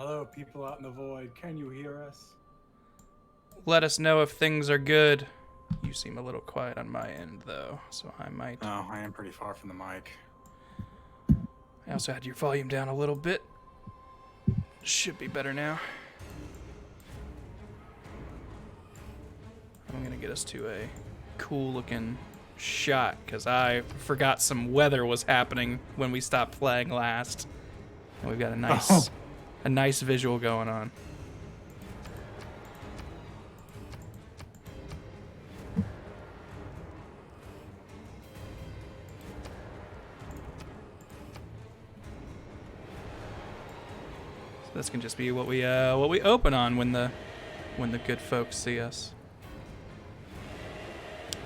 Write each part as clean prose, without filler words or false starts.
Hello, people out in the void. Can you hear us? Let us know if things are good. You seem a little quiet on my end, though, so I might. Oh, I am pretty far from the mic. I also had your volume down a little bit. Should be better now. I'm gonna get us to a cool-looking shot, because I forgot some weather was happening when we stopped playing last. And we've got a nice visual going on. So this can just be what we open on when the good folks see us.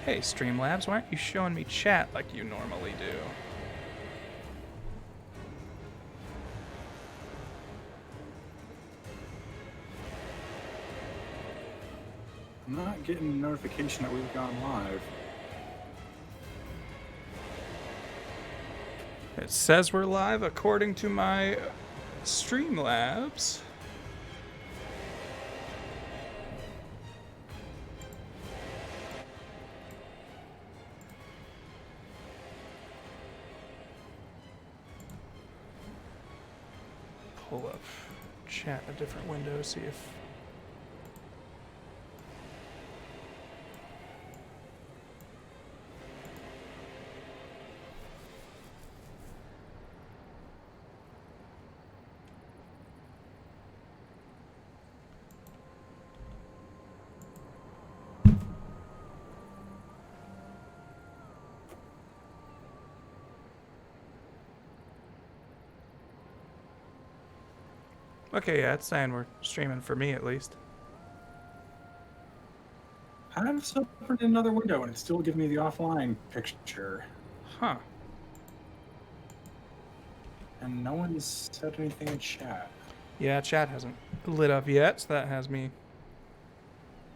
Hey, Streamlabs, why aren't you showing me chat like you normally do? I'm not getting a notification that we've gone live. It says we're live according to my Streamlabs. Pull up chat in a different window, see if... Okay, yeah, it's saying we're streaming for me at least. I've just opened another window and it's still giving me the offline picture. Huh. And no one's said anything in chat. Yeah, chat hasn't lit up yet, so that has me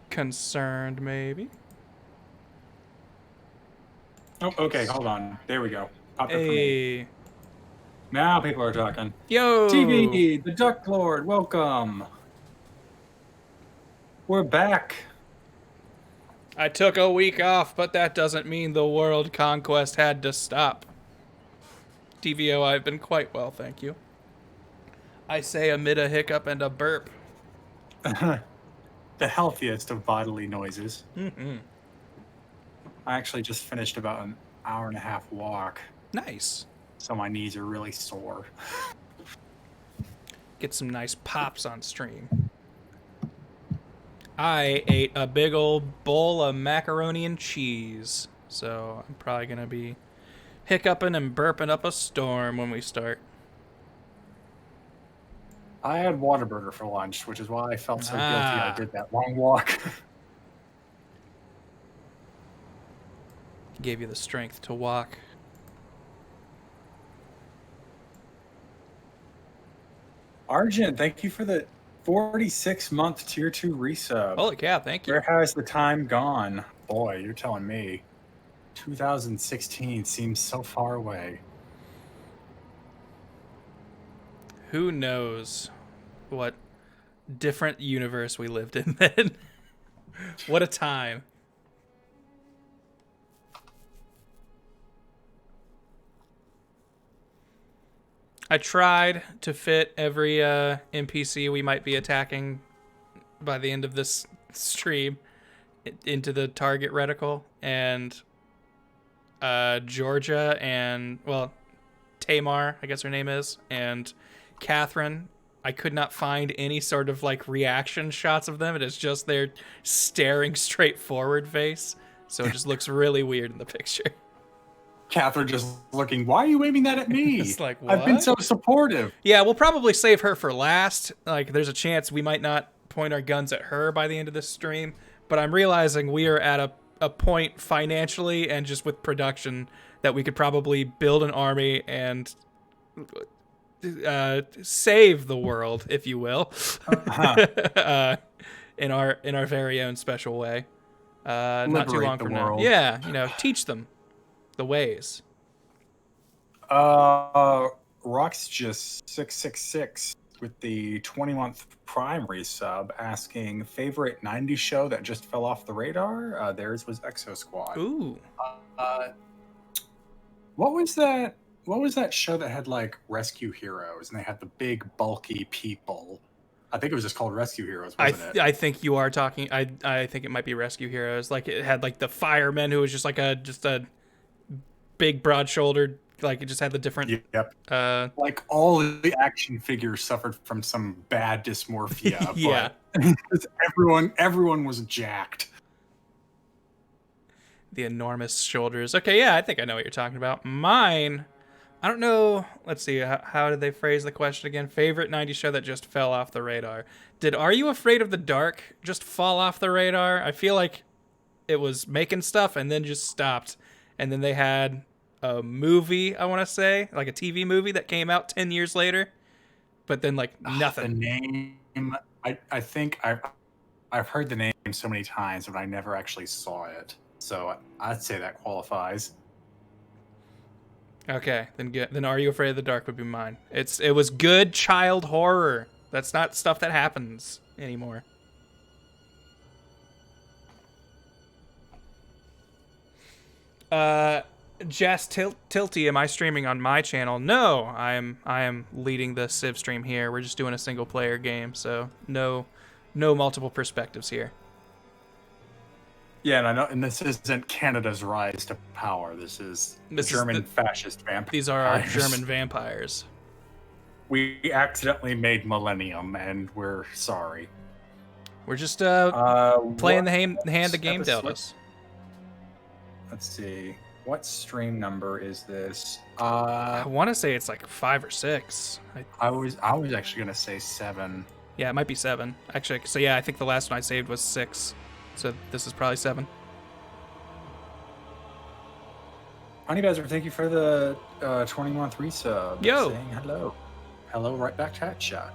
concerned, maybe. Oh, okay, hold on. There we go. Popped up for me. Hey. Now people are talking. Yo! TV, the Duck Lord, welcome. We're back. I took a week off, but that doesn't mean the world conquest had to stop. DVO, I've been quite well, thank you. I say amid a hiccup and a burp. The healthiest of bodily noises. Mm-hmm. I actually just finished about an hour and a half walk. Nice. So my knees are really sore. Get some nice pops on stream. I ate a big old bowl of macaroni and cheese, so I'm probably going to be hiccuping and burping up a storm when we start. I had Whataburger for lunch, which is why I felt so guilty I did that long walk. Gave you the strength to walk. Arjun, thank you for the 46-month Tier 2 resub. Holy cow, thank you. Where has the time gone? Boy, you're telling me. 2016 seems so far away. Who knows what different universe we lived in then. What a time. I tried to fit every NPC we might be attacking by the end of this stream into the target reticle, and Georgia and, well, Tamar, I guess her name is, and Catherine, I could not find any sort of like reaction shots of them. It is just their staring straight forward face, so it just looks really weird in the picture. Catherine just looking, why are you aiming that at me? It's like, what? I've been so supportive. Yeah, we'll probably save her for last. Like, there's a chance we might not point our guns at her by the end of this stream, but I'm realizing we are at a point financially and just with production that we could probably build an army and save the world, if you will, in our very own special way. Not too long from now. Yeah, teach them the ways. Rock's just 666 with the 20-month Prime resub asking favorite 90s show that just fell off the radar. Theirs was Exo Squad. Ooh. What was that? What was that show that had like rescue heroes and they had the big bulky people? I think it was just called Rescue Heroes, wasn't it? I think you are talking. I think it might be Rescue Heroes. Like it had like the fireman who was just a big broad-shouldered. Like it just had the different. Yep. Like all of the action figures suffered from some bad dysmorphia. Yeah. But everyone was jacked. The enormous shoulders. Okay, yeah, I think I know what you're talking about. Mine, I don't know. Let's see. How did they phrase the question again? Favorite 90s show that just fell off the radar. Did Are You Afraid of the Dark just fall off the radar? I feel like it was making stuff and then just stopped. And then they had a movie, I want to say, like a TV movie that came out 10 years later. But then, like, nothing. The name, I think I've heard the name so many times, but I never actually saw it. So I'd say that qualifies. Okay, then Are You Afraid of the Dark would be mine. It was good child horror. That's not stuff that happens anymore. Jess Tilty, am I streaming on my channel? No, I am leading the Civ stream here. We're just doing a single player game, so no multiple perspectives here. Yeah, and I know, and this isn't Canada's rise to power. This is German fascist vampires. These are our German vampires. We accidentally made Millennium, and we're sorry. We're just playing the hand the game dealt us. Let's see. What stream number is this? I want to say it's like 5 or 6. I was actually gonna say 7. Yeah, it might be 7. Actually, so yeah, I think the last one I saved was 6. So this is probably 7. Honeybazzer, thank you for the 20-month resub. Yo, saying hello, right back to chat.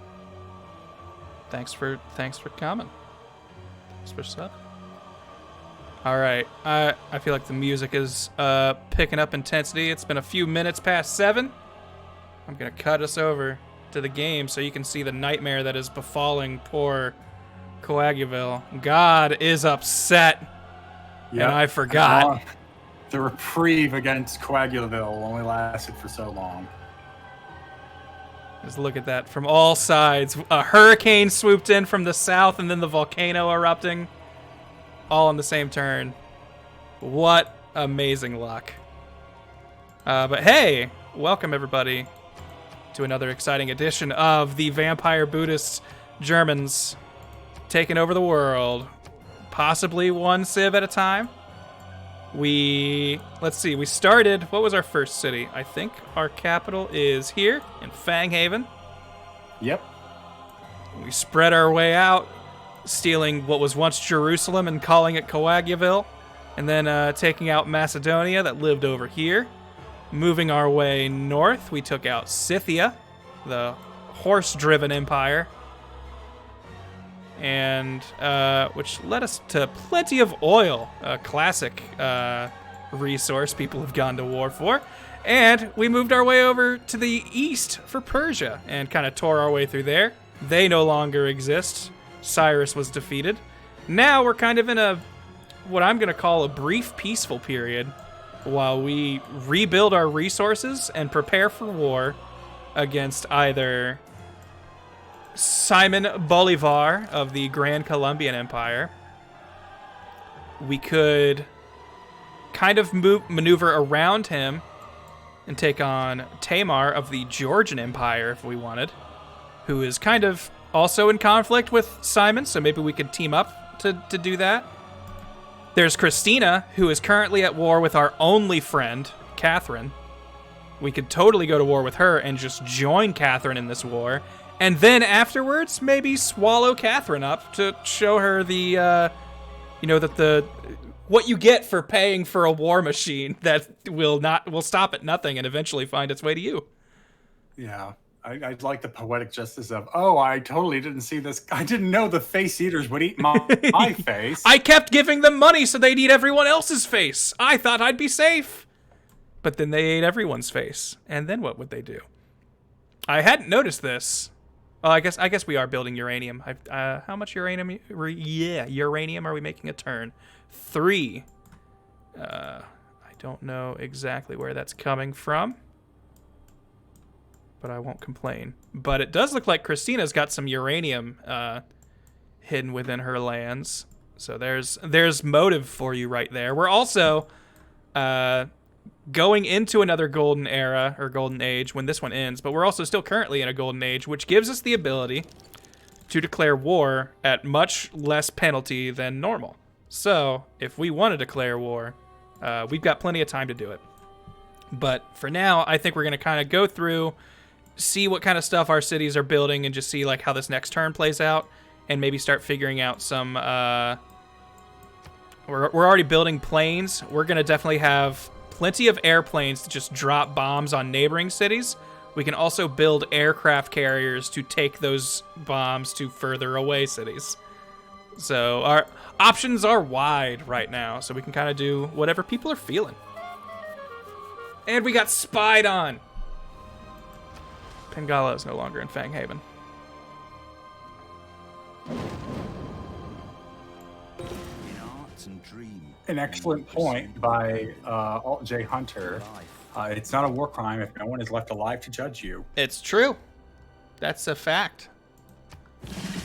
Thanks for coming. Switch up. All right, I feel like the music is picking up intensity. It's been a few minutes past 7. I'm gonna cut us over to the game so you can see the nightmare that is befalling poor Coagulville. God is upset. Yep. And I forgot. The reprieve against Coagulville only lasted for so long. Just look at that from all sides. A hurricane swooped in from the south and then the volcano erupting. All on the same turn. What amazing luck. But hey, welcome everybody to another exciting edition of the Vampire Buddhist Germans taking over the world, possibly one civ at a time. Let's see, we started, what was our first city? I think our capital is here in Fanghaven. Yep. We spread our way out, stealing what was once Jerusalem and calling it Coagulville, and then taking out Macedonia that lived over here. Moving our way north, we took out Scythia, the horse-driven empire, and which led us to plenty of oil, a classic resource people have gone to war for. And we moved our way over to the east for Persia and kind of tore our way through there. They no longer exist. Cyrus was defeated. Now we're kind of in what I'm going to call a brief peaceful period while we rebuild our resources and prepare for war against either Simon Bolivar of the Grand Colombian Empire. We could kind of maneuver around him and take on Tamar of the Georgian Empire if we wanted, who is kind of also in conflict with Simon, so maybe we could team up to do that. There's Christina, who is currently at war with our only friend, Catherine. We could totally go to war with her and just join Catherine in this war. And then afterwards, maybe swallow Catherine up to show her the, what you get for paying for a war machine that will stop at nothing and eventually find its way to you. Yeah, I'd like the poetic justice of, I totally didn't see this. I didn't know the face eaters would eat my face. I kept giving them money so they'd eat everyone else's face. I thought I'd be safe. But then they ate everyone's face. And then what would they do? I hadn't noticed this Oh, I guess we are building uranium. How much uranium? Uranium are we making a turn? 3. I don't know exactly where that's coming from, but I won't complain. But it does look like Christina's got some uranium hidden within her lands. So there's motive for you right there. We're also going into another golden era or golden age when this one ends, but we're also still currently in a golden age, which gives us the ability to declare war at much less penalty than normal. So if we want to declare war, we've got plenty of time to do it. But for now, I think we're going to kind of go through, see what kind of stuff our cities are building, and just see like how this next turn plays out, and maybe start figuring out some... We're already building planes. We're going to definitely have plenty of airplanes to just drop bombs on neighboring cities. We can also build aircraft carriers to take those bombs to further away cities. So our options are wide right now, so we can kind of do whatever people are feeling. And we got spied on. Pengala is no longer in Fanghaven. An excellent point by Alt J Hunter. It's not a war crime if no one is left alive to judge you. It's true. That's a fact.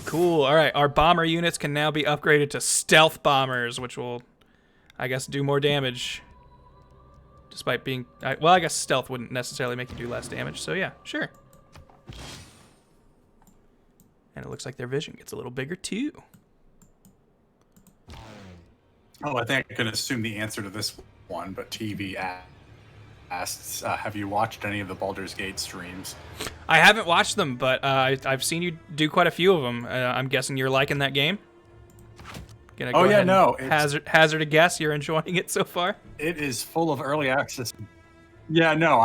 Cool. All right. Our bomber units can now be upgraded to stealth bombers, which will, I guess, do more damage. Despite being... well, I guess stealth wouldn't necessarily make you do less damage. So, yeah, sure. And it looks like their vision gets a little bigger, too. Oh, I think I can assume the answer to this one, but TV asks, have you watched any of the Baldur's Gate streams? I haven't watched them, but I've seen you do quite a few of them. I'm guessing you're liking that game? Gonna go ahead and hazard a guess. You're enjoying it so far? It is full of early access. Yeah, no,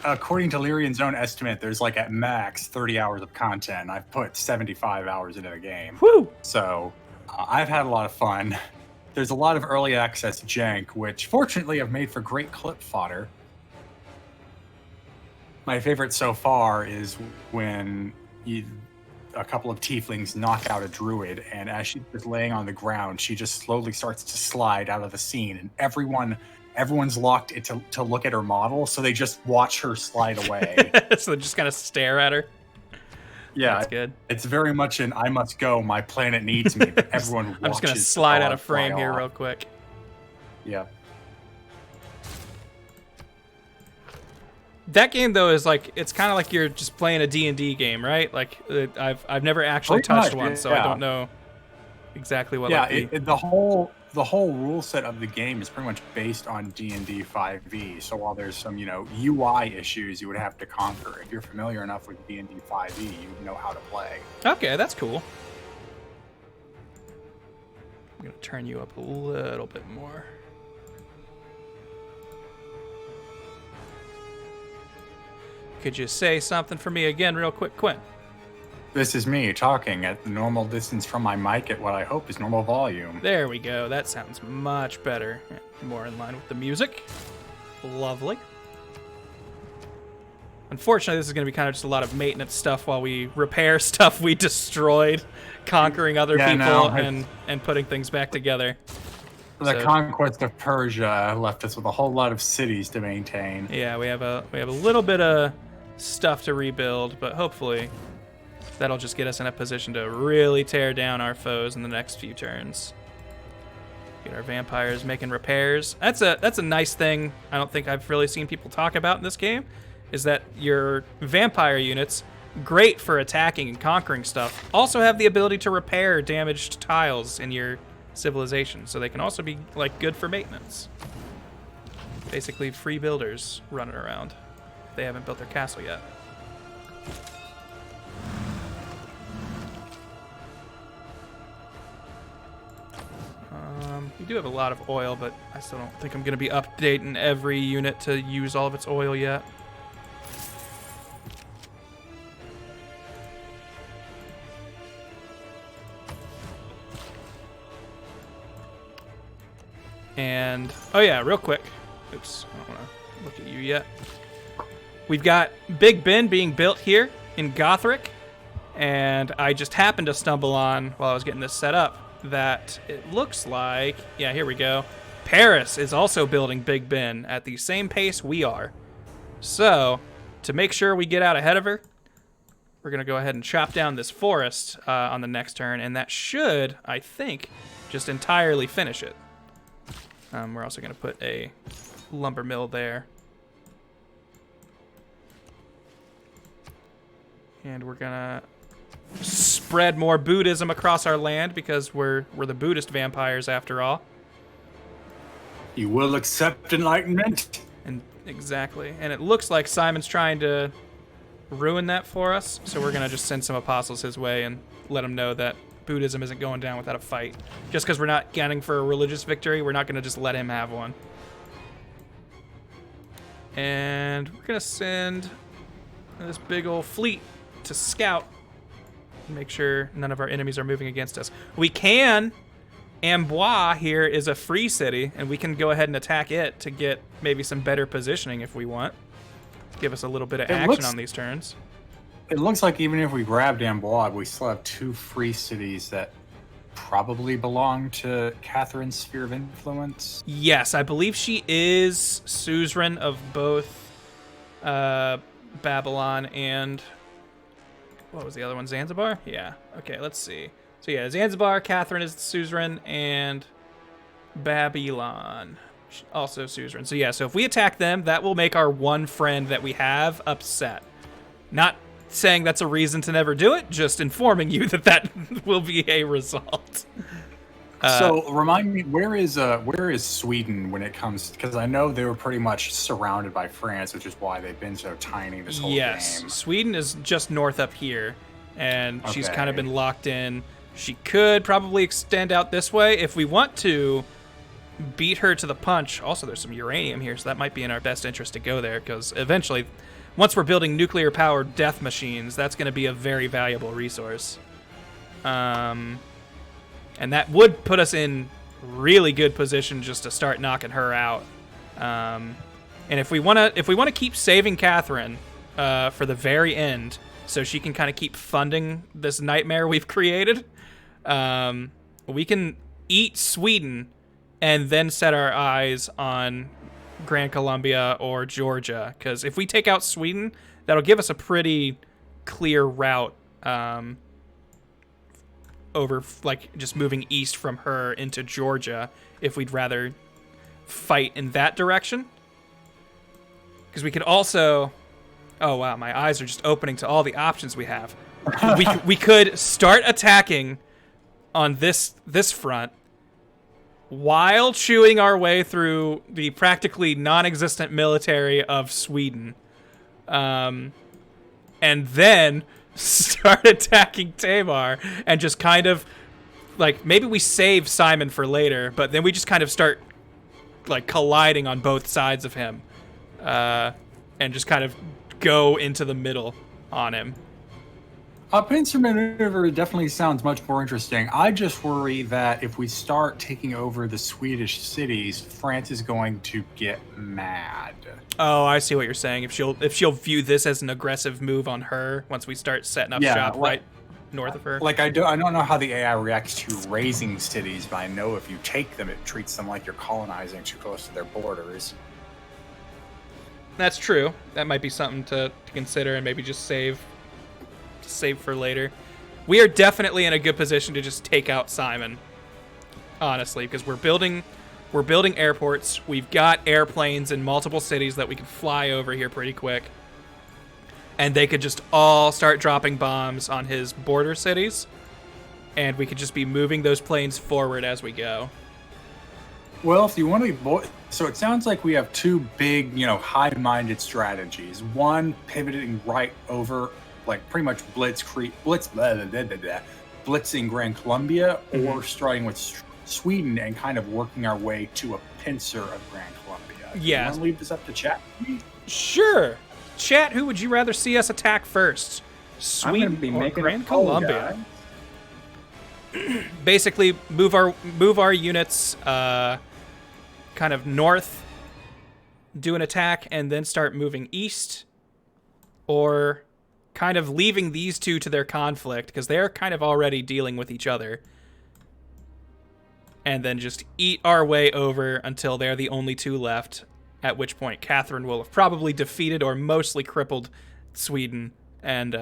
according to Lyrian's own estimate, there's like at max 30 hours of content. I've put 75 hours into the game. Woo! So I've had a lot of fun. There's a lot of early access jank, which fortunately have made for great clip fodder. My favorite so far is when a couple of tieflings knock out a druid, and as she's just laying on the ground, she just slowly starts to slide out of the scene, and everyone's locked to look at her model, so they just watch her slide away. So they just kind of stare at her. Yeah, that's good. It's very much an I must go, my planet needs me, but everyone watches. I'm just going to slide out of frame here real quick. Yeah. That game, though, is like, it's kind of like you're just playing a D&D game, right? Like, I've never actually touched one, so I don't know exactly what the whole rule set of the game is pretty much based on D&D 5e. So while there's some, UI issues you would have to conquer, if you're familiar enough with D&D 5e, you know how to play. Okay, that's cool. I'm going to turn you up a little bit more. Could you say something for me again real quick, Quinn? This is me talking at the normal distance from my mic at what I hope is normal volume. There we go. That sounds much better. More in line with the music. Lovely. Unfortunately, this is going to be kind of just a lot of maintenance stuff while we repair stuff we destroyed, conquering other people and putting things back together. The conquest of Persia left us with a whole lot of cities to maintain. Yeah, we have a little bit of stuff to rebuild, but hopefully that'll just get us in a position to really tear down our foes in the next few turns. Get our vampires making repairs. That's a nice thing I don't think I've really seen people talk about in this game, is that your vampire units, great for attacking and conquering stuff, also have the ability to repair damaged tiles in your civilization, so they can also be like good for maintenance. Basically free builders running around if they haven't built their castle yet. We do have a lot of oil, but I still don't think I'm going to be updating every unit to use all of its oil yet. And, oh yeah, real quick. Oops, I don't want to look at you yet. We've got Big Ben being built here. in Gothric, and I just happened to stumble on, while I was getting this set up, that it looks like, yeah, here we go, Paris is also building Big Ben at the same pace we are. So, to make sure we get out ahead of her, we're going to go ahead and chop down this forest on the next turn, and that should, I think, just entirely finish it. We're also going to put a lumber mill there. And we're going to spread more Buddhism across our land because we're the Buddhist vampires after all. You will accept enlightenment. And exactly. And it looks like Simon's trying to ruin that for us, so we're going to just send some apostles his way and let him know that Buddhism isn't going down without a fight. Just because we're not gunning for a religious victory, we're not going to just let him have one. And we're going to send this big old fleet to scout and make sure none of our enemies are moving against us. We can... Amboise here is a free city, and we can go ahead and attack it to get maybe some better positioning if we want. Give us a little bit of action on these turns. It looks like even if we grabbed Amboise, we still have 2 free cities that probably belong to Catherine's sphere of influence. Yes, I believe she is suzerain of both Babylon and... what was the other one? Zanzibar? Yeah. Okay, let's see. So yeah, Zanzibar, Catherine is the suzerain, and Babylon also suzerain. So yeah, so if we attack them, that will make our one friend that we have upset. Not saying that's a reason to never do it, just informing you that that will be a result. So remind me, where is Sweden when it comes? Because I know they were pretty much surrounded by France, which is why they've been so tiny this whole game. Yes, Sweden is just north up here, and she's kind of been locked in. She could probably extend out this way if we want to beat her to the punch. Also, there's some uranium here, so that might be in our best interest to go there, because eventually, once we're building nuclear-powered death machines, that's going to be a very valuable resource. And that would put us in really good position just to start knocking her out. And if we want to keep saving Catherine for the very end, so she can kind of keep funding this nightmare we've created, we can eat Sweden and then set our eyes on Grand Columbia or Georgia. Because if we take out Sweden, that'll give us a pretty clear route over, like, just moving east from her into Georgia if we'd rather fight in that direction. Because we could also... oh, wow, my eyes are just opening to all the options we have. We could start attacking on this front while chewing our way through the practically non-existent military of Sweden. And then start attacking Tamar and just kind of, like, maybe we save Simon for later, but then we just kind of start, like, colliding on both sides of him. And just kind of go into the middle on him. A pincer maneuver definitely sounds much more interesting. I just worry that if we start taking over the Swedish cities, France is going to get mad. Oh, I see what you're saying. If she'll view this as an aggressive move on her once we start setting up shop right north of her. Like I don't know how the AI reacts to raising cities, but I know if you take them, it treats them like you're colonizing too close to their borders. That's true. That might be something to consider and maybe just save for later. We are definitely in a good position to just take out Simon, honestly, because we're building airports. We've got airplanes in multiple cities that we can fly over here pretty quick, and they could just all start dropping bombs on his border cities, and we could just be moving those planes forward as we go. Well, if you want to be... so it sounds like we have 2 big, high-minded strategies. One, pivoting right over, like, pretty much blitzing Grand Columbia, or starting with Sweden and kind of working our way to a pincer of Grand Columbia. Yeah. You want to leave this up to chat? Sure. Chat, who would you rather see us attack first? Sweden or Grand Columbia? Basically, move our units kind of north, do an attack, and then start moving east, or kind of leaving these two to their conflict, because they're kind of already dealing with each other. And then just eat our way over until they're the only two left, at which point Catherine will have probably defeated or mostly crippled Sweden, and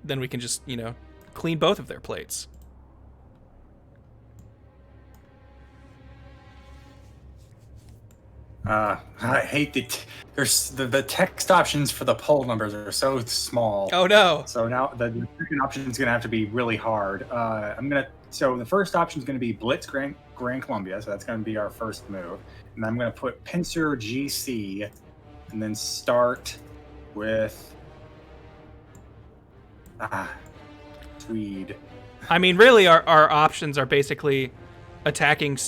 then we can just, clean both of their plates. I hate the text options for the poll numbers are so small. Oh no! So now the second option is going to have to be really hard. So the first option is going to be Blitz Grand Columbia, so that's going to be our first move, and I'm going to put Pincer GC, and then start with Swede. I mean, really, our options are basically attacking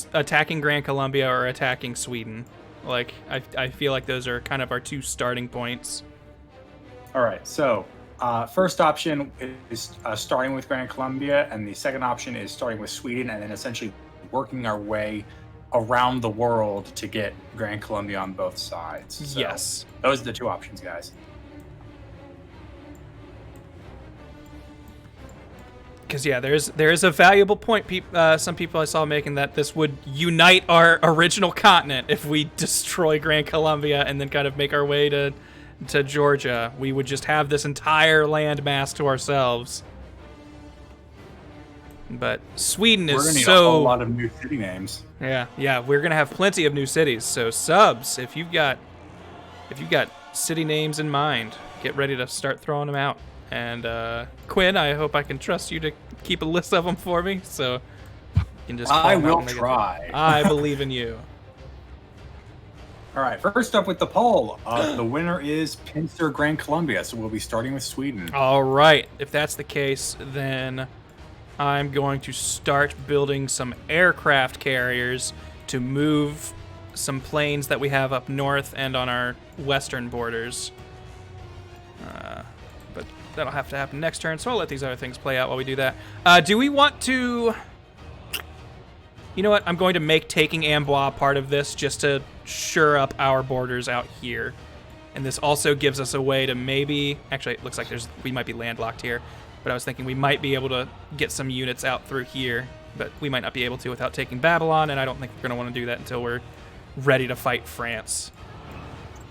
Grand Columbia or attacking Sweden. Like, I feel like those are kind of our two starting points. All right, so first option is starting with Grand Columbia, and the second option is starting with Sweden, and then essentially working our way around the world to get Grand Columbia on both sides. So yes. Those are the two options, guys. Because, yeah, there is a valuable point some people I saw making, that this would unite our original continent if we destroy Grand Columbia and then kind of make our way to Georgia. We would just have this entire land mass to ourselves. But Sweden is we're gonna need so... a whole lot of new city names. Yeah, we're gonna have plenty of new cities. So subs, if you've got city names in mind, get ready to start throwing them out. And Quinn, I hope I can trust you to keep a list of them for me, so you can just. I will try. I believe in you. All right, first up with the poll, the winner is Pincer Grand Columbia, so we'll be starting with Sweden. All right, if that's the case, then I'm going to start building some aircraft carriers to move some planes that we have up north and on our western borders. But that'll have to happen next turn, so I'll let these other things play out while we do that. Do we want to... You know what? I'm going to make taking Amboise part of this just to shore up our borders out here. And this also gives us a way to maybe... Actually, it looks like we might be landlocked here. But I was thinking we might be able to get some units out through here. But we might not be able to without taking Babylon, and I don't think we're going to want to do that until we're ready to fight France.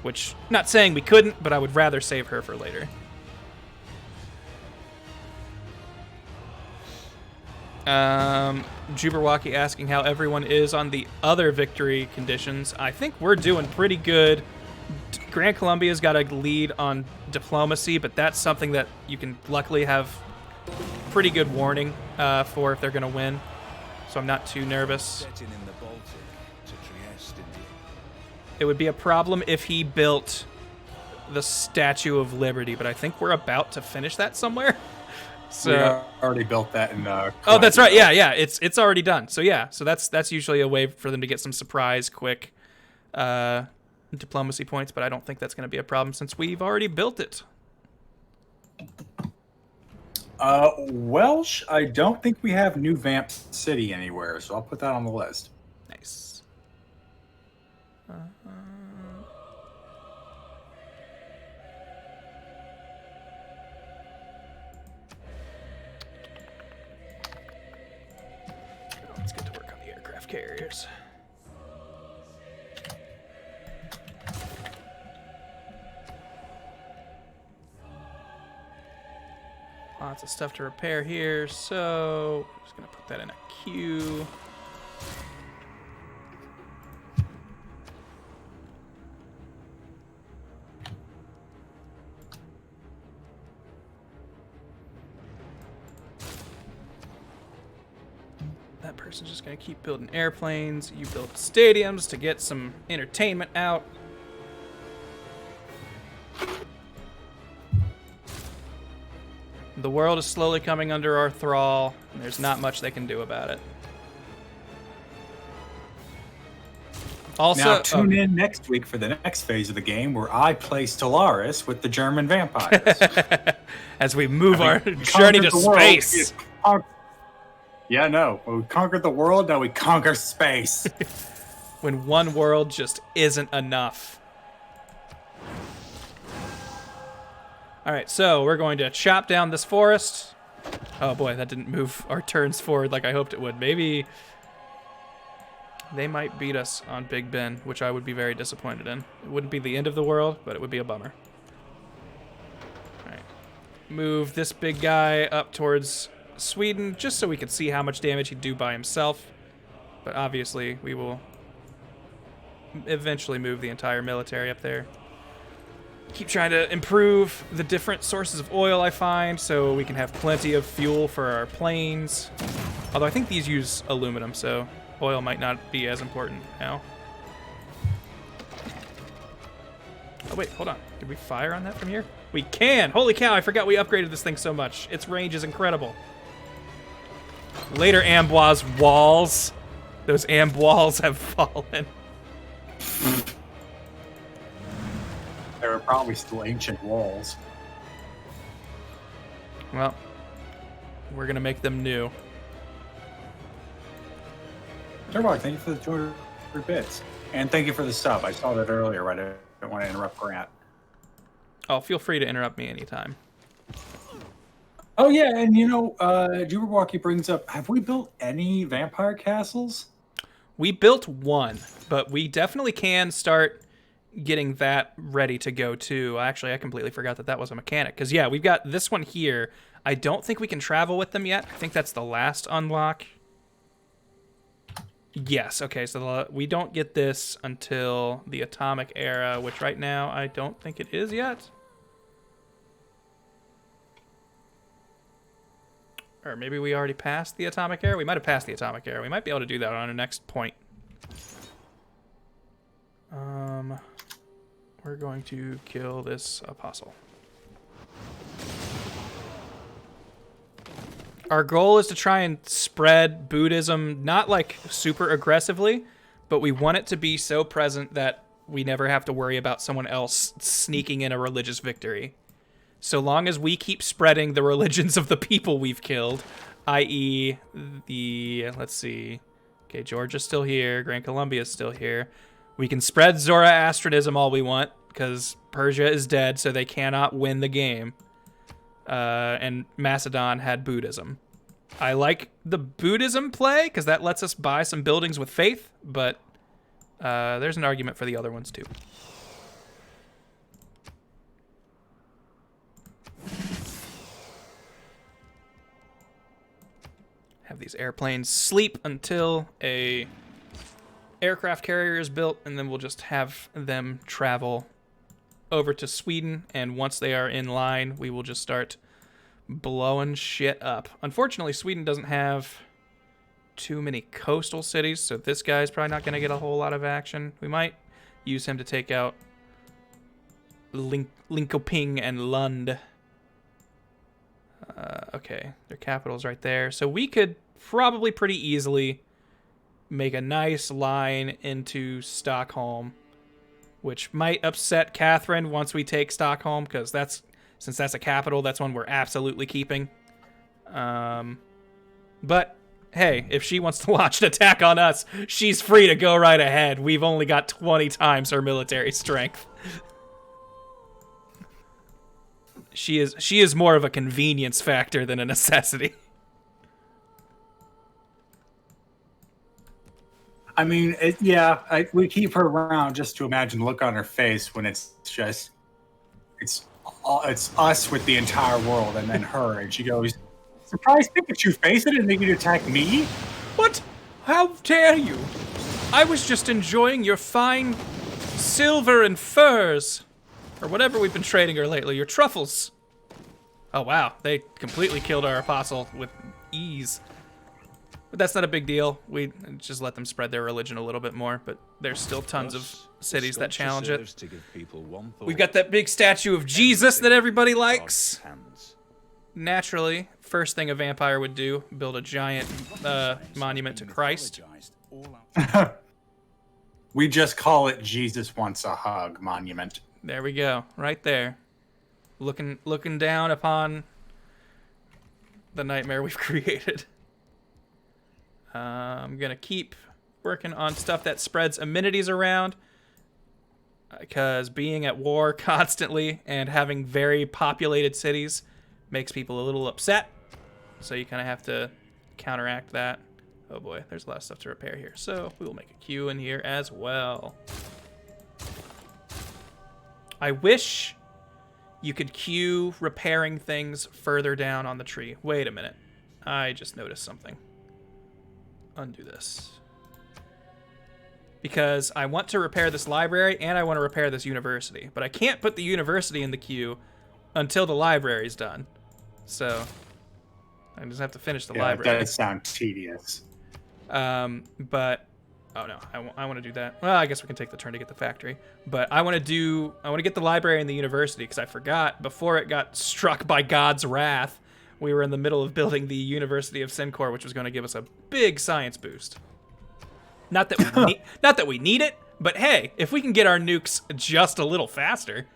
Which, not saying we couldn't, but I would rather save her for later. Jubberwocky asking how everyone is on the other victory conditions. I think we're doing pretty good. Grand Columbia's got a lead on diplomacy, but that's something that you can luckily have pretty good warning for if they're going to win. So I'm not too nervous. It would be a problem if he built the Statue of Liberty, but I think we're about to finish that somewhere. So we already built that in. Oh, that's right. Yeah. It's already done. So yeah. So that's usually a way for them to get some surprise, quick diplomacy points. But I don't think that's going to be a problem since we've already built it. Welsh, I don't think we have New Vamp City anywhere, so I'll put that on the list. Nice. Let's get to work on the aircraft carriers. Lots of stuff to repair here, so I'm just going to put that in a queue. That person's just going to keep building airplanes. You build stadiums to get some entertainment out. The world is slowly coming under our thrall, and there's not much they can do about it. Also, now tune in next week for the next phase of the game where I play Stellaris with the German vampires. As we move our journey to space. Yeah, no. We conquered the world, now we conquer space. When one world just isn't enough. All right, so we're going to chop down this forest. Oh boy, that didn't move our turns forward like I hoped it would. Maybe they might beat us on Big Ben, which I would be very disappointed in. It wouldn't be the end of the world, but it would be a bummer. All right, move this big guy up towards Sweden, just so we can see how much damage he'd do by himself. But obviously, we will eventually move the entire military up there. Keep trying to improve the different sources of oil I find so we can have plenty of fuel for our planes. Although I think these use aluminum, so oil might not be as important now. Oh wait, hold on. Did we fire on that from here? We can! Holy cow, I forgot we upgraded this thing so much. Its range is incredible. Later Amboise walls. Those walls have fallen. There are probably still ancient walls. Well, we're gonna make them new. Turbo, thank you for the 200 bits. And thank you for the sub. I saw that earlier, right? I don't want to interrupt Grant. Oh, feel free to interrupt me anytime. Oh, yeah, and you know, Jubberwocky brings up, have we built any vampire castles? We built one, but we definitely can start getting that ready to go too. Actually, I completely forgot that that was a mechanic. Because, yeah, we've got this one here. I don't think we can travel with them yet. I think that's the last unlock. Yes, okay, so we don't get this until the atomic era, which right now I don't think it is yet. Or maybe we already passed the atomic era? We might have passed the atomic era. We might be able to do that on our next point. We're going to kill this apostle. Our goal is to try and spread Buddhism, not like super aggressively, but we want it to be so present that we never have to worry about someone else sneaking in a religious victory. So long as we keep spreading the religions of the people we've killed, i.e. let's see, okay, Georgia's still here, Gran Columbia's still here. We can spread Zoroastrianism all we want, because Persia is dead, so they cannot win the game. And Macedon had Buddhism. I like the Buddhism play, because that lets us buy some buildings with faith, but there's an argument for the other ones, too. Have these airplanes sleep until a aircraft carrier is built, and then we'll just have them travel over to Sweden, and once they are in line, we will just start blowing shit up. Unfortunately, Sweden doesn't have too many coastal cities, so this guy's probably not going to get a whole lot of action. We might use him to take out Linkoping and Lund. Okay, their capital's right there. So we could probably pretty easily make a nice line into Stockholm, which might upset Catherine once we take Stockholm, because since that's a capital, that's one we're absolutely keeping. But hey, if she wants to launch an attack on us, she's free to go right ahead. We've only got 20 times her military strength. She is more of a convenience factor than a necessity. I mean, we keep her around just to imagine the look on her face when it's us with the entire world, and then her, and she goes, "Surprise Pikachu face! I didn't think you'd attack me." What? How dare you? I was just enjoying your fine silver and furs. Or whatever we've been trading her lately, your truffles. Oh wow, they completely killed our apostle with ease. But that's not a big deal. We just let them spread their religion a little bit more, but there's still tons of cities that challenge it. We've got that big statue of Jesus that everybody likes. Naturally, first thing a vampire would do, build a giant monument to Christ. We just call it Jesus Wants a Hug Monument. There we go, right there. Looking down upon the nightmare we've created. I'm gonna keep working on stuff that spreads amenities around. because being at war constantly and having very populated cities makes people a little upset. So you kind of have to counteract that. Oh boy, there's a lot of stuff to repair here. So we will make a queue in here as well. I wish you could queue repairing things further down on the tree. Wait a minute. I just noticed something. Undo this. Because I want to repair this library and I want to repair this university. But I can't put the university in the queue until the library's done. So I just have to finish the library. That does sound tedious. But oh no, I want to do that. Well, I guess we can take the turn to get the factory. But I want to get the library and the university because I forgot before it got struck by God's wrath. We were in the middle of building the University of Syncor, which was going to give us a big science boost. Not that we need it, but hey, if we can get our nukes just a little faster.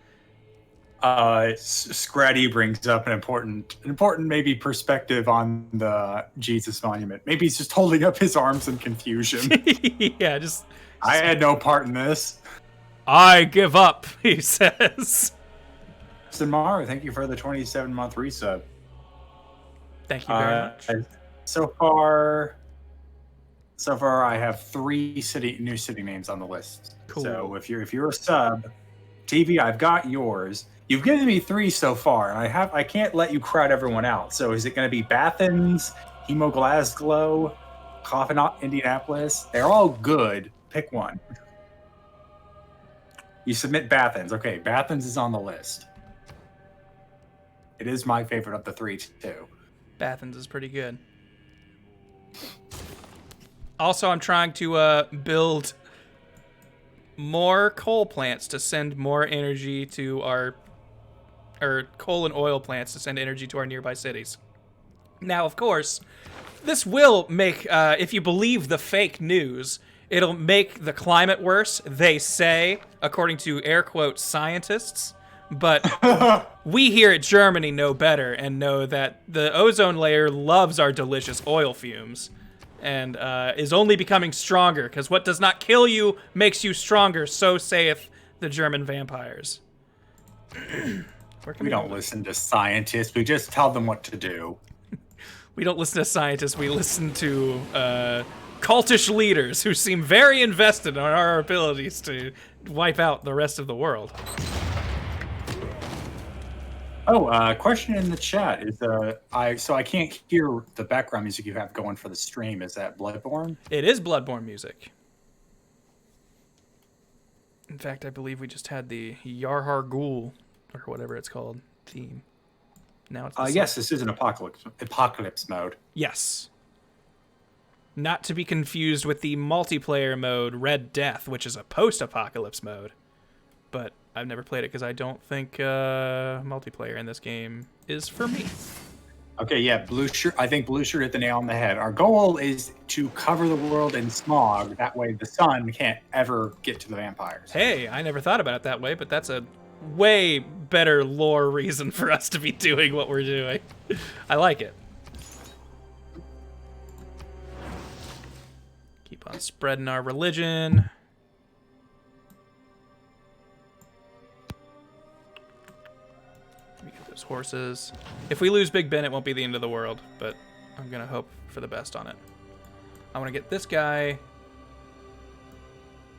Scratty brings up an important maybe perspective on the Jesus monument. Maybe he's just holding up his arms in confusion. Yeah, just I had no part in this. I give up, he says. Samara, thank you for the 27-month resub. Thank you very much. So far, I have 3 new city names on the list. Cool. So if you're a sub, TV, I've got yours. You've given me 3 so far, and I can't let you crowd everyone out. So is it going to be Bathens, Hemo Glasgow, Coffinaut, Indianapolis? They're all good. Pick one. You submit Bathens. Okay, Bathens is on the list. It is my favorite of the 3 too. Bathens is pretty good. Also, I'm trying to build more coal plants to send more energy to or coal and oil plants to send energy to our nearby cities. Now, of course, this will make, if you believe the fake news, it'll make the climate worse, they say, according to air quote scientists. But we here at Germany know better and know that the ozone layer loves our delicious oil fumes and is only becoming stronger because what does not kill you makes you stronger, so saith the German vampires. We don't listen to scientists. We just tell them what to do. We don't listen to scientists. We listen to cultish leaders who seem very invested in our abilities to wipe out the rest of the world. Oh, question in the chat is I can't hear the background music you have going for the stream. Is that Bloodborne? It is Bloodborne music. In fact, I believe we just had the Yarhar Ghul, or whatever it's called, theme. Now it's yes, this is an apocalypse mode. Yes. Not to be confused with the multiplayer mode Red Death, which is a post-apocalypse mode. But I've never played it because I don't think multiplayer in this game is for me. Okay, yeah, Blue Shirt. I think Blue Shirt hit the nail on the head. Our goal is to cover the world in smog. That way the sun can't ever get to the vampires. Hey, I never thought about it that way, but that's a way better lore reason for us to be doing what we're doing. I like it. Keep on spreading our religion. Horses. If we lose Big Ben, it won't be the end of the world, but I'm gonna hope for the best on it. I want to get this guy.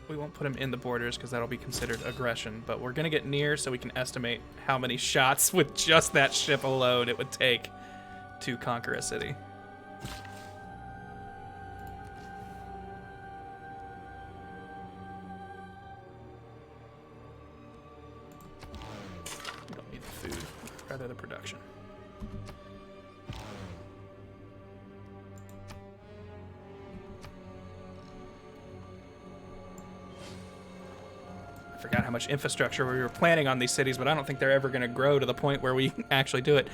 We won't put him in the borders because that'll be considered aggression, but we're gonna get near so we can estimate how many shots with just that ship alone it would take to conquer a city. We don't need the food. Rather the production. I forgot how much infrastructure we were planning on these cities, but I don't think they're ever going to grow to the point where we actually do it.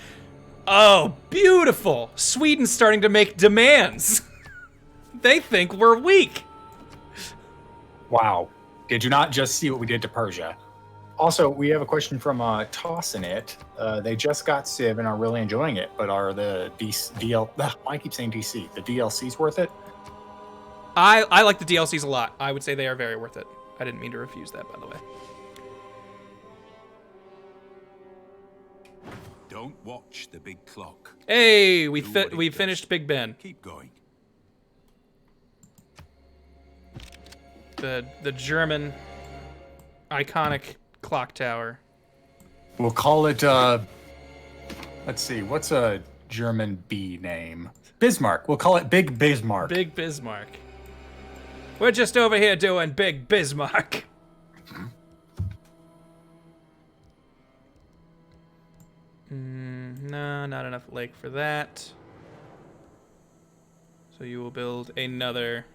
Oh, beautiful! Sweden's starting to make demands. They think we're weak. Wow. Did you not just see what we did to Persia? Also, we have a question from Tossin' It. They just got Civ and are really enjoying it, but are the I keep saying DC. The DLCs worth it? I like the DLCs a lot. I would say they are very worth it. I didn't mean to refuse that, by the way. Don't watch the big clock. Hey, we Do what it does. finished Big Ben. Keep going. The German iconic clock tower. We'll call it, let's see, what's a German bee name? Bismarck. We'll call it Big Bismarck. Big Bismarck. We're just over here doing Big Bismarck. No, not enough lake for that. So you will build another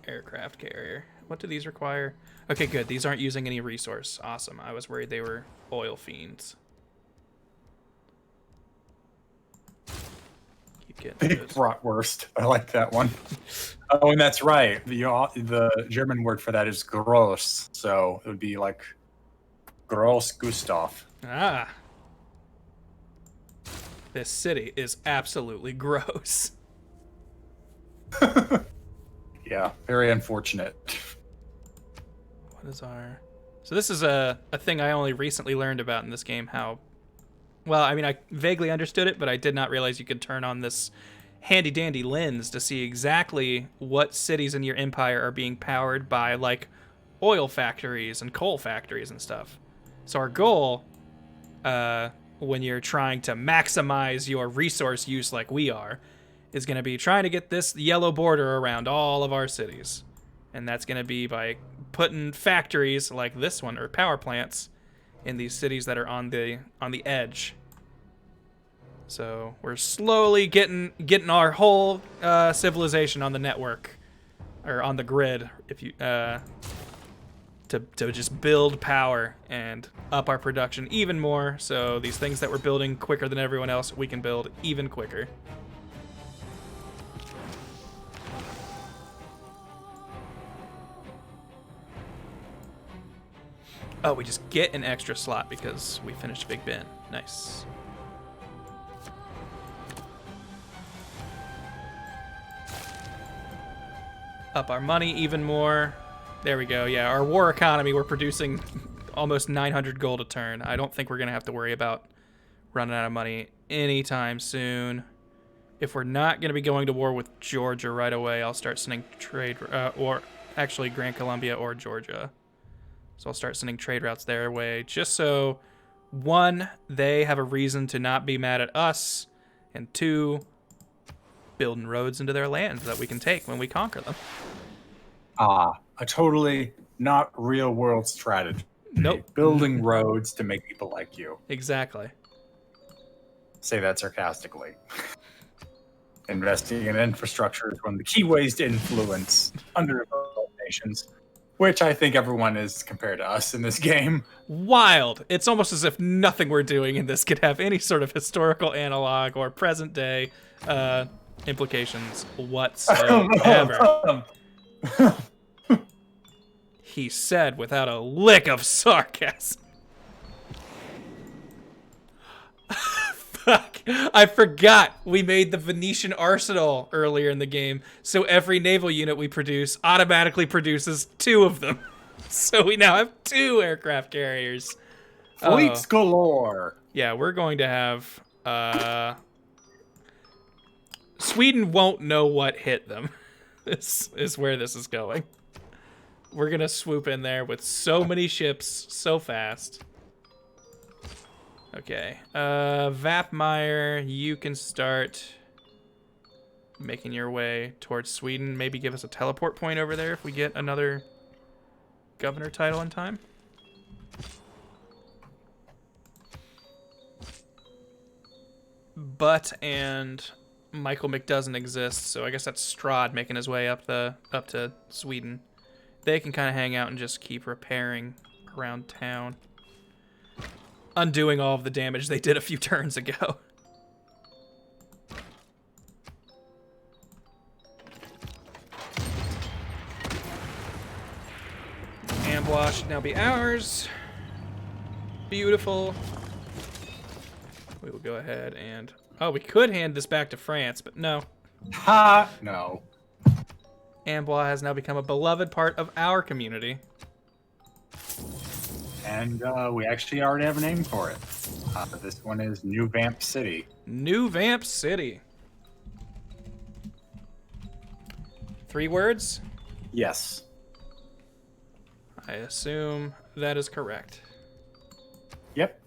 aircraft carrier. What do these require? Okay, good. These aren't using any resource. Awesome. I was worried they were oil fiends. Keep getting Big those. bratwurst. I like that one. Oh, and that's right. The German word for that is gross. So it would be like Gross Gustav. Ah. This city is absolutely gross. Yeah, very unfortunate. What is our... So this is a thing I only recently learned about in this game, how... Well, I mean, I vaguely understood it, but I did not realize you could turn on this handy-dandy lens to see exactly what cities in your empire are being powered by, like, oil factories and coal factories and stuff. So our goal, when you're trying to maximize your resource use like we are, is going to be trying to get this yellow border around all of our cities. And that's going to be by putting factories like this one, or power plants, in these cities that are on the edge. So we're slowly getting our whole civilization on the network, or on the grid, if you to just build power and up our production even more. So these things that we're building quicker than everyone else, we can build even quicker. Oh, we just get an extra slot because we finished Big Ben. Nice. Up our money even more. There we go. Yeah, our war economy, we're producing almost 900 gold a turn. I don't think we're going to have to worry about running out of money anytime soon. If we're not going to be going to war with Georgia right away, I'll start sending trade, or actually Grand Columbia or Georgia. So I'll start sending trade routes their way, just so, one, they have a reason to not be mad at us, and two, building roads into their lands that we can take when we conquer them. A totally not real world strategy. Nope. Building roads to make people like you. Exactly. Say that sarcastically. Investing in infrastructure is one of the key ways to influence underdeveloped nations, which I think everyone is compared to us in this game. Wild. It's almost as if nothing we're doing in this could have any sort of historical analog or present day implications whatsoever. He said without a lick of sarcasm. Fuck. I forgot we made the Venetian arsenal earlier in the game, so every naval unit we produce automatically produces 2 of them. So we now have 2 aircraft carriers. Fleets galore. Yeah, we're going to have... Sweden won't know what hit them. This is where this is going. We're going to swoop in there with so many ships so fast. Okay. Vapmeyer, you can start making your way towards Sweden. Maybe give us a teleport point over there if we get another governor title in time. But and Michael Mick doesn't exist, so I guess that's Strahd making his way up to Sweden. They can kind of hang out and just keep repairing around town, undoing all of the damage they did a few turns ago. Amboise should now be ours. Beautiful. We will go ahead and... Oh, we could hand this back to France, but no. Ha! No. Amboise has now become a beloved part of our community. And we actually already have a name for it. This one is New Vamp City. New Vamp City. 3 words? Yes. I assume that is correct. Yep.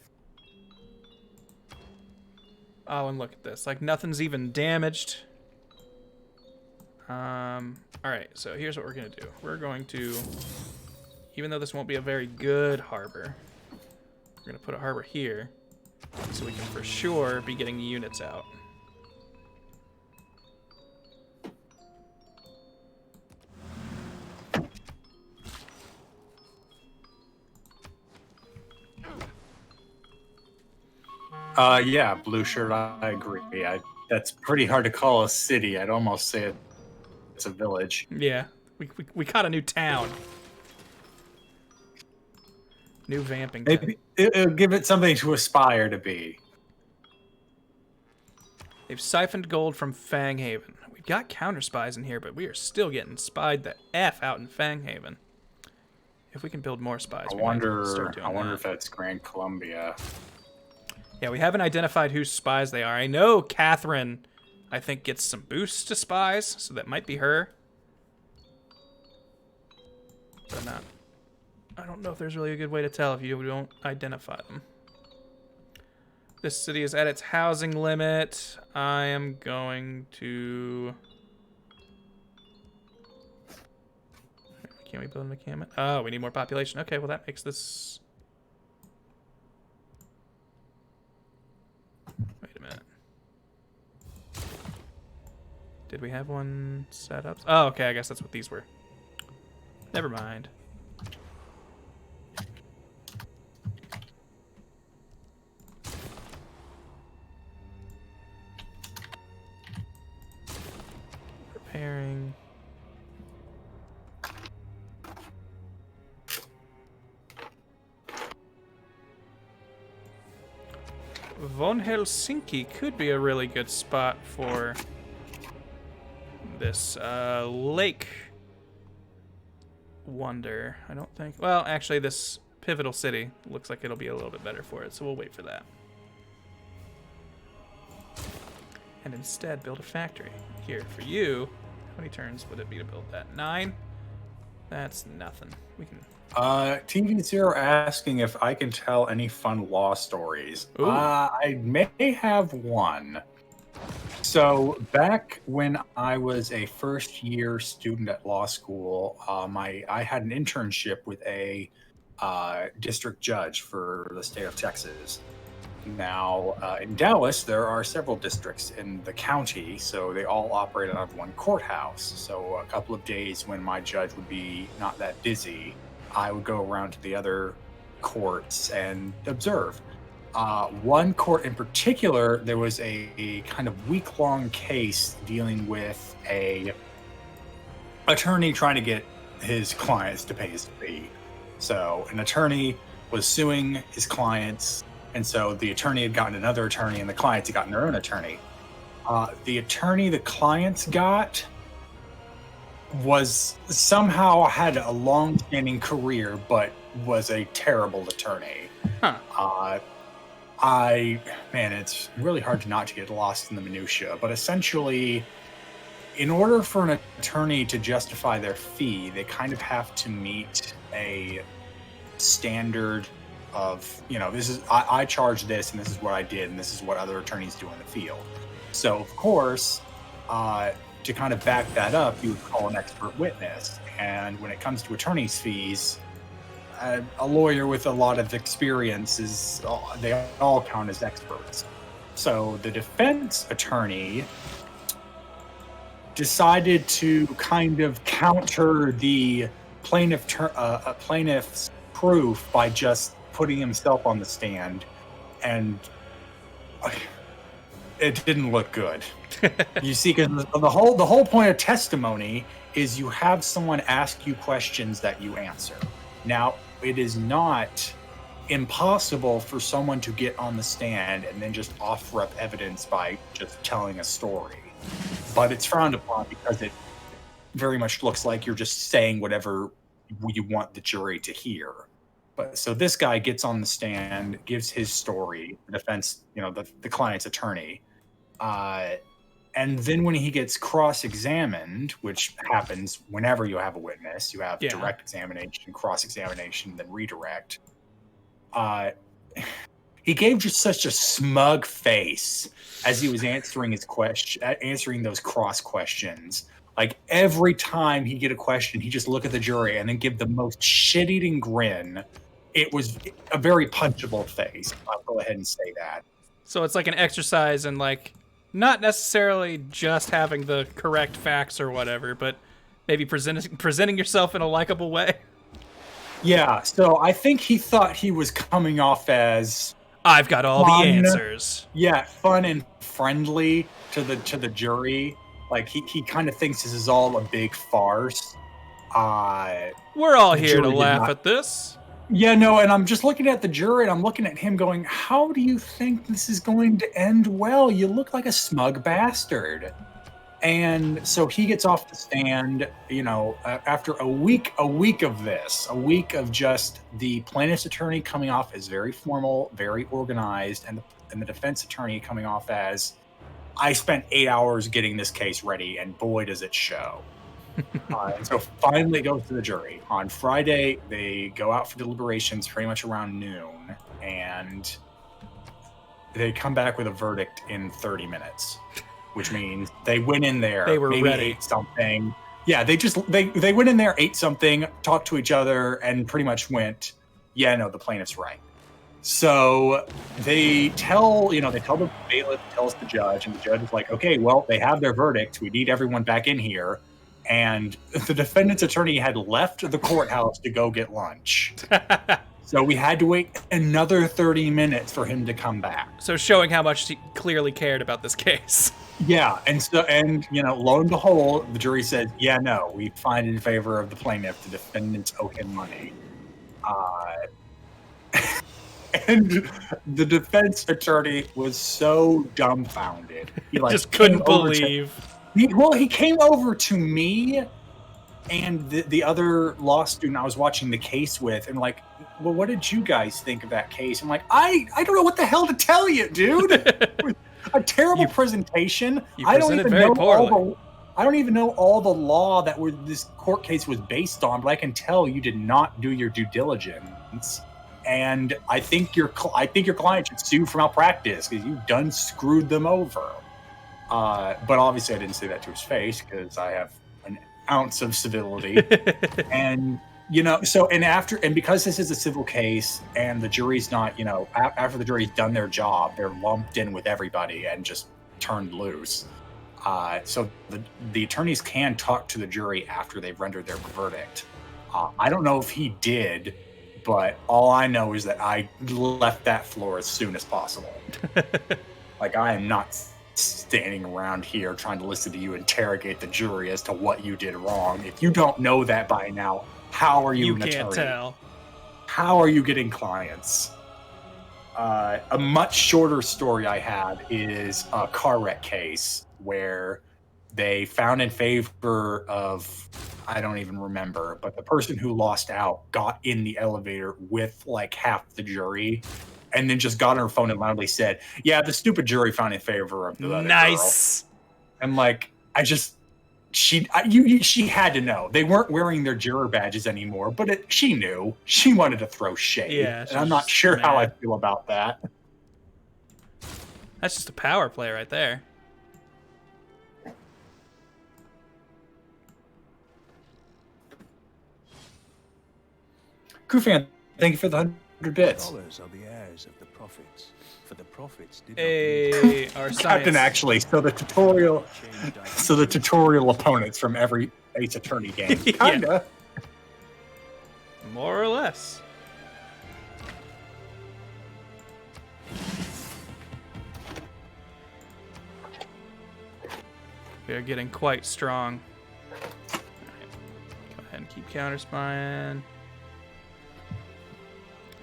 Oh, and look at this. Like, nothing's even damaged. Alright, so here's what we're going to do. We're going to, even though this won't be a very good harbor, we're going to put a harbor here so we can for sure be getting units out. Yeah, blue shirt, I agree. That's pretty hard to call a city. I'd almost say it's a village. Yeah, we caught a new town. New Vampington. Maybe it'll give it something to aspire to be. They've siphoned gold from Fanghaven. We've got counter spies in here, but we are still getting spied the F out in Fanghaven. If we can build more spies, I we might wonder start doing that. if that's Grand Columbia. Yeah, we haven't identified whose spies they are. I know Catherine, I think, gets some boosts to spies, so that might be her. But not. I don't know if there's really a good way to tell if you don't identify them. This city is at its housing limit. I am going to... Can't we build an encampment? Oh, we need more population. Okay, well that makes this... Wait a minute. Did we have one set up? Oh, okay, I guess that's what these were. Never mind. Preparing. Von Helsinki could be a really good spot for this lake wonder. I don't think... Well, actually, this pivotal city looks like it'll be a little bit better for it, so we'll wait for that. And instead, build a factory. Here, for you, how many turns would it be to build that? 9? That's nothing. We can... TV0 asking if I can tell any fun law stories. Ooh. I may have one. So back when I was a first-year student at law school, I had an internship with a district judge for the state of Texas. Now, in Dallas, there are several districts in the county, so they all operate out of one courthouse. So a couple of days when my judge would be not that busy, I would go around to the other courts and observe. One court in particular, there was a kind of week-long case dealing with a attorney trying to get his clients to pay his fee. So an attorney was suing his clients, and so the attorney had gotten another attorney, and the clients had gotten their own attorney. The attorney the clients got was somehow had a long-standing career, but was a terrible attorney. Huh. Man, it's really hard to not to get lost in the minutia, but essentially, in order for an attorney to justify their fee, they kind of have to meet a standard of, this is, I charge this, and this is what I did, and this is what other attorneys do in the field. So, of course, to kind of back that up, you would call an expert witness. And when it comes to attorney's fees, a lawyer with a lot of experience they all count as experts. So the defense attorney decided to kind of counter the plaintiff's proof by just putting himself on the stand, and it didn't look good. You see, because the whole point of testimony is you have someone ask you questions that you answer. Now, it is not impossible for someone to get on the stand and then just offer up evidence by just telling a story. But it's frowned upon because it very much looks like you're just saying whatever you want the jury to hear. But so this guy gets on the stand, gives his story, the defense, the client's attorney. And then when he gets cross-examined, which happens whenever you have a witness, you have direct examination, cross-examination, then redirect. He gave just such a smug face as he was answering answering those cross questions. Like every time he get a question, he just look at the jury and then give the most shit-eating grin. It was a very punchable face. I'll go ahead and say that. So it's like an exercise in like not necessarily just having the correct facts or whatever, but maybe presenting yourself in a likable way. Yeah, so I think he thought he was coming off as I've got all the answers. Yeah, fun and friendly to the jury. Like he kind of thinks this is all a big farce. We're all here to laugh at this. Yeah, no, and I'm just looking at the jury and I'm looking at him going, how do you think this is going to end well? You look like a smug bastard. And so he gets off the stand, after a week of this, a week of just the plaintiff's attorney coming off as very formal, very organized, and the defense attorney coming off as, I spent 8 hours getting this case ready, and boy, does it show. And so finally it goes to the jury. On Friday, they go out for deliberations pretty much around noon, and they come back with a verdict in 30 minutes. Which means they went in there, they were maybe ready. Ate something. Yeah, they went in there, ate something, talked to each other, and pretty much went, yeah, no, the plaintiff's right. So they tell the bailiff, tells the judge, and the judge is like, okay, well, they have their verdict. We need everyone back in here. And the defendant's attorney had left the courthouse to go get lunch. So we had to wait another 30 minutes for him to come back. So showing how much he clearly cared about this case. Yeah, and lo and behold, the jury said, yeah, no, we find in favor of the plaintiff. The defendants owe him money. And the defense attorney was so dumbfounded. He just couldn't believe. He came over to me and the other law student I was watching the case with, and like, well, what did you guys think of that case? I'm like, I don't know what the hell to tell you, dude. A terrible presentation. I don't even know all the law that this court case was based on, but I can tell you did not do your due diligence. And I think your client should sue for malpractice because you've done screwed them over. But obviously I didn't say that to his face because I have an ounce of civility. And because this is a civil case and the jury's not, after the jury's done their job, they're lumped in with everybody and just turned loose. So the attorneys can talk to the jury after they've rendered their verdict. I don't know if he did, but all I know is that I left that floor as soon as possible. Like, I am not standing around here trying to listen to you interrogate the jury as to what you did wrong. If you don't know that by now, how are you an attorney? You can't tell. How are you getting clients? A much shorter story I had is a car wreck case where they found in favor of, I don't even remember, but the person who lost out got in the elevator with like half the jury and then just got on her phone and loudly said, yeah, the stupid jury found in favor of the other nice girl. And like, she had to know. They weren't wearing their juror badges anymore, but she knew. She wanted to throw shade. Yeah, and I'm not sure how I feel about that. That's just a power play right there. Kufan, thank you for the 100 bits. Dollars are the heirs of the prophets. For the prophets did our Captain, actually, so the tutorial opponents from every Ace Attorney game. Kinda. More or less. We are getting quite strong. All right. Go ahead and keep counterspying.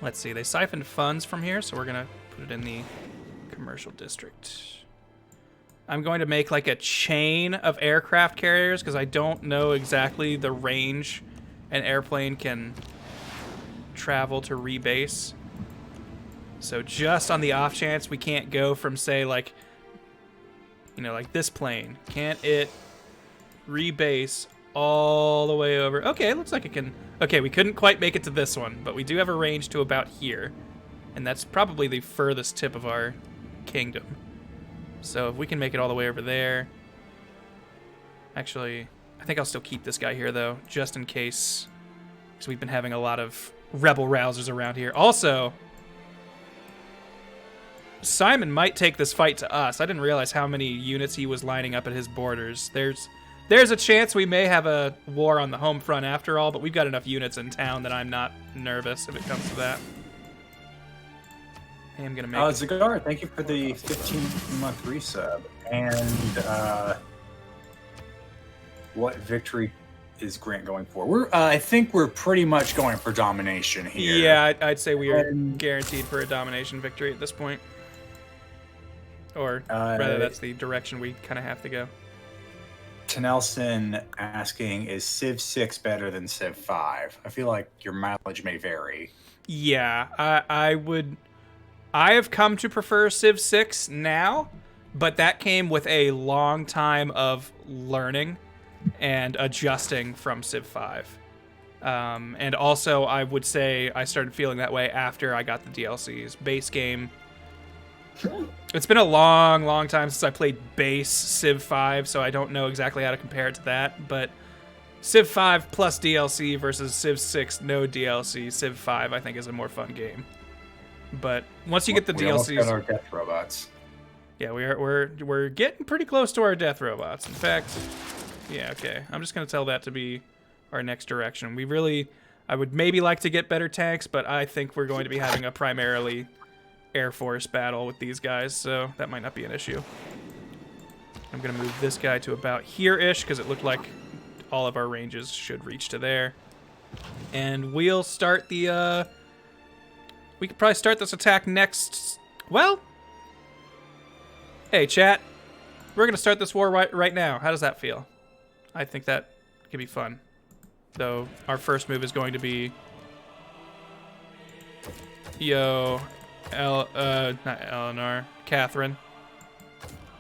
Let's see, they siphoned funds from here, so we're gonna put it in the commercial district. I'm going to make like a chain of aircraft carriers because I don't know exactly the range an airplane can travel to rebase. So just on the off chance we can't go from, say, like, you know, like this plane, can't it rebase all the way over? Okay, it looks like it can. Okay, we couldn't quite make it to this one, but we do have a range to about here. And that's probably the furthest tip of our kingdom. So if we can make it all the way over there. Actually, I think I'll still keep this guy here, though, just in case. Because we've been having a lot of rebel rousers around here. Also, Simon might take this fight to us. I didn't realize how many units he was lining up at his borders. There's a chance we may have a war on the home front after all, but we've got enough units in town that I'm not nervous if it comes to that. I am gonna make Zagar, thank you for the 15-month resub. And what victory is Grant going for? I think we're pretty much going for domination here. Yeah, I'd say we are guaranteed for a domination victory at this point. Or rather, that's the direction we kind of have to go. Tenelson asking, is Civ 6 better than Civ 5? I feel like your mileage may vary. Yeah, I have come to prefer Civ 6 now, but that came with a long time of learning and adjusting from Civ 5. And also, I would say I started feeling that way after I got the DLCs. Base game. It's been a long, long time since I played base Civ 5, so I don't know exactly how to compare it to that. But Civ 5 plus DLC versus Civ 6 no DLC, Civ 5 I think is a more fun game. But once you get the DLCs, got our death robots. Yeah, we're getting pretty close to our death robots. In fact, yeah, okay. I'm just gonna tell that to be our next direction. I would maybe like to get better tanks, but I think we're going to be having a primarily Air Force battle with these guys, so that might not be an issue. I'm gonna move this guy to about here-ish because it looked like all of our ranges should reach to there. And we'll start the, we could probably start this attack next. Well, hey, chat. We're going to start this war right now. How does that feel? I think that could be fun. Though, our first move is going to be... Yo, not Eleanor, Catherine.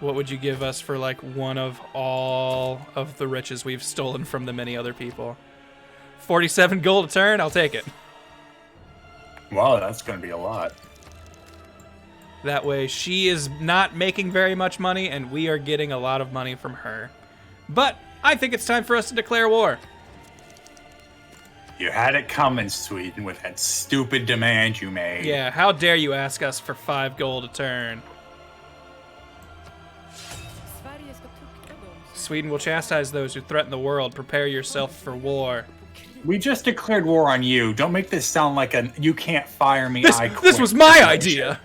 What would you give us for, like, one of all of the riches we've stolen from the many other people? 47 gold a turn? I'll take it. Wow, that's going to be a lot. That way, she is not making very much money, and we are getting a lot of money from her. But I think it's time for us to declare war. You had it coming, Sweden, with that stupid demand you made. Yeah, how dare you ask us for 5 gold a turn? Sweden will chastise those who threaten the world. Prepare yourself for war. We just declared war on you. Don't make this sound like a you can't fire me, I quit. This was my idea!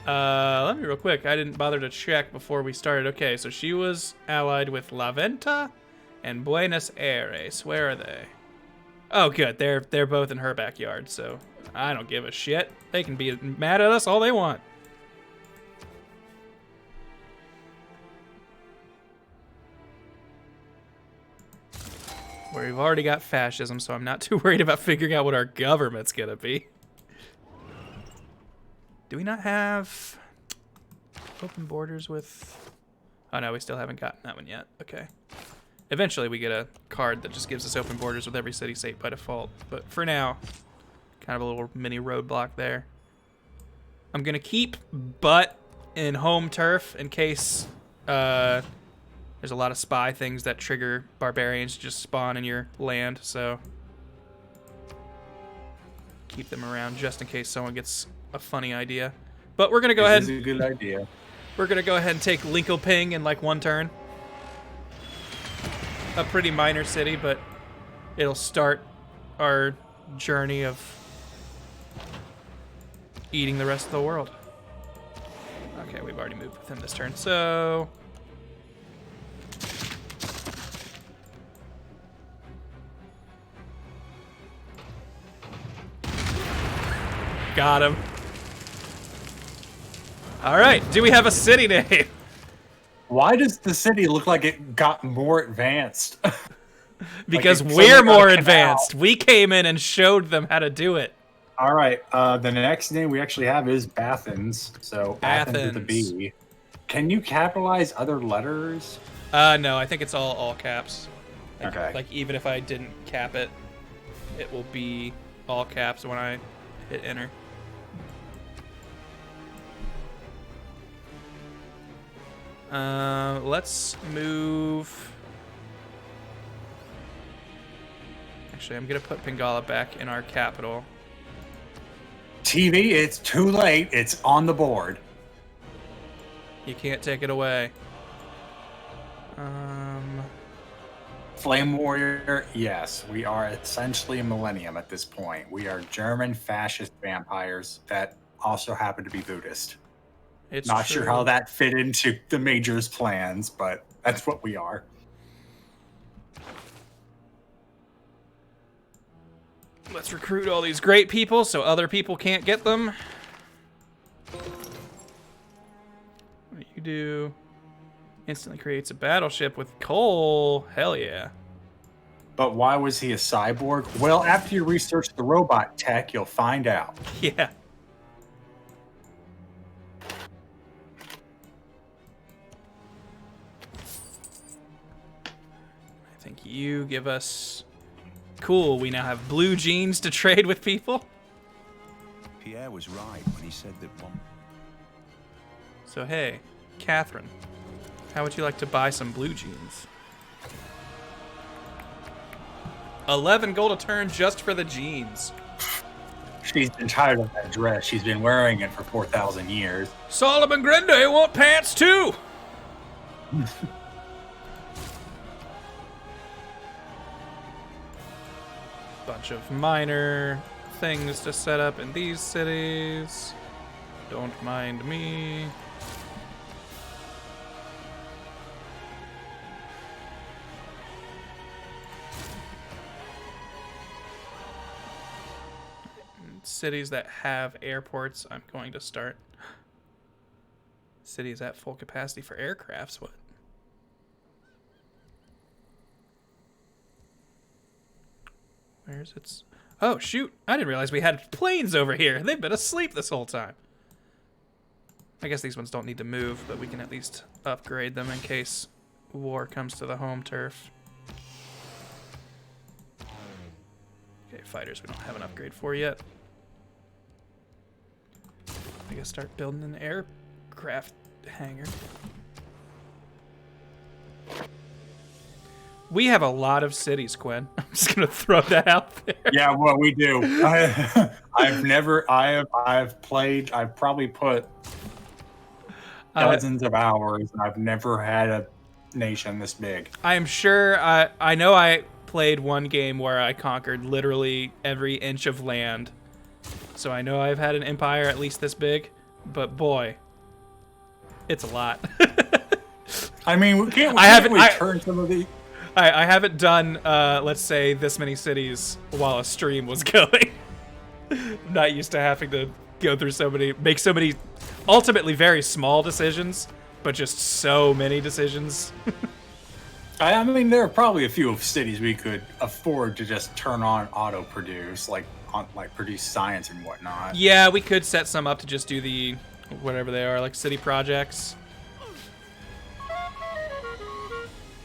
Let me real quick. I didn't bother to check before we started. Okay, so she was allied with La Venta and Buenos Aires. Where are they? Oh, good. They're both in her backyard, so I don't give a shit. They can be mad at us all they want. We've already got fascism, so I'm not too worried about figuring out what our government's gonna be. Do we not have open borders with... Oh no, we still haven't gotten that one yet. Okay. Eventually we get a card that just gives us open borders with every city-state by default. But for now, kind of a little mini roadblock there. I'm gonna keep Butt in home turf in case there's a lot of spy things that trigger barbarians to just spawn in your land, so keep them around just in case someone gets a funny idea. But we're gonna go ahead. This is a good idea. We're gonna go ahead and take Linköping in like one turn. A pretty minor city, but it'll start our journey of eating the rest of the world. Okay, we've already moved with him this turn, so got him. All right, do we have a city name? Why does the city look like it got more advanced? Because Like, we're somewhere on a more canal. advanced. We came in and showed them how to do it. All right. The next name we actually have is Athens. So Athens with a Athens. B. Can you capitalize other letters? No, I think it's all caps. Okay. Like even if I didn't cap it, it will be all caps when I hit enter. Let's move. Actually, I'm gonna put Pingala back in our capital. TV, it's too late. It's on the board. You can't take it away. Flame Warrior, yes, we are essentially a Millennium at this point. We are German fascist vampires that also happen to be Buddhist. It's Not true. sure how that fit into the Major's plans, but that's what we are. Let's recruit all these great people so other people can't get them. What you do? Instantly creates a battleship with coal. Hell yeah. But why was he a cyborg? Well, after you research the robot tech, you'll find out. Yeah. I think you give us... Cool, we now have blue jeans to trade with people. Pierre was right when he said that one. So hey, Catherine, how would you like to buy some blue jeans? 11 gold a turn just for the jeans. She's been tired of that dress. She's been wearing it for 4,000 years. Solomon Grande want pants too. Bunch of minor things to set up in these cities. Don't mind me. Cities that have airports, I'm going to start. Cities at full capacity for aircrafts, what? Where's its... Oh, shoot. I didn't realize we had planes over here. They've been asleep this whole time. I guess these ones don't need to move, but we can at least upgrade them in case war comes to the home turf. Okay, fighters we don't have an upgrade for yet. I guess start building an aircraft hangar. We have a lot of cities, Quinn. I'm just gonna throw that out there. Yeah, well, we do. I've probably put dozens of hours, and I've never had a nation this big. I'm sure, I know I played one game where I conquered literally every inch of land. So I know I've had an empire at least this big, but boy, it's a lot. I mean, can't we turn some of the... I haven't done, let's say, this many cities while a stream was going. I'm not used to having to go through make so many, ultimately very small decisions, but just so many decisions. I mean, there are probably a few cities we could afford to just turn on auto-produce, like produce science and whatnot. Yeah, we could set some up to just do the, whatever they are, like city projects.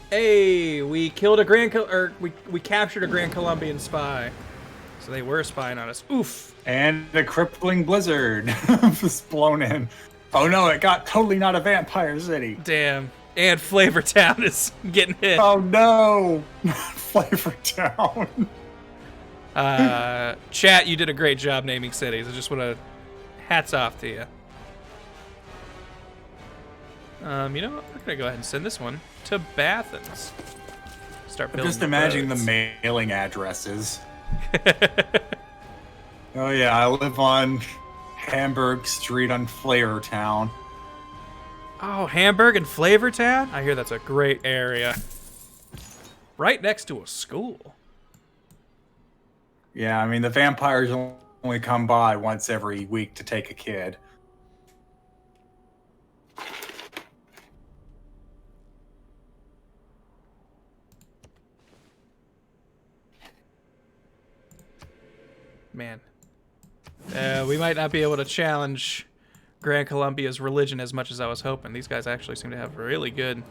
Hey, we killed a we captured a Grand Colombian spy. So they were spying on us. Oof. And a crippling blizzard was blown in. Oh no, it got totally not a vampire city. Damn. And Flavor Town is getting hit. Oh no, Flavor Town. Chat, you did a great job naming cities. I just want to hats off to you. You know what? We're gonna go ahead and send this one to Bathens. Start building. Just imagining roads. the mailing addresses. Oh yeah, I live on Hamburg Street on Flavor Town. Oh, Hamburg and Flavor Town? I hear that's a great area. Right next to a school. Yeah, I mean the vampires only come by once every week to take a kid. Man. We might not be able to challenge Grand Columbia's religion as much as I was hoping. These guys actually seem to have really good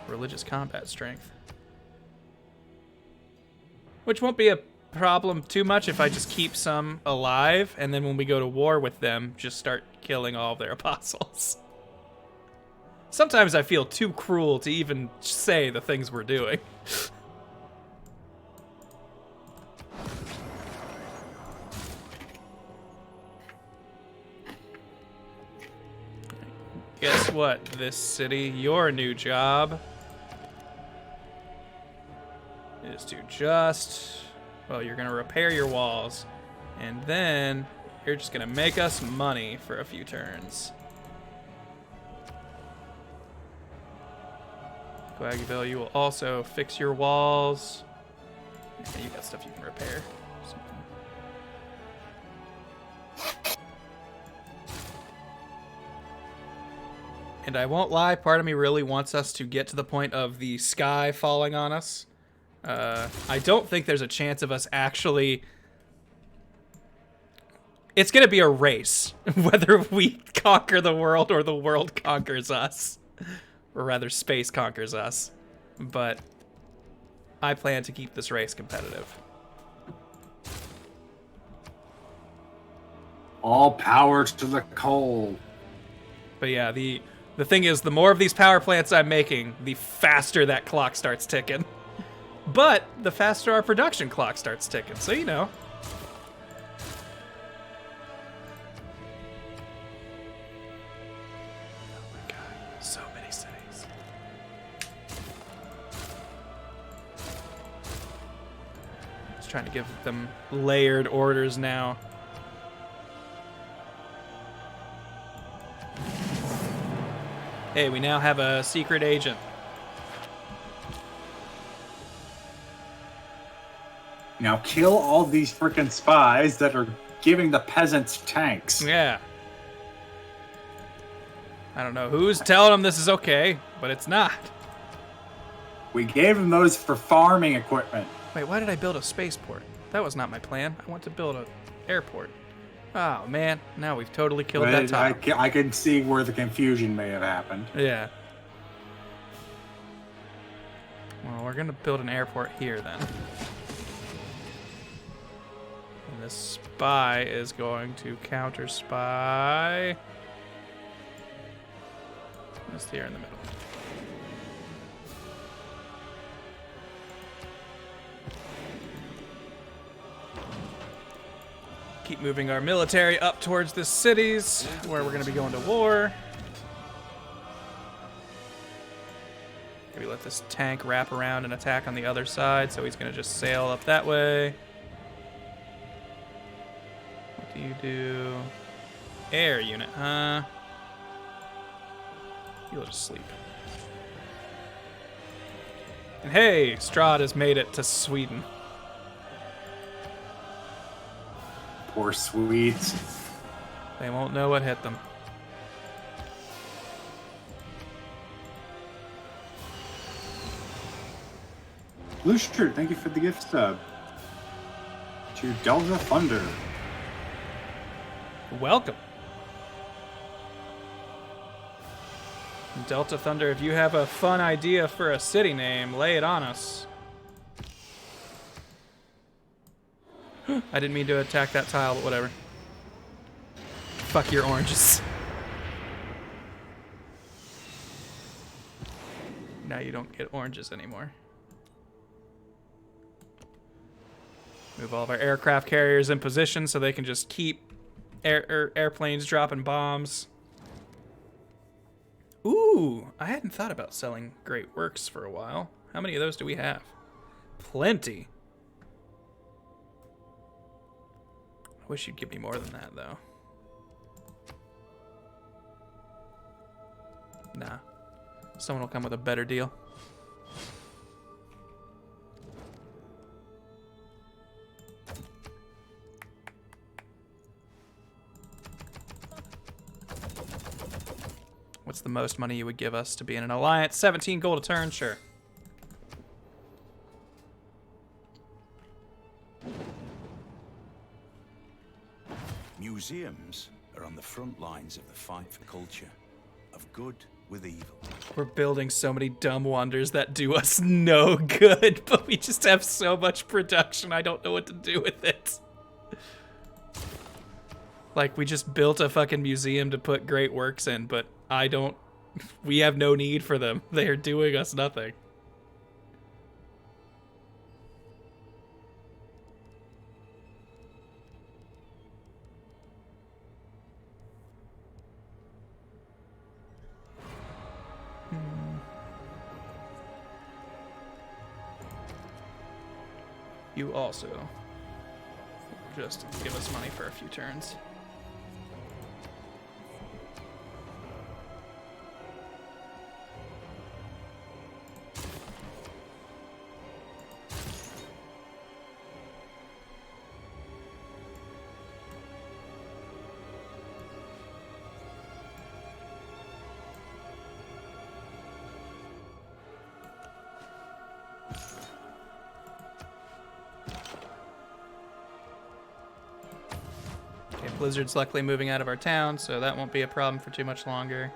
religious combat strength. Which won't be a problem too much if I just keep some alive, and then when we go to war with them, just start killing all of their apostles. Sometimes I feel too cruel to even say the things we're doing. Guess what, this city, your new job is to just, well, you're gonna repair your walls, and then you're just gonna make us money for a few turns. Coagville, you will also fix your walls. Yeah, you got stuff you can repair. And I won't lie, part of me really wants us to get to the point of the sky falling on us. I don't think there's a chance of us actually... It's going to be a race, whether we conquer the world or the world conquers us. Or rather, space conquers us. But I plan to keep this race competitive. All power to the coal. But yeah, the thing is, the more of these power plants I'm making, the faster that clock starts ticking. But the faster our production clock starts ticking, so you know. Oh my god, so many cities. Just trying to give them layered orders now. Hey, we now have a secret agent. Now kill all these freaking spies that are giving the peasants tanks. Yeah. I don't know who's telling them this is okay, but it's not. We gave them those for farming equipment. Wait, why did I build a spaceport? That was not my plan. I want to build an airport. Oh, man. Now we've totally killed that tile. I can see where the confusion may have happened. Yeah. Well, we're going to build an airport here, then. And this spy is going to counter-spy. Just here in the middle. Keep moving our military up towards the cities where we're going to be going to war. Maybe let this tank wrap around and attack on the other side, so he's going to just sail up that way. What do you do? Air unit, huh? You'll just sleep. And hey, Strahd has made it to Sweden. Poor Swedes. They won't know what hit them. Blue Shirt, thank you for the gift sub. To Delta Thunder. Welcome. Delta Thunder, if you have a fun idea for a city name, lay it on us. I didn't mean to attack that tile, but whatever. Fuck your oranges. Now you don't get oranges anymore. Move all of our aircraft carriers in position so they can just keep airplanes dropping bombs. Ooh, I hadn't thought about selling great works for a while. How many of those do we have? Plenty. I wish you'd give me more than that, though. Nah. Someone will come with a better deal. What's the most money you would give us to be in an alliance? 17 gold a turn, sure. Museums are on the front lines of the fight for culture, of good with evil. We're building so many dumb wonders that do us no good, but we just have so much production, I don't know what to do with it. Like, we just built a fucking museum to put great works in, but we have no need for them. They are doing us nothing. You also just give us money for a few turns. Blizzard's luckily moving out of our town, so that won't be a problem for too much longer.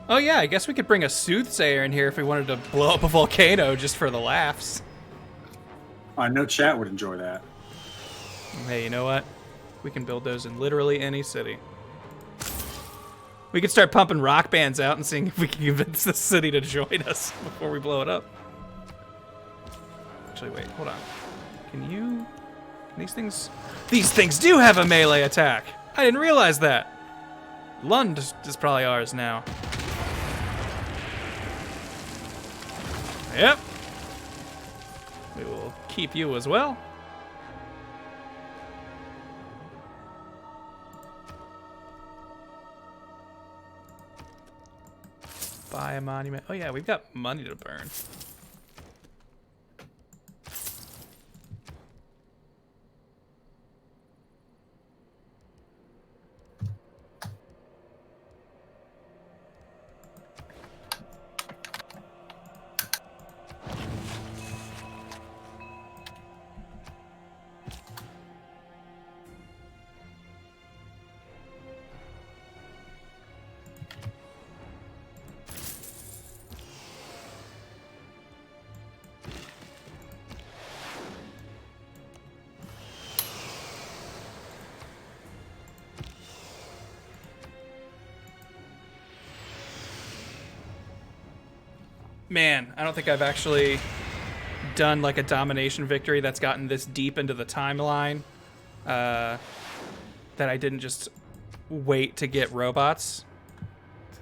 Oh yeah, I guess we could bring a soothsayer in here if we wanted to blow up a volcano just for the laughs. I know chat would enjoy that. Hey, you know what? We can build those in literally any city. We could start pumping rock bands out and seeing if we can convince the city to join us before we blow it up. Actually, wait, hold on. Can these things... These things do have a melee attack! I didn't realize that! Lund is probably ours now. Yep. We will keep you as well. Buy a monument. Oh yeah, we've got money to burn. Man, I don't think I've actually done like a domination victory that's gotten this deep into the timeline that I didn't just wait to get robots.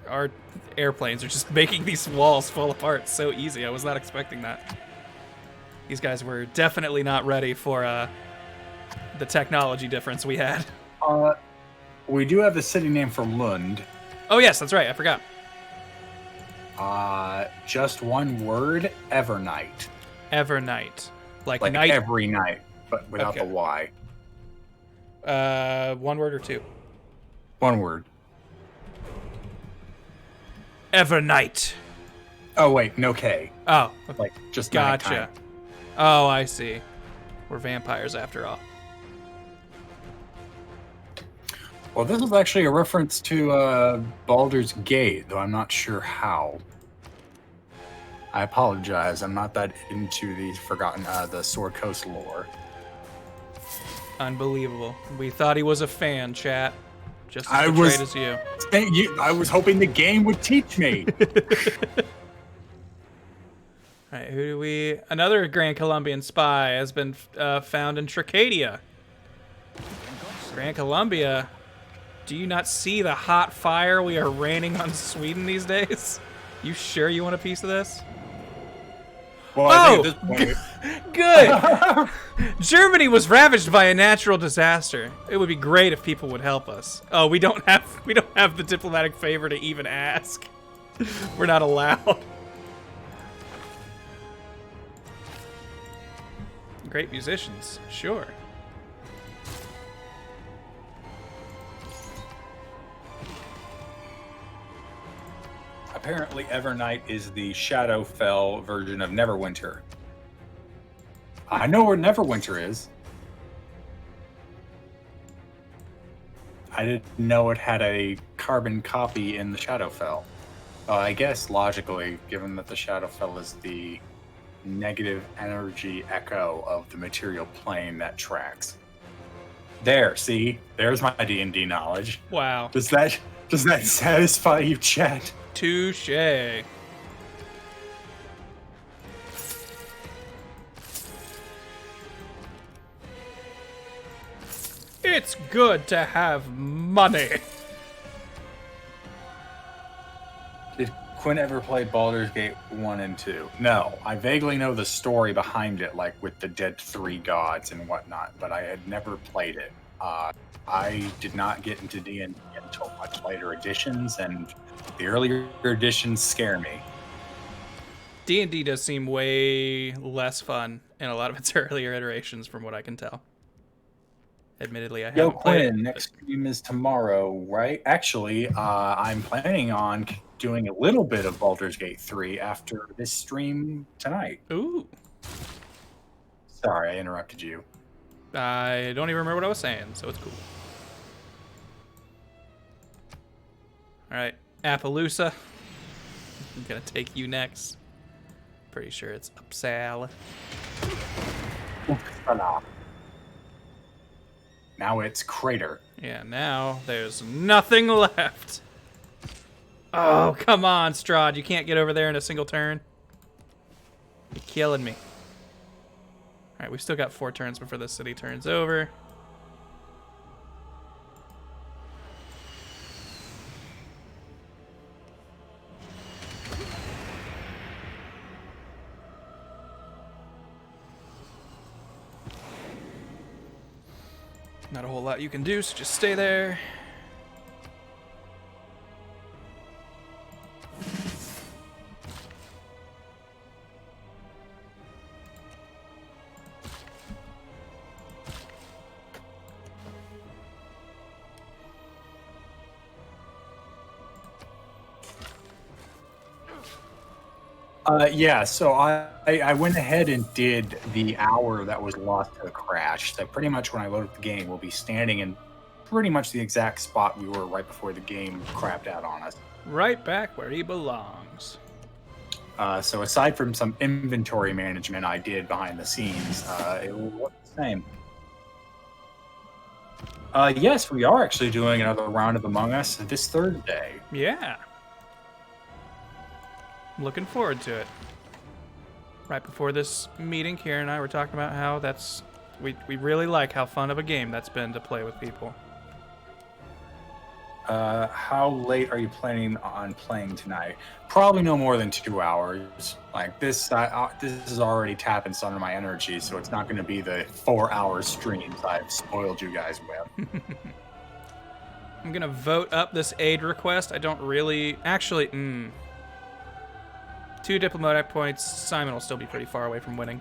Our airplanes are just making these walls fall apart so easy. I was not expecting that. These guys were definitely not ready for the technology difference we had. We do have the city name for Lund. Oh yes, that's right. I forgot. Just one word, Evernight. Evernight. Like Like night. every night, but without the Y. One word or two? One word. Evernight. Oh, wait, no K. Oh, Like, just gotcha. nighttime. Oh, I see. We're vampires after all. Well, this is actually a reference to Baldur's Gate, though I'm not sure how. I apologize. I'm not that into the the Sword Coast lore. Unbelievable. We thought he was a fan, chat. Just I as was- betrayed as you. I was hoping the game would teach me. All right, who do we... Another Grand Colombian spy has been found in Tricadia. Grand Colombia, do you not see the hot fire we are raining on Sweden these days? You sure you want a piece of this? Well, I think at this point, Good! Germany was ravaged by a natural disaster. It would be great if people would help us. Oh, we don't have the diplomatic favor to even ask. We're not allowed. Great musicians, sure. Apparently, Evernight is the Shadowfell version of Neverwinter. I know where Neverwinter is. I didn't know it had a carbon copy in the Shadowfell. I guess logically, given that the Shadowfell is the negative energy echo of the material plane that tracks. There, see? There's my D&D knowledge. Wow. Does that satisfy you, Chet? Touché. It's good to have money. Did Quinn ever play Baldur's Gate 1 and 2? No. I vaguely know the story behind it, like with the dead 3 gods and whatnot, but I had never played it. I did not get into D&D until much later editions, and the earlier editions scare me. D&D does seem way less fun in a lot of its earlier iterations, from what I can tell. Admittedly, I haven't played it. Quinn, next stream is tomorrow, right? Actually, I'm planning on doing a little bit of Baldur's Gate 3 after this stream tonight. Ooh. Sorry, I interrupted you. I don't even remember what I was saying, so it's cool. All right, Appaloosa. I'm gonna take you next. Pretty sure it's Uppsala. Now it's Crater. Yeah, now there's nothing left. Oh, come on, Strahd. You can't get over there in a single turn. You're killing me. All right, we've still got 4 turns before the city turns over. Not a whole lot you can do, so just stay there. Yeah, so I went ahead and did the hour that was lost to the crash. So pretty much when I load up the game, we'll be standing in pretty much the exact spot we were right before the game crapped out on us. Right back where he belongs. So aside from some inventory management I did behind the scenes, it will look the same. Yes, we are actually doing another round of Among Us this Thursday. Yeah. I'm looking forward to it. Right before this meeting, Kieran and I were talking about how we really like how fun of a game that's been to play with people. How late are you planning on playing tonight? Probably no more than 2 hours. Like this is already tapping some of my energy, so it's not going to be the 4-hour streams I've spoiled you guys with. I'm gonna vote up this aid request. I don't really actually. 2 diplomatic points. Simon will still be pretty far away from winning.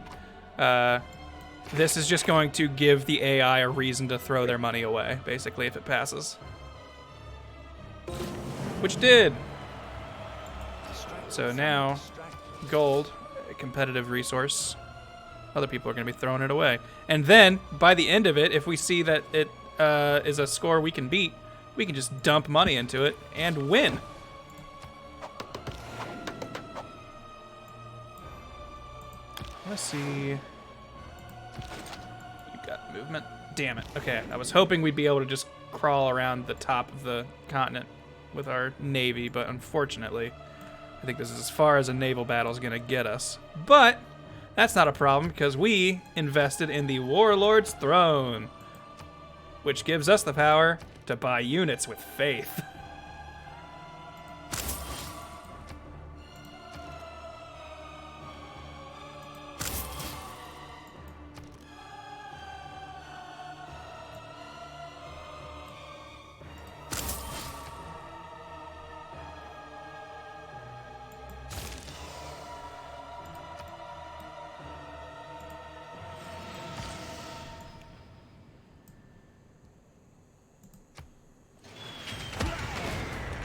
This is just going to give the AI a reason to throw their money away, basically, if it passes. Which did. So now, gold, a competitive resource. Other people are going to be throwing it away. And then, by the end of it, if we see that it is a score we can beat, we can just dump money into it and win. Let's see. You got movement. Damn it. Okay, I was hoping we'd be able to just crawl around the top of the continent with our navy, but unfortunately, I think this is as far as a naval battle is going to get us. But that's not a problem because we invested in the Warlord's Throne, which gives us the power to buy units with faith.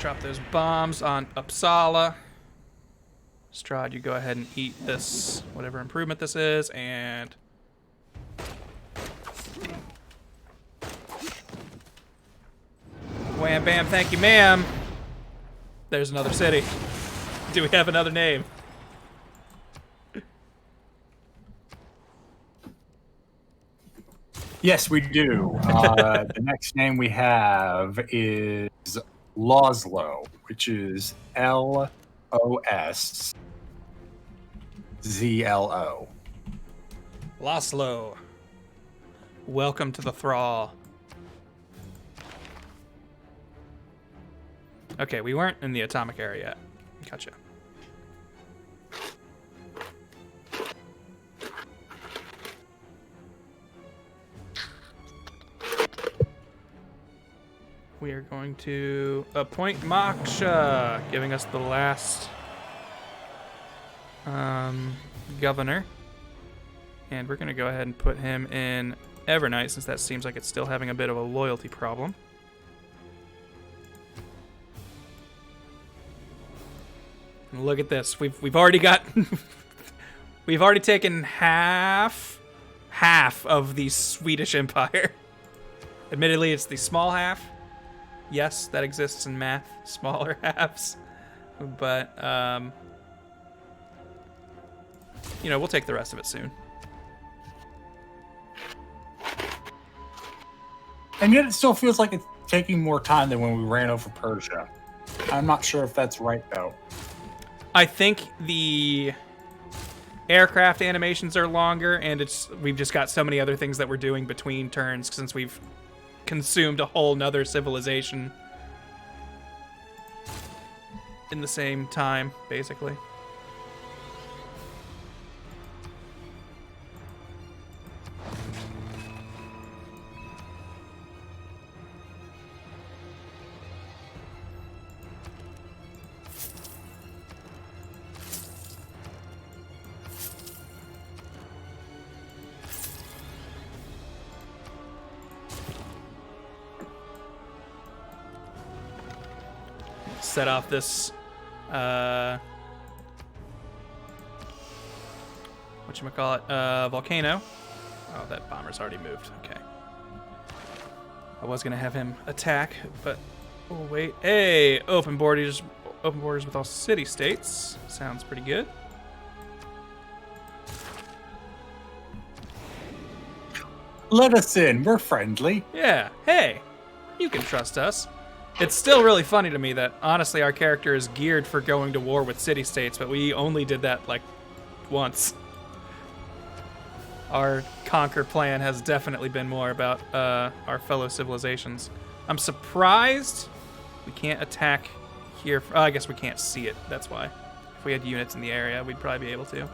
Drop those bombs on Uppsala. Strahd, you go ahead and eat this, whatever improvement this is, and... Wham bam, thank you, ma'am. There's another city. Do we have another name? Yes, we do. The next name we have is Loslo, which is L-O-S-Z-L-O. Laszlo. Welcome to the Thrall. Okay, we weren't in the atomic area yet. Gotcha. We are going to appoint Moksha, giving us the last governor. And we're going to go ahead and put him in Evernight, since that seems like it's still having a bit of a loyalty problem. And look at this. We've already got we've already taken half of the Swedish Empire. Admittedly, it's the small half. Yes, that exists in math, smaller halves. But you know, we'll take the rest of it soon. And yet it still feels like it's taking more time than when we ran over Persia. I'm not sure if that's right, though. I think the aircraft animations are longer, and we've just got so many other things that we're doing between turns since we've consumed a whole nother civilization in the same time, basically. Set off this whatchamacallit, volcano. Oh, that bomber's already moved. Okay. I was gonna have him attack, but oh wait. Hey, open borders with all city-states. Sounds pretty good. Let us in. We're friendly. Yeah. Hey, you can trust us. It's still really funny to me that, honestly, our character is geared for going to war with city-states, but we only did that, like, once. Our conquer plan has definitely been more about our fellow civilizations. I'm surprised we can't attack here. I guess we can't see it, that's why. If we had units in the area, we'd probably be able to.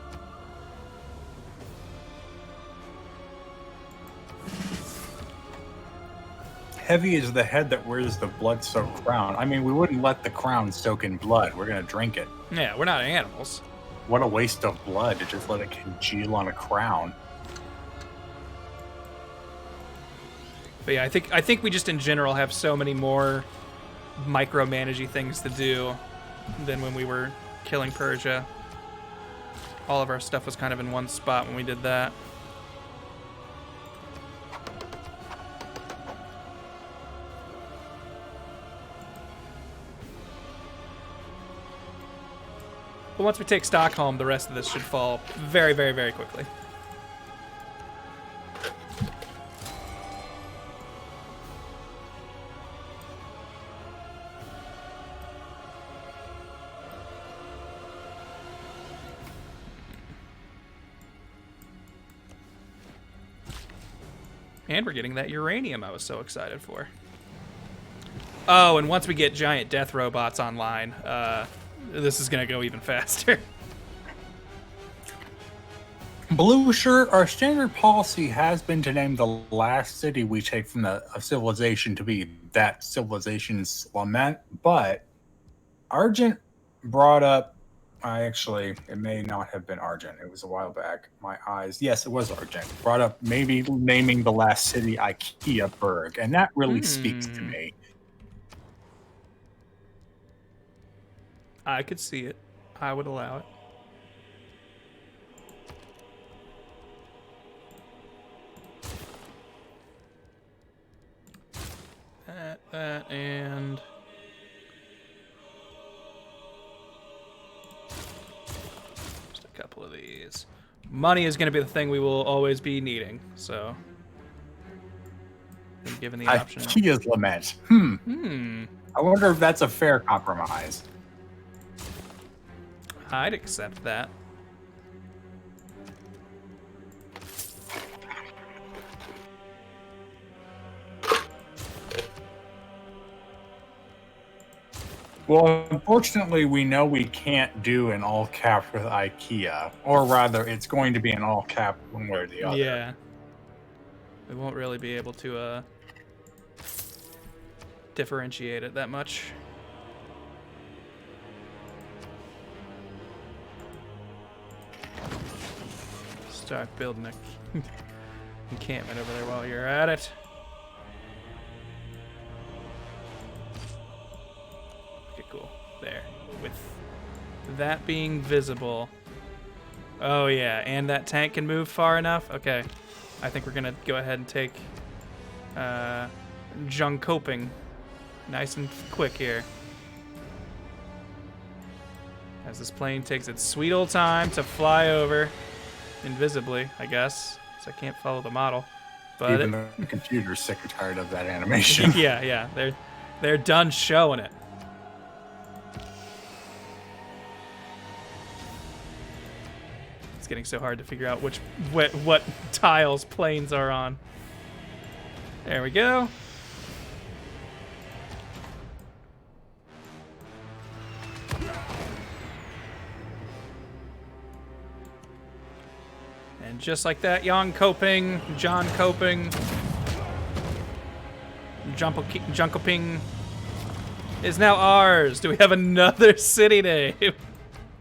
Heavy is the head that wears the blood-soaked crown. I mean, we wouldn't let the crown soak in blood. We're going to drink it. Yeah, we're not animals. What a waste of blood to just let it congeal on a crown. But yeah, I think we just in general have so many more micromanagey things to do than when we were killing Persia. All of our stuff was kind of in one spot when we did that. But once we take Stockholm, the rest of this should fall very, very, very quickly. And we're getting that uranium I was so excited for. Oh, and once we get giant death robots online, this is going to go even faster. Blue Shirt, our standard policy has been to name the last city we take from a civilization to be that civilization's lament, but Argent brought up, it may not have been Argent. It was a while back. My eyes. Yes, it was Argent. Brought up maybe naming the last city IKEAburg, and that really speaks to me. I could see it. I would allow it. That, and... just a couple of these. Money is going to be the thing we will always be needing, so... given the option. IKEA's lament. I wonder if that's a fair compromise. I'd accept that. Well, unfortunately, we know we can't do an all cap with IKEA, or rather, it's going to be an all cap one way or the other. Yeah. We won't really be able to differentiate it that much. Start building a encampment over there while you're at it. Okay, cool. There. With that being visible. Oh yeah, and that tank can move far enough? Okay. I think we're gonna go ahead and take Jungkoping nice and quick here. As this plane takes its sweet old time to fly over invisibly, I guess. So I can't follow the model. But even the computer's sick and tired of that animation. yeah. They're done showing it. It's getting so hard to figure out what tiles planes are on. There we go. And just like that, John Coping, Junkoping is now ours. Do we have another city name?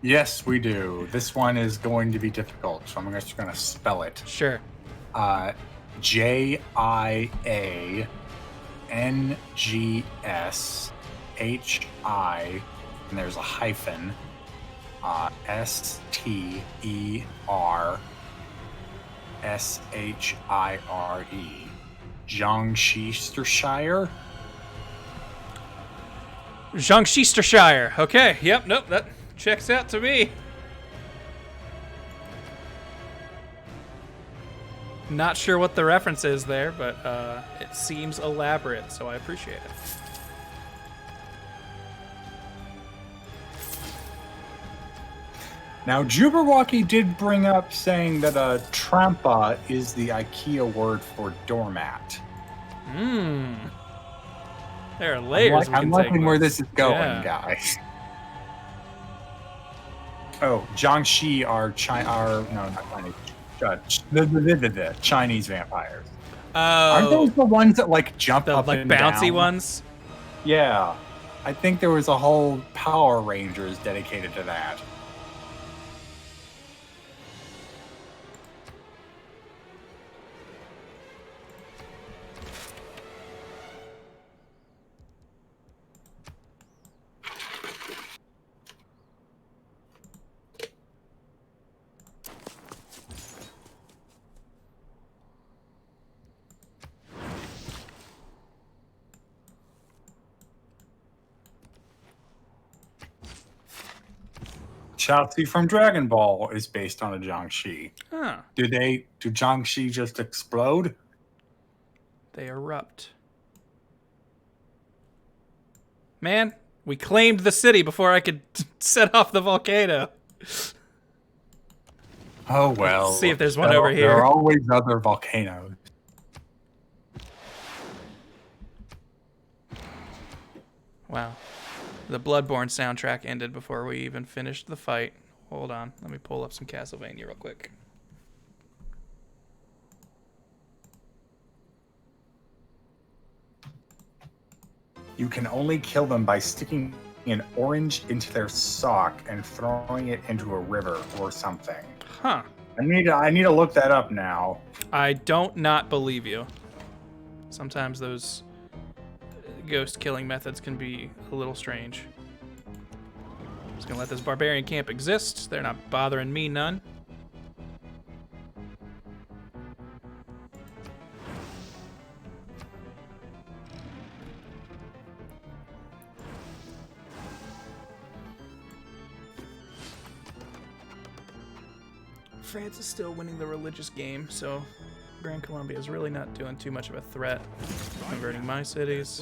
Yes, we do. This one is going to be difficult, so I'm just going to spell it. Sure. JIANGSHI, and there's a hyphen, STERSHIRE, Jiangxiestershire. Jiangxiestershire. Okay. Yep. Nope. That checks out to me. Not sure what the reference is there, but it seems elaborate, so I appreciate it. Now, Jabberwocky did bring up saying that trampa is the IKEA word for doormat. There are layers. I'm liking where this is going, guys. Oh, Jiangxi are no, not Chinese. Chinese vampires. Oh, aren't those the ones that like jump up like and bouncy down? ones? Yeah, I think there was a whole Power Rangers dedicated to that. Chaozu from Dragon Ball is based on a Jiangxi. Huh. Do Jiangxi just explode? They erupt. Man, we claimed the city before I could set off the volcano. Oh well. Let's see if there's one over here. There are always other volcanoes. Wow. The Bloodborne soundtrack ended before we even finished the fight. Hold on. Let me pull up some Castlevania real quick. You can only kill them by sticking an orange into their sock and throwing it into a river or something. Huh. I need to look that up now. I don't not believe you. Sometimes those ghost killing methods can be a little strange. Just gonna let this barbarian camp exist. They're not bothering me none. France is still winning the religious game, so Gran Colombia is really not doing too much of a threat. Converting my cities.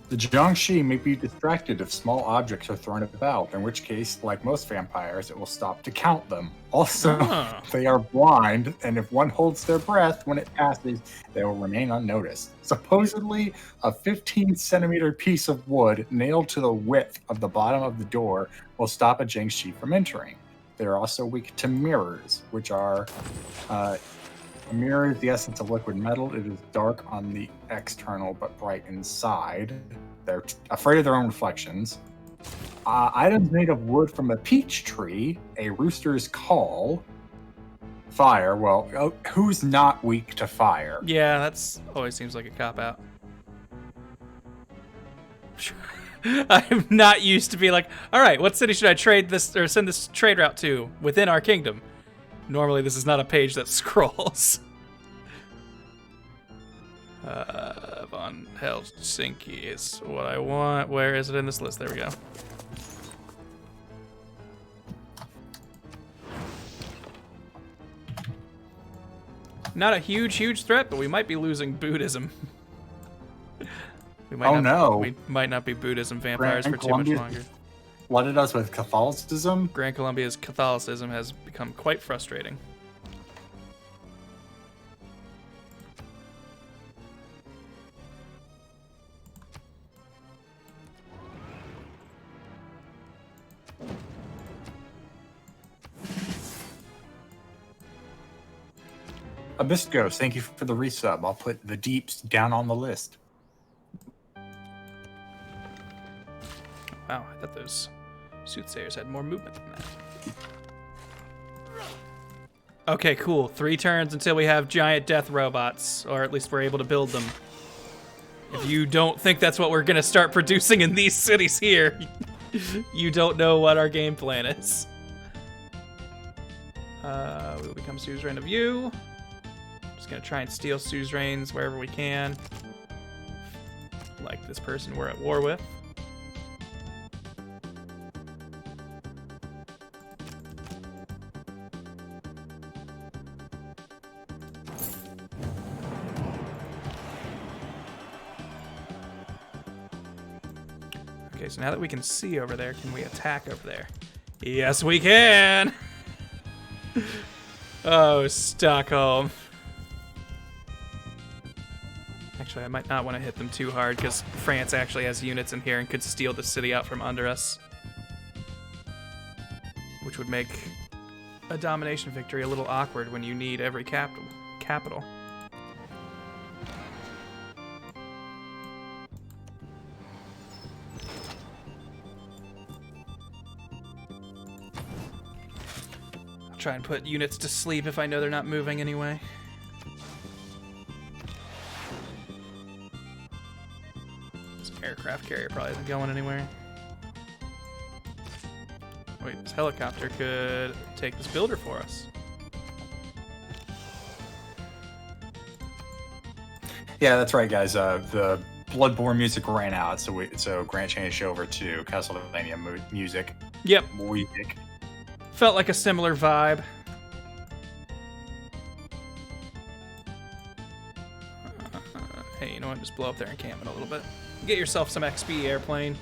The Jiangshi may be distracted if small objects are thrown about, in which case, like most vampires, it will stop to count them. Also, they are blind, and if one holds their breath when it passes, they will remain unnoticed. Supposedly, a 15-centimeter piece of wood nailed to the width of the bottom of the door will stop a Jiangshi from entering. They are also weak to mirrors, which are... a mirror is the essence of liquid metal. It is dark on the external but bright inside. They're afraid of their own reflections. Items made of wood from a peach tree, a rooster's call, fire. Well, who's not weak to fire? Yeah, that's always seems like a cop-out. I'm not used to be like, all right, what city should I trade this or send this trade route to within our kingdom? Normally, this is not a page that scrolls. Von Helsinki is what I want. Where is it in this list? There we go. Not a huge threat, but we might be losing Buddhism. We might not be Buddhism vampires for too much longer. Flooded us with Catholicism. Gran Colombia's Catholicism has become quite frustrating. Abyss Ghost, thank you for the resub. I'll put the deeps down on the list. Wow, I thought those soothsayers had more movement than that. Okay, cool. 3 turns until we have giant death robots, or at least we're able to build them. If you don't think that's what we're gonna start producing in these cities here, you don't know what our game plan is. We will become suzerain of you. Just gonna try and steal suzerains wherever we can. Like this person we're at war with. Okay, so now that we can see over there, can we attack over there? Yes, we can! Oh, Stockholm. Actually, I might not want to hit them too hard because France actually has units in here and could steal the city out from under us. Which would make a domination victory a little awkward when you need every capital. I'll try and put units to sleep if I know they're not moving anyway. Aircraft carrier probably isn't going anywhere. Wait, this helicopter could take this builder for us. Yeah, that's right, guys. The Bloodborne music ran out, so Grant changed over to Castlevania music. Yep. Music. Felt like a similar vibe. Hey, you know what? Just blow up their encampment a little bit. Get yourself some XP, airplane.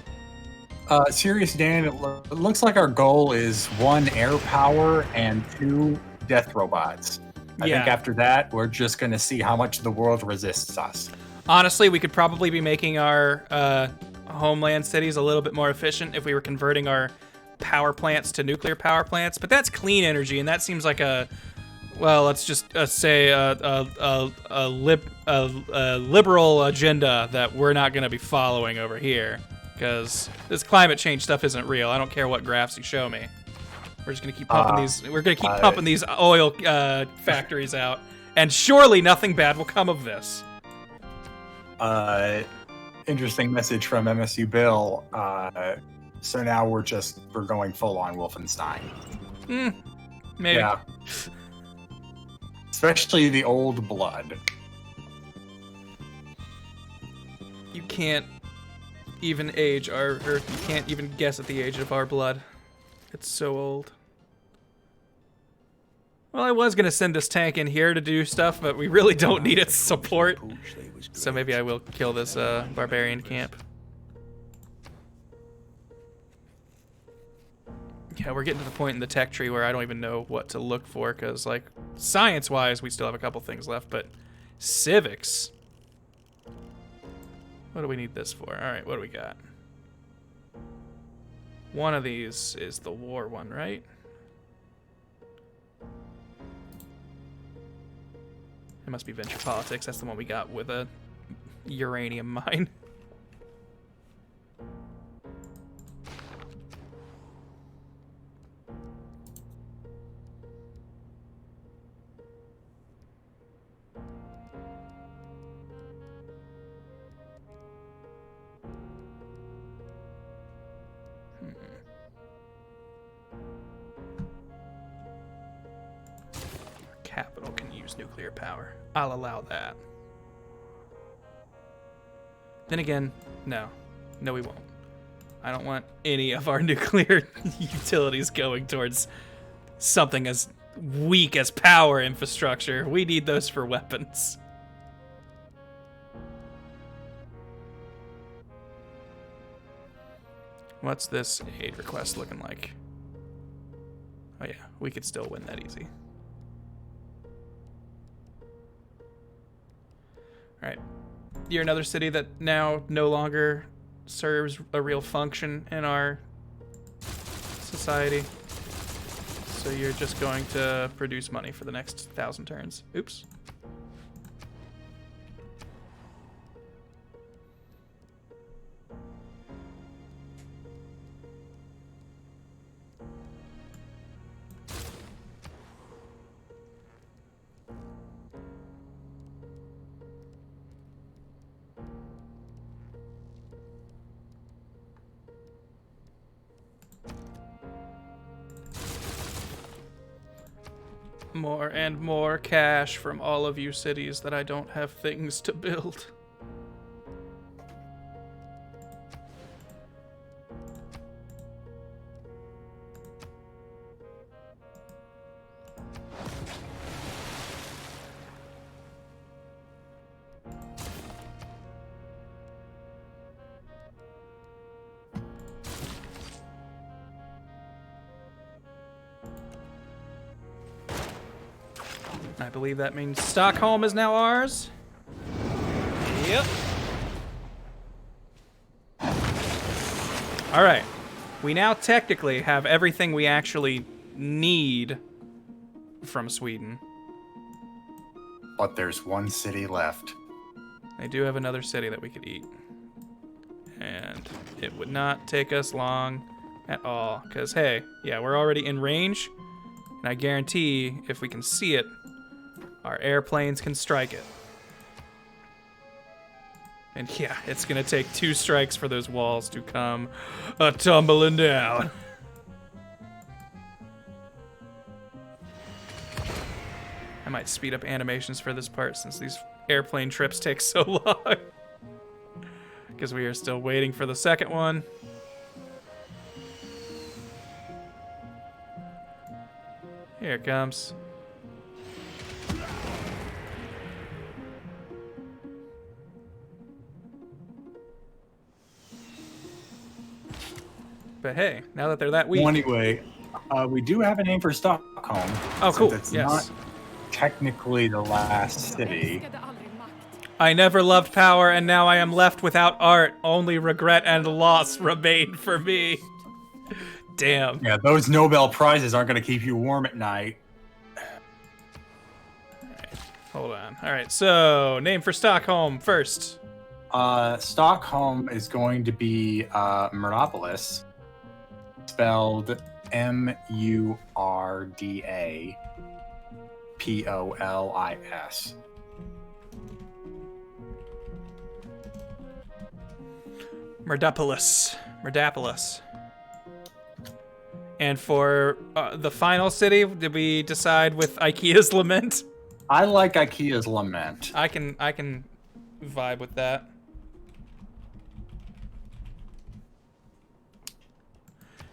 Serious Dan, it looks like our goal is 1 air power and 2 death robots. I think after that, we're just going to see how much the world resists us. Honestly, we could probably be making our homeland cities a little bit more efficient if we were converting our power plants to nuclear power plants. But that's clean energy, and that seems like well, let's just say a liberal agenda that we're not going to be following over here, because this climate change stuff isn't real. I don't care what graphs you show me. We're just gonna keep pumping these. We're gonna keep pumping these oil factories out, and surely nothing bad will come of this. Interesting message from MSU Bill. So now we're going full on Wolfenstein. Maybe. Yeah. Especially the old blood. You can't even age or you can't even guess at the age of our blood. It's so old. Well, I was gonna send this tank in here to do stuff, but we really don't need its support. So maybe I will kill this barbarian camp. Yeah, we're getting to the point in the tech tree where I don't even know what to look for, because, like, science-wise, we still have a couple things left, but civics. What do we need this for? All right, what do we got? One of these is the war one, right? It must be venture politics. That's the one we got with a uranium mine. Capital can use nuclear power. I'll allow that. Then again, no. No, we won't. I don't want any of our nuclear utilities going towards something as weak as power infrastructure. We need those for weapons. What's this aid request looking like? Oh yeah, we could still win that easy. Alright. You're another city that now no longer serves a real function in our society. So you're just going to produce money for the next 1,000 turns. Oops. More and more cash from all of you cities that I don't have things to build. I believe that means Stockholm is now ours. Yep. All right. We now technically have everything we actually need from Sweden. But there's one city left. They do have another city that we could eat. And it would not take us long at all. Because, hey, yeah, we're already in range. And I guarantee if we can see it, our airplanes can strike it. And yeah, it's gonna take 2 strikes for those walls to come tumbling down. I might speed up animations for this part since these airplane trips take so long. Because we are still waiting for the second one. Here it comes. But hey, now that they're that weak. Well, anyway, we do have a name for Stockholm. Oh, cool. It's Yes. not technically the last city. I never loved power, and now I am left without art. Only regret and loss remain for me. Damn. Yeah, those Nobel Prizes aren't going to keep you warm at night. Hold on. All right, so name for Stockholm first. Stockholm is going to be Myrnopolis, spelled Murdapolis. Murdapolis. And for the final city, did we decide with IKEA's Lament? I like IKEA's Lament. I can vibe with that.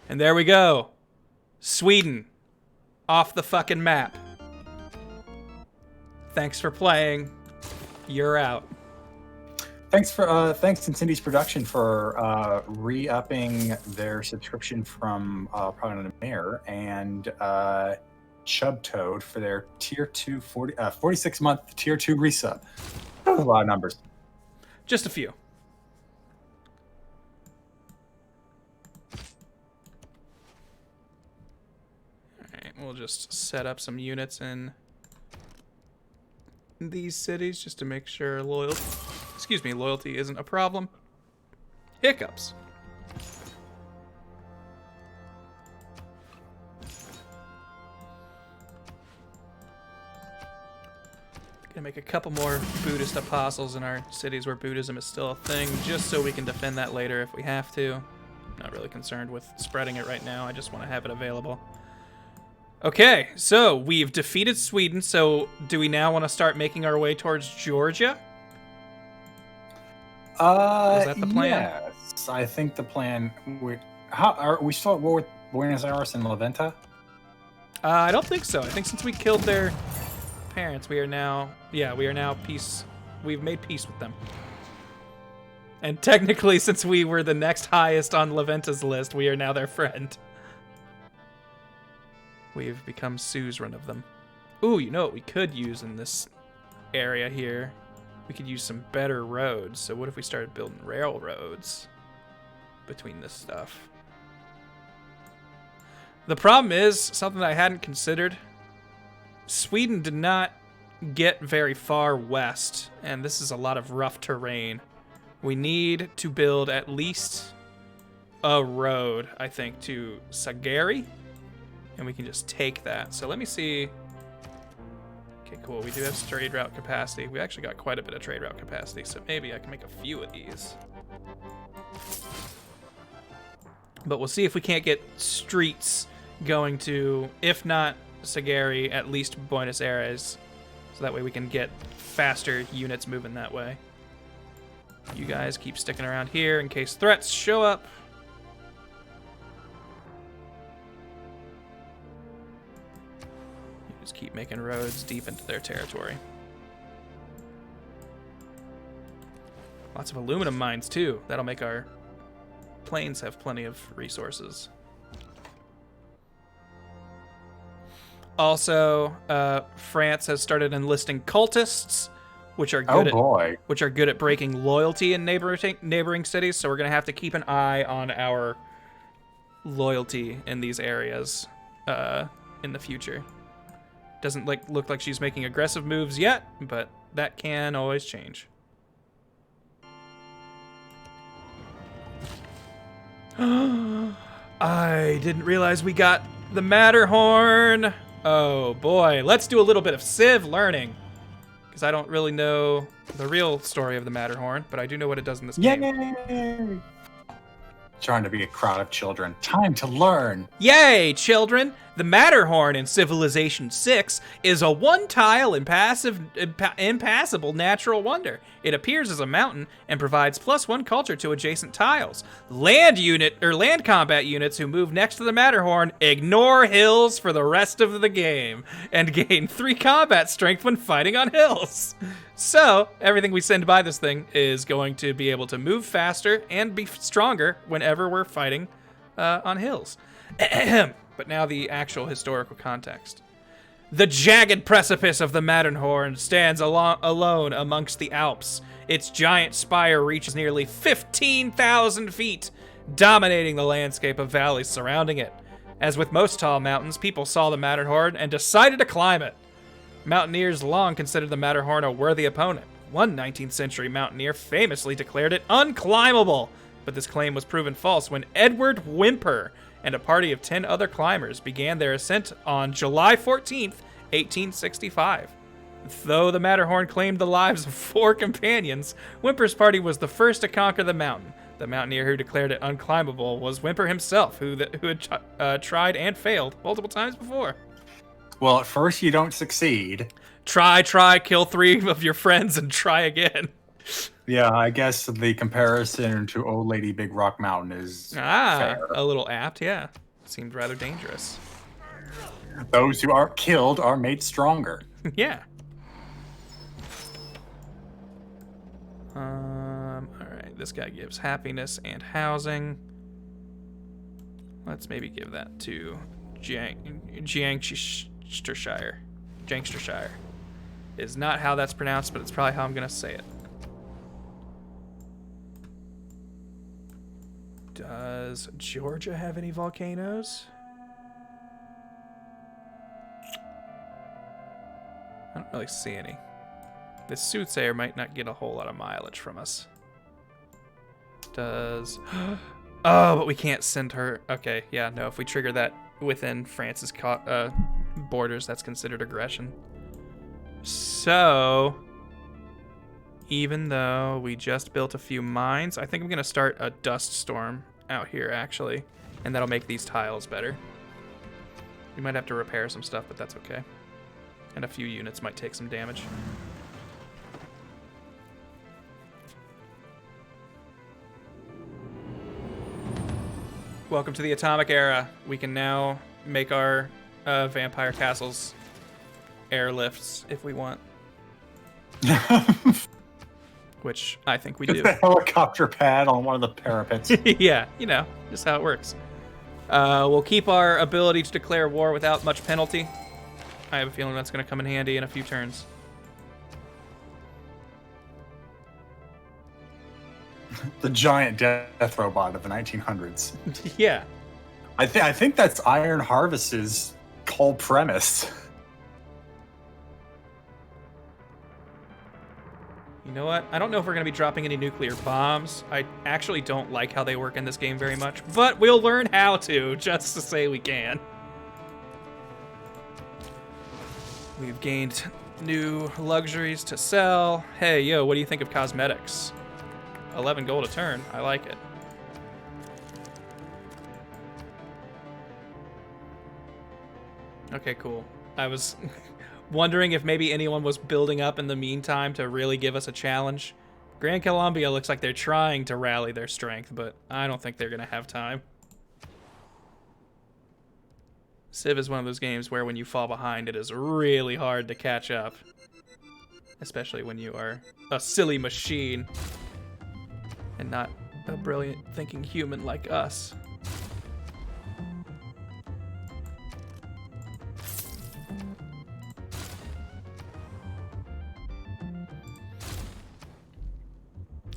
And there we go. Sweden. Off the fucking map. Thanks for playing. You're out. Thanks to Cindy's Production for re-upping their subscription from Probably Not a Mayor, and Chub Toad for their tier 2 46-month tier 2 resub. That was a lot of numbers. Just a few. Alright, we'll just set up some units in these cities just to make sure loyalty isn't a problem. Hiccups. Gonna make a couple more Buddhist apostles in our cities where Buddhism is still a thing, just so we can defend that later if we have to. Not really concerned with spreading it right now, I just want to have it available. Okay, so we've defeated Sweden, so do we now want to start making our way towards Georgia? Is that the plan? Yes, I think the plan. Are we still at war with Buenos Aires and La Venta? I don't think so. I think since we killed their parents, we are now peace. We've made peace with them. And technically, since we were the next highest on La Venta's list, we are now their friend. We've become suzerain of them. Ooh, you know what we could use in this area here? We could use some better roads. So what if we started building railroads between this stuff? The problem is, something that I hadn't considered, Sweden did not get very far west, and this is a lot of rough terrain. We need to build at least a road, I think, to Sagari, and we can just take that. So let me see. Okay, cool. We do have trade route capacity. We actually got quite a bit of trade route capacity, so maybe I can make a few of these. But we'll see if we can't get streets going to, if not Sagari, at least Buenos Aires. So that way we can get faster units moving that way. You guys keep sticking around here in case threats show up. You just keep making roads deep into their territory. Lots of aluminum mines too. That'll make our planes have plenty of resources. Also, France has started enlisting cultists, which are good at breaking loyalty in neighboring cities. So we're gonna have to keep an eye on our loyalty in these areas in the future. Doesn't look like she's making aggressive moves yet, but that can always change. I didn't realize we got the Matterhorn. Oh boy, let's do a little bit of Civ learning, because I don't really know the real story of the Matterhorn, but I do know what it does in this game. Yay! Trying to be a crowd of children. Time to learn. Yay, children! The Matterhorn in Civilization 6 is a one-tile impassable natural wonder. It appears as a mountain and provides +1 culture to adjacent tiles. Land combat units who move next to the Matterhorn ignore hills for the rest of the game and gain 3 combat strength when fighting on hills. So, everything we send by this thing is going to be able to move faster and be stronger whenever we're fighting on hills. But now the actual historical context. The jagged precipice of the Matterhorn stands alone amongst the Alps. Its giant spire reaches nearly 15,000 feet, dominating the landscape of valleys surrounding it. As with most tall mountains, people saw the Matterhorn and decided to climb it. Mountaineers long considered the Matterhorn a worthy opponent. One 19th century mountaineer famously declared it unclimbable, but this claim was proven false when Edward Whymper and a party of 10 other climbers began their ascent on July 14th, 1865. Though the Matterhorn claimed the lives of 4 companions, Whymper's party was the first to conquer the mountain. The mountaineer who declared it unclimbable was Whymper himself, who had tried and failed multiple times before. Well, at first you don't succeed. Try, kill 3 of your friends and try again. Yeah, I guess the comparison to Old Lady Big Rock Mountain is fair. A little apt, yeah. Seemed rather dangerous. Those who aren't killed are made stronger. Yeah. Alright, this guy gives happiness and housing. Let's maybe give that to Jankstershire. Jankstershire. Is not how that's pronounced, but it's probably how I'm gonna say it. Does Georgia have any volcanoes? I don't really see any. This soothsayer might not get a whole lot of mileage from us. Does... Oh, but we can't send her... Okay, yeah, no, if we trigger that within France's borders, that's considered aggression. So... Even though we just built a few mines, I think I'm going to start a dust storm out here, actually. And that'll make these tiles better. We might have to repair some stuff, but that's okay. And a few units might take some damage. Welcome to the Atomic Era. We can now make our vampire castles airlifts if we want. Which I think we do. The helicopter pad on one of the parapets. Yeah, you know, just how it works. We'll keep our ability to declare war without much penalty. I have a feeling that's going to come in handy in a few turns. The giant death robot of the 1900s. Yeah. I think that's Iron Harvest's whole premise. You know what? I don't know if we're going to be dropping any nuclear bombs. I actually don't like how they work in this game very much, but we'll learn how to, just to say we can. We've gained new luxuries to sell. Hey, yo, what do you think of cosmetics? 11 gold a turn. I like it. Okay, cool. I was wondering if maybe anyone was building up in the meantime to really give us a challenge. Gran Colombia looks like they're trying to rally their strength, but I don't think they're going to have time. Civ is one of those games where when you fall behind, it is really hard to catch up. Especially when you are a silly machine and not a brilliant thinking human like us.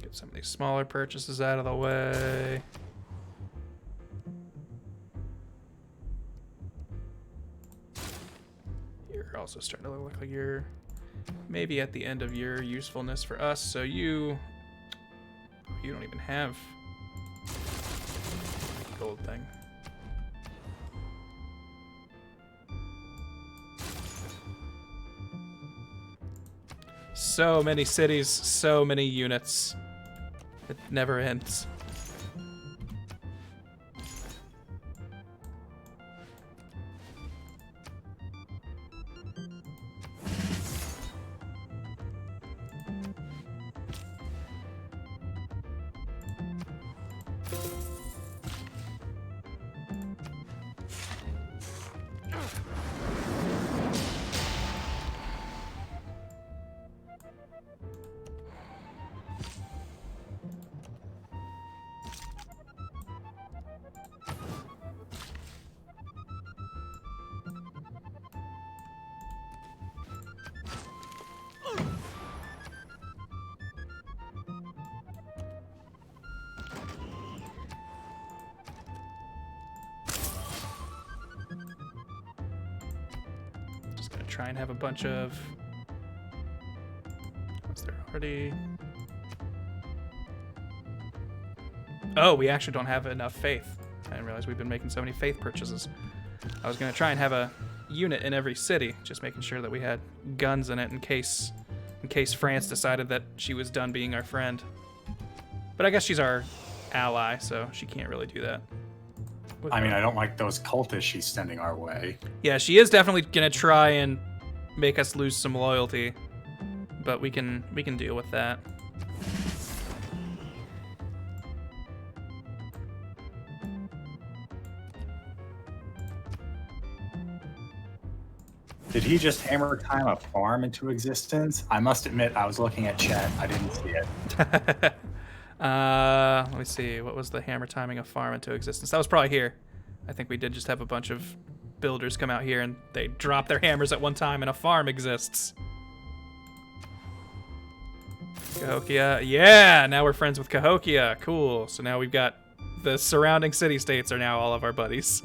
Get some of these smaller purchases out of the way. You're also starting to look like you're maybe at the end of your usefulness for us, so you don't even have a gold thing. So many cities, so many units. It never ends. Try and have a bunch of... Was there already... Oh, we actually don't have enough faith. I didn't realize we've been making so many faith purchases. I was gonna try and have a unit in every city, just making sure that we had guns in it in case France decided that she was done being our friend. But I guess she's our ally, so she can't really do that. I mean, I don't like those cultists she's sending our way. Yeah, she is definitely gonna try and make us lose some loyalty, but we can deal with that. Did he just hammer time a farm into existence? I must admit, I was looking at chat. I didn't see it. Let me see. What was the hammer timing a farm into existence? That was probably here. I think we did just have a bunch of builders come out here and they drop their hammers at one time and a farm exists. Cahokia. Yeah, now we're friends with Cahokia. Cool. So now we've got the surrounding city-states are now all of our buddies.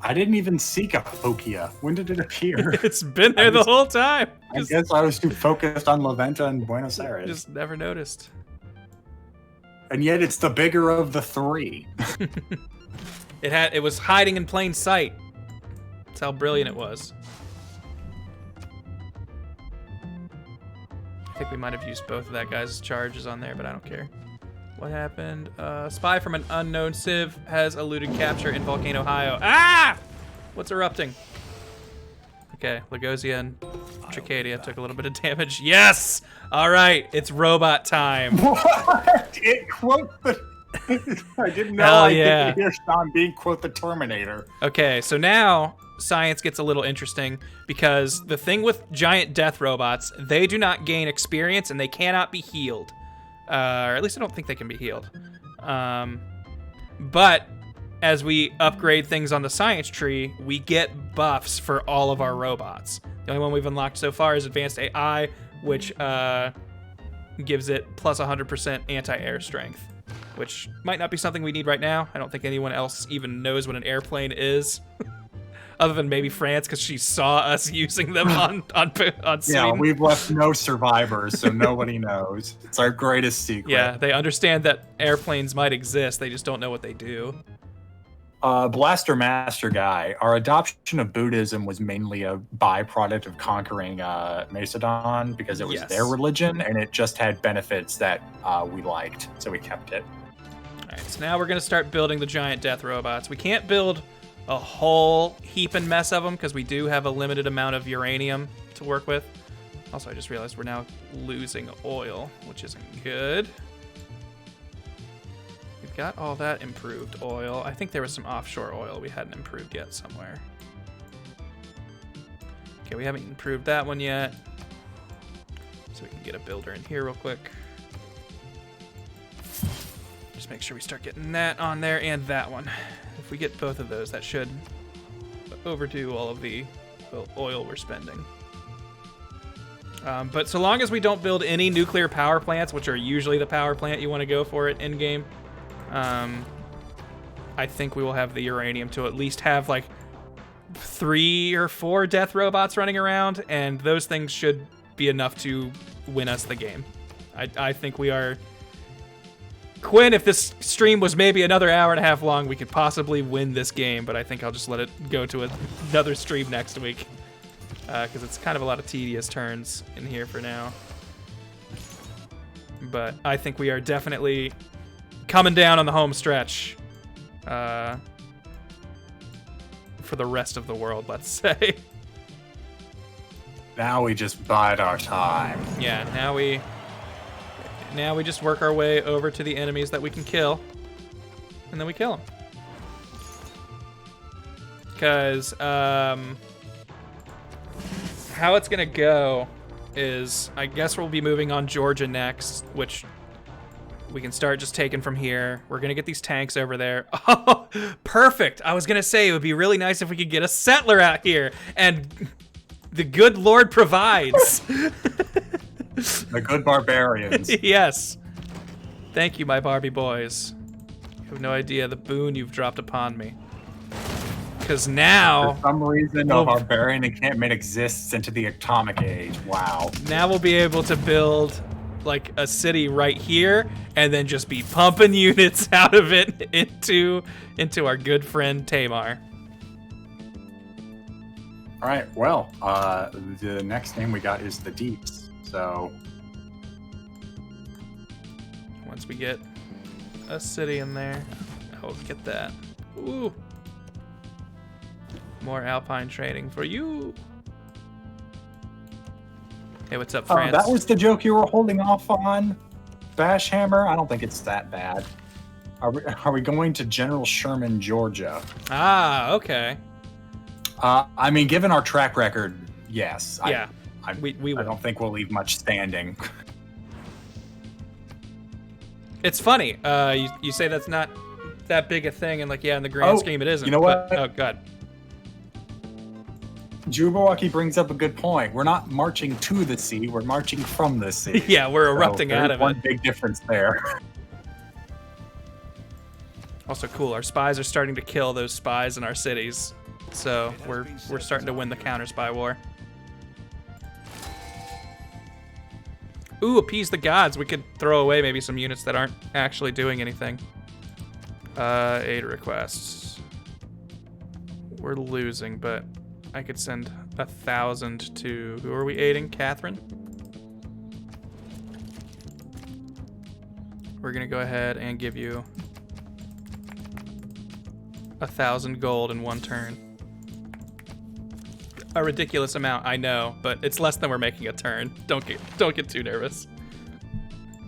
I didn't even see Cahokia. When did it appear? It's been there the whole time. I guess I was too focused on La Venta and Buenos Aires. Just never noticed. And yet it's the bigger of the three. It was hiding in plain sight. That's how brilliant it was. I think we might have used both of that guy's charges on there, but I don't care. What happened? Spy from an unknown civ has eluded capture in Volcano, Ohio. Ah! What's erupting? Okay, Lagosia and Tricadia took a little bit of damage. Yes! All right, it's robot time. What? It quote the... I didn't know Hell I yeah. didn't hear Sean being quote the Terminator. Okay, so now science gets a little interesting because the thing with giant death robots, they do not gain experience and they cannot be healed. Or at least I don't think they can be healed. But as we upgrade things on the science tree, we get buffs for all of our robots. The only one we've unlocked so far is Advanced AI, which gives it plus 100% anti-air strength, which might not be something we need right now. I don't think anyone else even knows what an airplane is. Other than maybe France, because she saw us using them on Sweden. Yeah, we've left no survivors, so nobody knows. It's our greatest secret. Yeah, they understand that airplanes might exist. They just don't know what they do. Blaster Master Guy, our adoption of Buddhism was mainly a byproduct of conquering Macedon because it was their religion, and it just had benefits that we liked, so we kept it. All right, so now we're going to start building the giant death robots. We can't build a whole heap and mess of them because we do have a limited amount of uranium to work with. Also, I just realized we're now losing oil, which isn't good. We've got all that improved oil. I think there was some offshore oil we hadn't improved yet somewhere. Okay, we haven't improved that one yet. So we can get a builder in here real quick. Just make sure we start getting that on there and that one. If we get both of those, that should overdo all of the oil we're spending. But so long as we don't build any nuclear power plants, which are usually the power plant you want to go for it in-game, I think we will have the uranium to at least have like 3 or 4 death robots running around, and those things should be enough to win us the game. I think we are... Quinn, if this stream was maybe another hour and a half long, we could possibly win this game, but I think I'll just let it go to another stream next week. Because it's kind of a lot of tedious turns in here for now. But I think we are definitely coming down on the home stretch. For the rest of the world, let's say. Now we just bide our time. Yeah, now we just work our way over to the enemies that we can kill, and then we kill them. Because how it's gonna go is, I guess we'll be moving on Georgia next, which we can start just taking from here. We're gonna get these tanks over there. Oh, perfect. I was gonna say it would be really nice if we could get a settler out here, and the good Lord provides. The good barbarians. Yes. Thank you, my Barbie boys. You have no idea the boon you've dropped upon me. Because now... For some reason, a barbarian encampment exists into the atomic age. Wow. Now we'll be able to build like a city right here, and then just be pumping units out of it into our good friend Tamar. All right. Well, the next name we got is the Deeps. So Once we get a city in there, I'll get that. Ooh. More Alpine trading for you. Hey, what's up, France? that was the joke you were holding off on, Bashhammer. I don't think it's that bad. Are we going to General Sherman, Georgia? Ah, okay. I mean, given our track record, yes. Yeah, we I will. don't think we'll leave much standing. It's funny. You say that's not that big a thing, and like, yeah, in the grand scheme, it isn't. You know what? But, oh, God. Jubawaki brings up a good point. We're not marching to the sea. We're marching from the sea. Yeah, we're erupting So out of one it. big difference there. Also cool. Our spies are starting to kill those spies in our cities, so we're starting to win the counter spy war. Ooh, appease the gods. We could throw away maybe some units that aren't actually doing anything. Aid requests. We're losing, but I could send 1,000 to... Who are we aiding? Catherine? We're gonna go ahead and give you 1,000 gold in one turn. A ridiculous amount, I know, but it's less than we're making a turn. Don't get too nervous.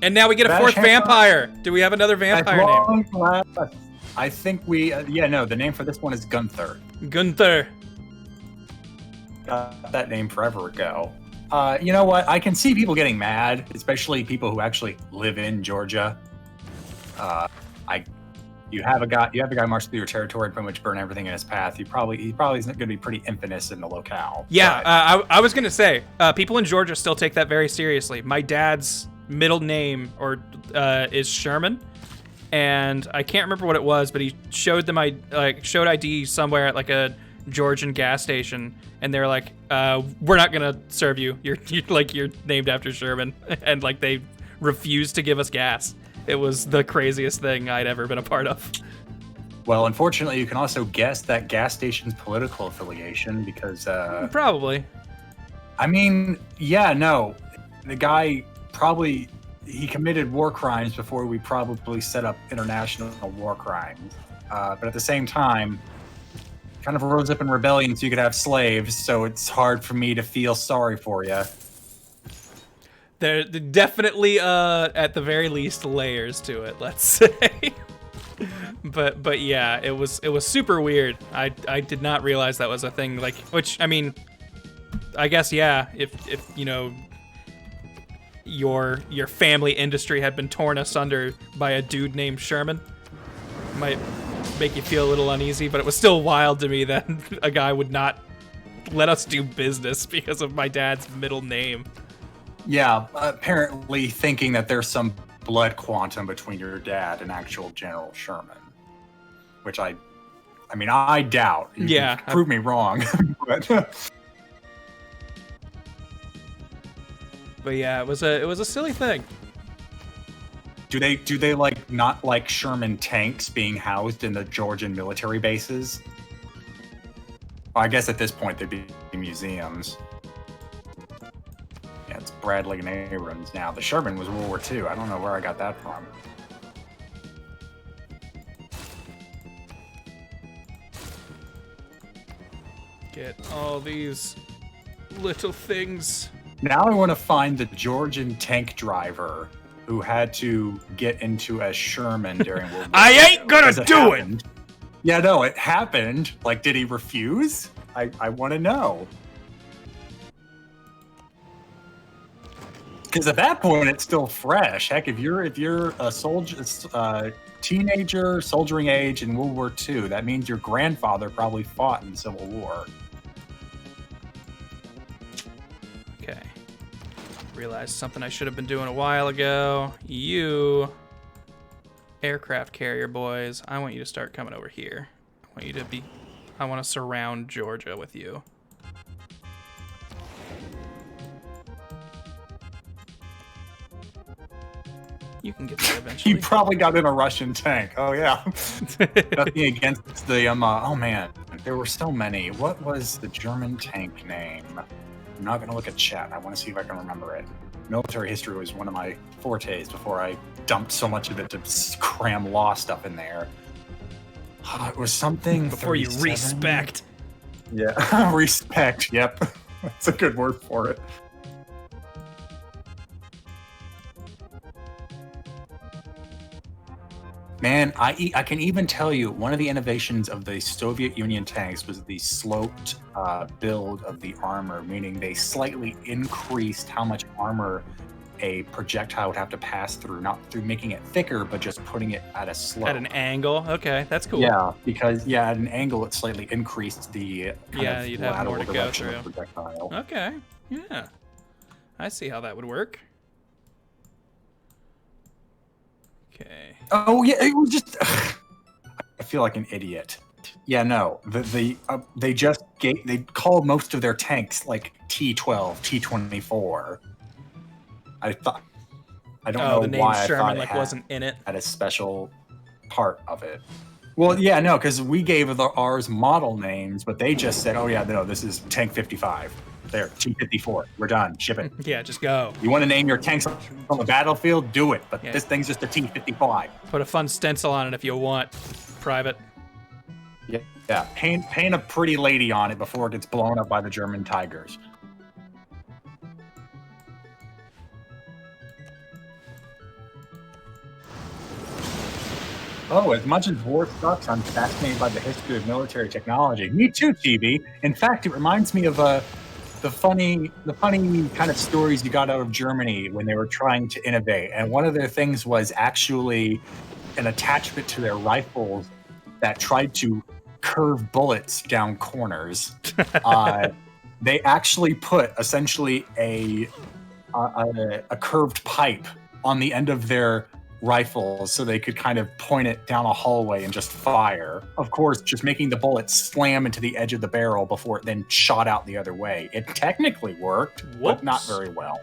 And now we get a fourth vampire. Do we have another vampire name? I think we. The name for this one is Gunther. Gunther. Got that name forever ago. You know what? I can see people getting mad, especially people who actually live in Georgia. You have a guy march through your territory and pretty much burn everything in his path. He probably is going to be pretty infamous in the locale. Yeah, I was gonna say people in Georgia still take that very seriously. My dad's middle name is Sherman, and I can't remember what it was, but he showed them showed ID somewhere at like a Georgian gas station, and they're like, "We're not gonna serve you. You're named after Sherman," and like they refused to give us gas. It was the craziest thing I'd ever been a part of. Well, unfortunately, you can also guess that gas station's political affiliation because... Probably. I mean, yeah, no. The guy probably... He committed war crimes before we probably set up international war crimes. But at the same time, kind of rose up in rebellion so you could have slaves, so it's hard for me to feel sorry for you. There definitely, at the very least, layers to it, let's say. but yeah, it was super weird. I did not realize that was a thing. Like, which I mean, I guess yeah. If you know, your family industry had been torn asunder by a dude named Sherman, might make you feel a little uneasy. But it was still wild to me that a guy would not let us do business because of my dad's middle name. Yeah, apparently thinking that there's some blood quantum between your dad and actual General Sherman, which I mean, I doubt. You can prove me wrong, but yeah, it was a silly thing. Do they like not like Sherman tanks being housed in the Georgian military bases? Well, I guess at this point they'd be museums. Yeah, it's Bradley and Abrams now. The Sherman was World War II. I don't know where I got that from. Get all these little things. Now I want to find the Georgian tank driver who had to get into a Sherman during World War II. I ain't gonna do it! Yeah, no, it happened. Like, did he refuse? I want to know. Because at that point, it's still fresh. Heck, if you're a soldier, teenager, soldiering age in World War II, that means your grandfather probably fought in the Civil War. Okay. Realized something I should have been doing a while ago. You aircraft carrier boys, I want you to start coming over here. I want to surround Georgia with you. You can get there He eventually. probably got in a Russian tank. Oh yeah. Nothing against the oh man, there were so many. What was the German tank name? I'm not gonna look at chat. I want to see if I can remember it. Military history was one of my fortes before I dumped so much of it to cram law stuff in there. It was something Before you 37? respect. Yeah, respect. Yep, that's a good word for it. Man, I can even tell you one of the innovations of the Soviet Union tanks was the sloped build of the armor, meaning they slightly increased how much armor a projectile would have to pass through, not through making it thicker, but just putting it at a slope. At an angle. Okay, that's cool. Yeah, because at an angle it slightly increased the kind of you'd have more lateral to go direction of through. the projectile. Okay, yeah. I see how that would work. Okay. Oh yeah, it was just. I feel like an idiot. Yeah, no. They just they called most of their tanks like T12, T24. I don't know the name why Sherman I thought like it wasn't in it. had a special part of it. Well, yeah, no, because we gave ours model names, but they just said, "Oh yeah, no, this is Tank 55. There, T54. We're done. Ship it. Yeah, just go. You want to name your tanks on the battlefield? Do it. But Yeah. this thing's just a T55. Put a fun stencil on it if you want, Private. Yeah. Paint a pretty lady on it before it gets blown up by the German Tigers." Oh, as much as war sucks, I'm fascinated by the history of military technology. Me too, TV. In fact, it reminds me of the funny kind of stories you got out of Germany when they were trying to innovate. And one of their things was actually an attachment to their rifles that tried to curve bullets down corners. They actually put essentially a curved pipe on the end of their rifles so they could kind of point it down a hallway and just fire. Of course, just making the bullet slam into the edge of the barrel before it then shot out the other way. It technically worked, but not very well.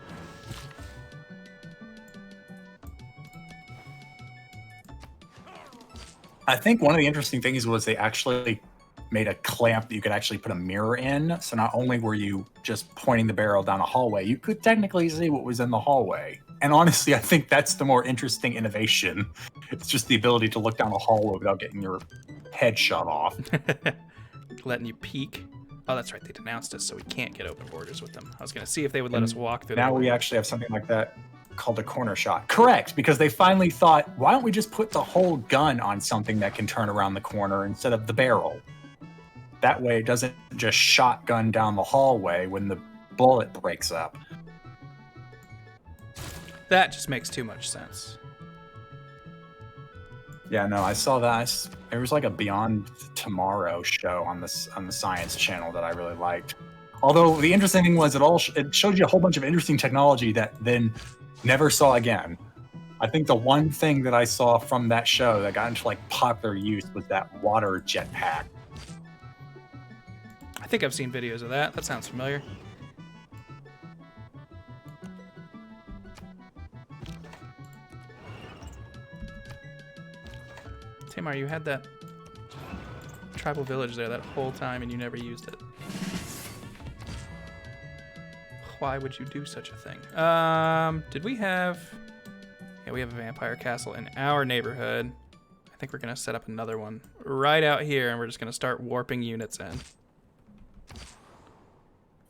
I think one of the interesting things was they actually made a clamp that you could actually put a mirror in. So not only were you just pointing the barrel down a hallway, you could technically see what was in the hallway. And honestly, I think that's the more interesting innovation. It's just the ability to look down a hallway without getting your head shot off. Letting you peek. Oh, that's right. They denounced us, so we can't get open borders with them. I was going to see if they would let us walk through. Now we actually have something like that called a corner shot. Correct, because they finally thought, why don't we just put the whole gun on something that can turn around the corner instead of the barrel? That way it doesn't just shotgun down the hallway when the bullet breaks up. That just makes too much sense. Yeah, no, I saw that. There was like a Beyond Tomorrow show on the Science Channel that I really liked. Although the interesting thing was it showed you a whole bunch of interesting technology that then never saw again. I think the one thing that I saw from that show that got into like popular use was that water jetpack. I think I've seen videos of that. That sounds familiar. Tamar, you had that tribal village there that whole time and you never used it. Why would you do such a thing? Did we have... Yeah, we have a vampire castle in our neighborhood. I think we're going to set up another one right out here, and we're just going to start warping units in.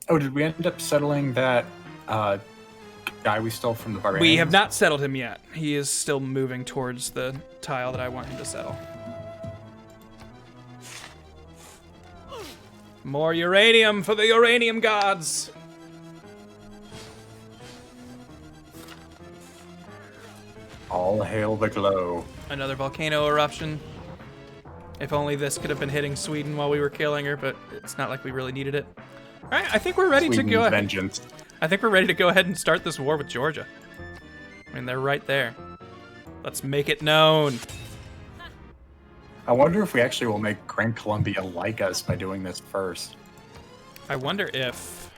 Oh, did we end up settling that guy we stole from the barbarians? We have not settled him yet. He is still moving towards the tile that I want him to settle. More uranium for the uranium gods! All hail the glow. Another volcano eruption. If only this could have been hitting Sweden while we were killing her, but it's not like we really needed it. All right, I think we're ready to go ahead. Vengeance. I think we're ready to go ahead and start this war with Georgia. I mean, they're right there. Let's make it known. I wonder if we actually will make Gran Colombia like us by doing this first. I wonder if...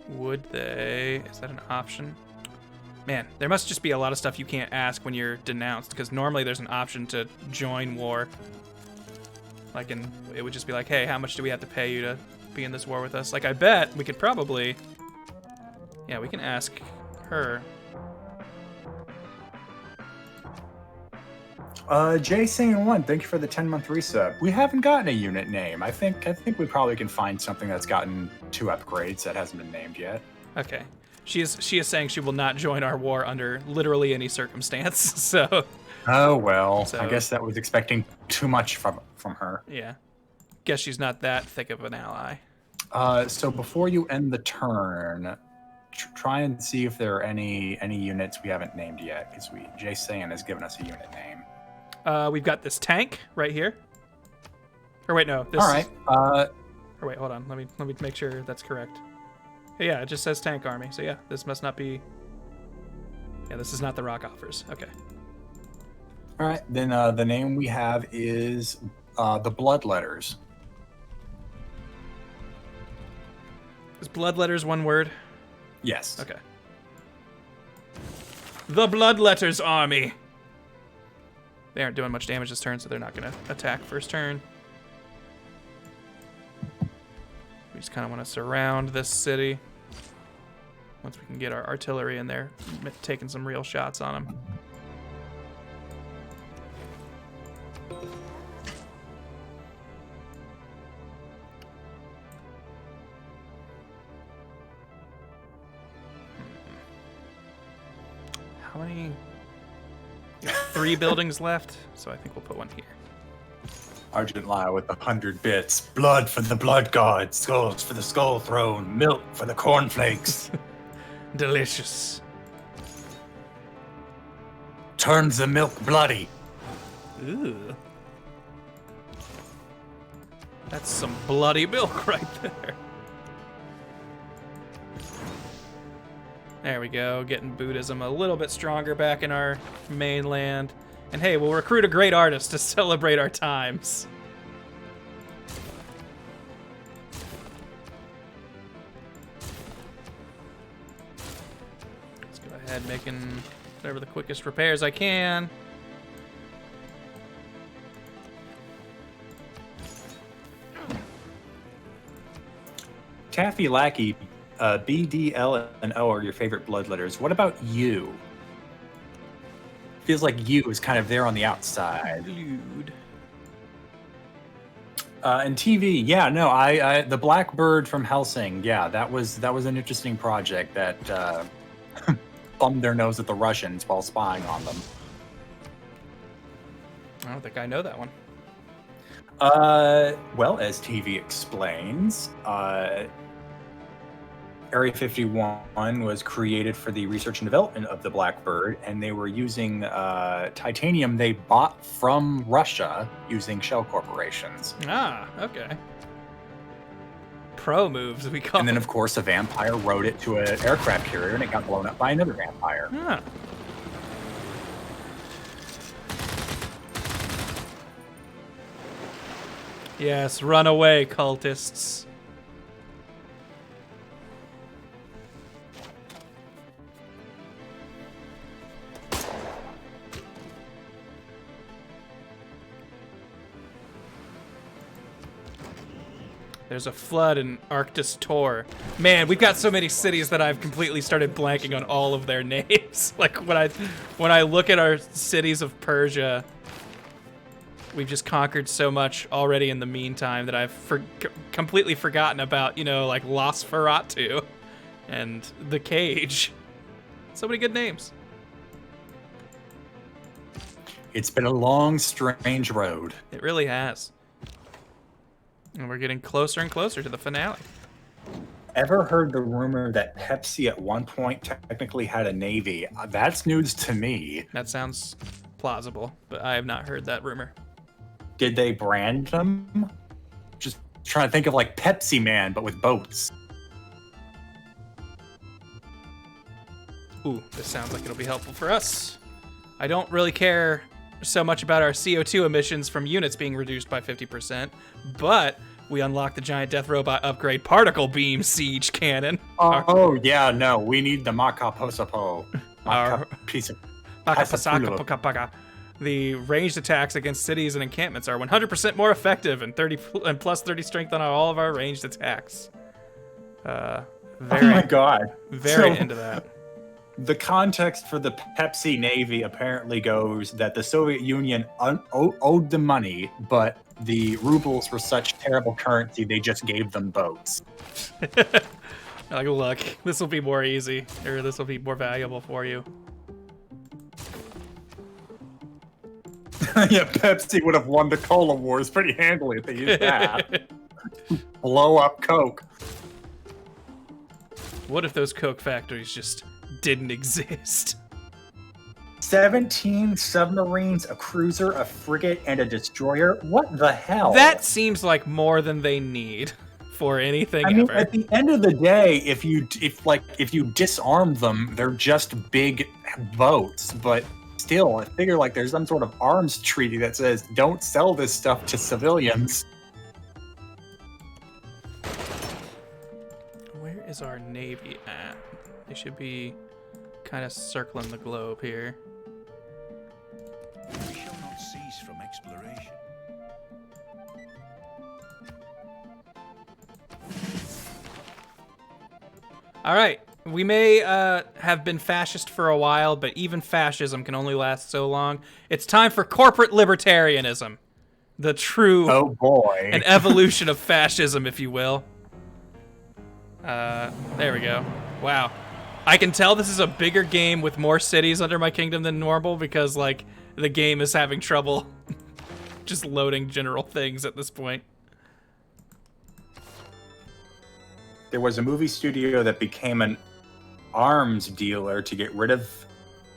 Would they? Is that an option? Man, there must just be a lot of stuff you can't ask when you're denounced, because normally there's an option to join war. Like, it would just be like, hey, how much do we have to pay you to be in this war with us? Like, I bet we could probably... Yeah, we can ask her. J1, thank you for the 10-month resub. We haven't gotten a unit name. I think we probably can find something that's gotten 2 upgrades that hasn't been named yet. Okay. She is saying she will not join our war under literally any circumstance. So. Oh well, I guess that was expecting too much from her. Yeah. Guess she's not that thick of an ally. So before you end the turn, try and see if there are any units we haven't named yet, because Jay-San has given us a unit name. We've got this tank right here. Or wait, no. This All right. Or wait, hold on. Let me make sure that's correct. Yeah, it just says tank army. So yeah, this must not be. Yeah, this is not the rock offers. Okay. All right. Then the name we have is the Bloodletters. Is Bloodletters one word? Yes. Okay. The Bloodletters army. They aren't doing much damage this turn, so they're not going to attack first turn. We just kind of want to surround this city. Once we can get our artillery in there, taking some real shots on them. How many? We have 3 buildings left, so I think we'll put one here. Argent Lie with 100 bits. Blood for the blood god. Skulls for the skull throne. Milk for the cornflakes. Delicious. Turns the milk bloody. Ooh. That's some bloody milk right there. There we go, getting Buddhism a little bit stronger back in our mainland. And hey, we'll recruit a great artist to celebrate our times. Let's go ahead making whatever the quickest repairs I can. Taffy Lackey, B, D, L, and O are your favorite blood letters. What about you? Feels like you is kind of there on the outside. Dude. And TV, yeah, no, I the Blackbird from Helsing, yeah, that was an interesting project that thumbed their nose at the Russians while spying on them. I don't think I know that one. Well, as TV explains, Area 51 was created for the research and development of the Blackbird, and they were using titanium they bought from Russia using shell corporations. Ah, okay. Pro moves, we call And then, them. of course, a vampire rode it to an aircraft carrier, and it got blown up by another vampire. Ah. Yes, run away, cultists. There's a flood in Arctis Tor. Man, we've got so many cities that I've completely started blanking on all of their names. Like when I look at our cities of Persia, we've just conquered so much already in the meantime that I've completely forgotten about, like Nosferatu and The Cage. So many good names. It's been a long, strange road. It really has. And we're getting closer and closer to the finale. Ever heard the rumor that Pepsi at one point technically had a navy? That's news to me. That sounds plausible, but I have not heard that rumor. Did they brand them? Just trying to think of like Pepsi Man, but with boats. Ooh, this sounds like it'll be helpful for us. I don't really care so much about our CO2 emissions from units being reduced by 50%, but We unlock the giant death robot upgrade particle beam siege cannon. Oh, yeah, no. We need the Makaposapo. Our- Piece of Paka. The ranged attacks against cities and encampments are 100% more effective and plus 30 strength on all of our ranged attacks. Oh my god. Very into that. The context for the Pepsi Navy apparently goes that the Soviet Union owed them money, but the rubles were such terrible currency they just gave them boats. Like, look, this will be more easy, or this will be more valuable for you. Yeah, Pepsi would have won the Cola Wars pretty handily if they used that. Blow up Coke. What if those Coke factories just didn't exist? 17 submarines, a cruiser, a frigate, and a destroyer? What the hell? That seems like more than they need for anything ever. At the end of the day, if you disarm them, they're just big boats. But still, I figure like there's some sort of arms treaty that says don't sell this stuff to civilians. Where is our navy at? They should be kind of circling the globe here. We shall not cease from exploration. All right. We may have been fascist for a while, but even fascism can only last so long. It's time for corporate libertarianism. The true an evolution of fascism, if you will. There we go. Wow. I can tell this is a bigger game with more cities under my kingdom than normal because, like, the game is having trouble just loading general things at this point. There was a movie studio that became an arms dealer to get rid of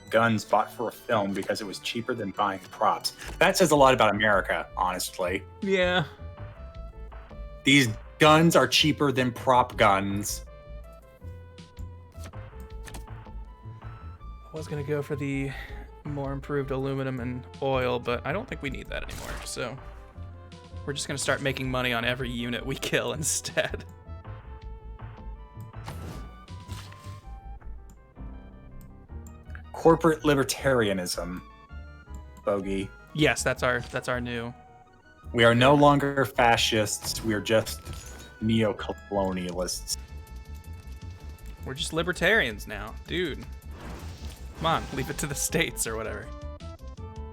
guns bought for a film because it was cheaper than buying props. That says a lot about America, honestly. Yeah. These guns are cheaper than prop guns. I was gonna go for the more improved aluminum and oil, but I don't think we need that anymore, so we're just gonna start making money on every unit we kill instead. Corporate libertarianism, Bogey. Yes, that's our new. We are no longer fascists. We are just neo-colonialists. We're just libertarians now, dude. Come on, leave it to the states or whatever.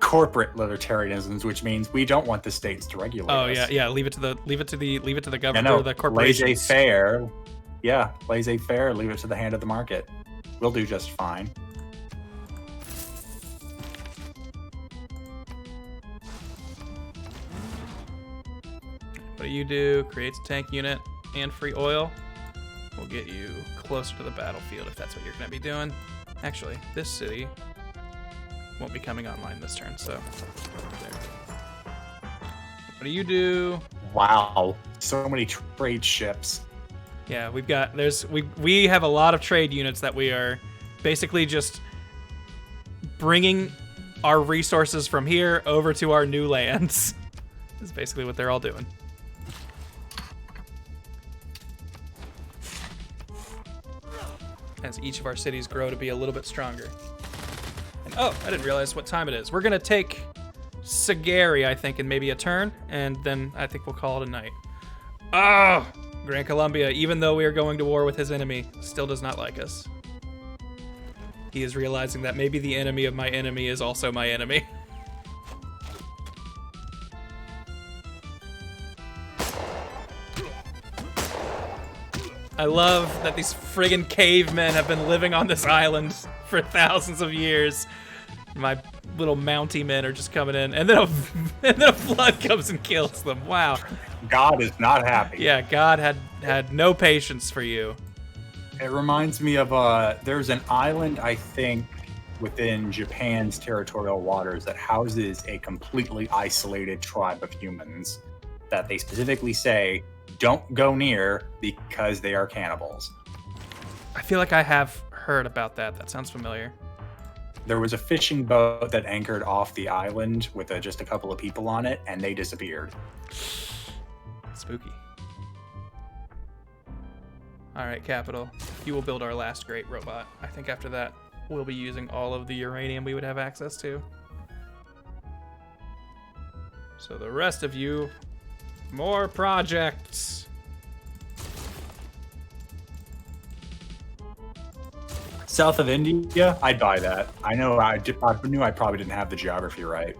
Corporate libertarianism, which means we don't want the states to regulate us. Yeah. Leave it to the government No, or the corporations. Laissez-faire. Yeah, laissez-faire. Leave it to the hand of the market. We'll do just fine. What do you do? Creates a tank unit and free oil. We'll get you closer to the battlefield if that's what you're going to be doing. Actually, this city won't be coming online this turn, so there. What do you do? Wow, so many trade ships. Yeah, we have a lot of trade units that we are basically just bringing our resources from here over to our new lands. Is basically what they're all doing. As each of our cities grow to be a little bit stronger. And oh, I didn't realize what time it is. We're gonna take Sagari, I think, in maybe a turn, and then I think we'll call it a night. Ah, Gran Colombia, even though we are going to war with his enemy, still does not like us. He is realizing that maybe the enemy of my enemy is also my enemy. I love that these friggin' cavemen have been living on this island for thousands of years. My little Mountie men are just coming in, and then a flood comes and kills them. Wow. God is not happy. Yeah, God had no patience for you. It reminds me of there's an island, I think, within Japan's territorial waters that houses a completely isolated tribe of humans that they specifically say don't go near because they are cannibals. I feel like I have heard about that. That sounds familiar. There was a fishing boat that anchored off the island with just a couple of people on it, and they disappeared. Spooky. All right, Capital. You will build our last great robot. I think after that, we'll be using all of the uranium we would have access to. So the rest of you, more projects. South of India, I'd buy that. I know I knew I probably didn't have the geography right.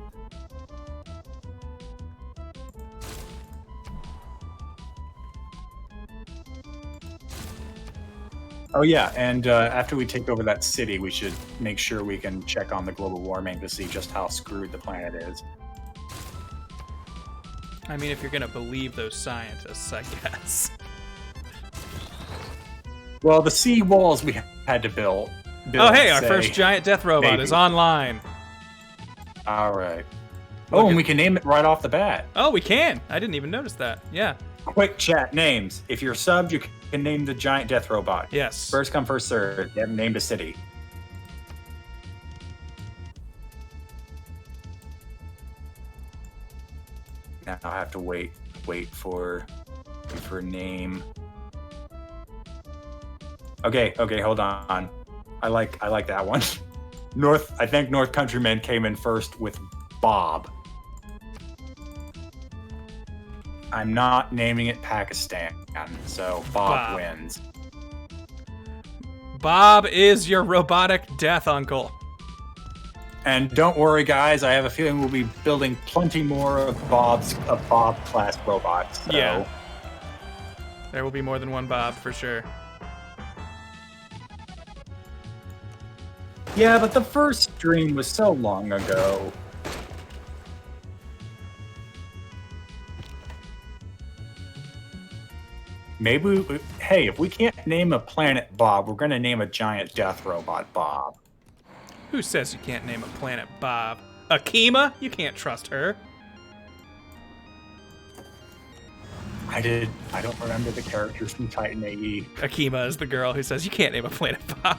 Oh yeah, and after we take over that city, we should make sure we can check on the global warming to see just how screwed the planet is. I mean, if you're gonna believe those scientists, I guess. Well, the sea walls we had to build. Oh, hey, our first giant death robot is online. All right. Oh, and we can name it right off the bat. Oh, we can. I didn't even notice that. Yeah. Quick chat names. If you're subbed, you can name the giant death robot. Yes. First come, first served. You haven't named a city. Now I have to wait for a name. Okay, hold on. I like that one. I think North Countryman came in first with Bob. I'm not naming it Pakistan, so Bob wins. Bob is your robotic death uncle. And don't worry, guys. I have a feeling we'll be building plenty more of Bob-class robots. So. Yeah. There will be more than one Bob, for sure. Yeah, but the first stream was so long ago. Maybe, hey, if we can't name a planet Bob, we're going to name a giant death robot Bob. Who says you can't name a planet Bob? Akima? You can't trust her. I don't remember the characters from Titan AE. Akima is the girl who says you can't name a planet Bob.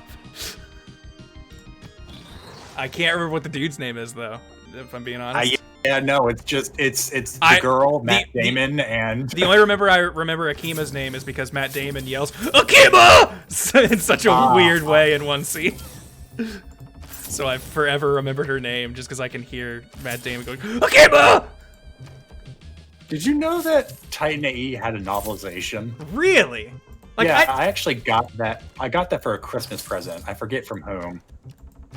I can't remember what the dude's name is, though, if I'm being honest. Yeah, no, it's the girl, Matt Damon, and... The only I remember Akima's name is because Matt Damon yells, Akima! in such a weird way in one scene. So I've forever remembered her name just because I can hear Matt Damon going, Akima! Did you know that Titan AE had a novelization? Really? Like, yeah, I actually got that. I got that for a Christmas present. I forget from whom.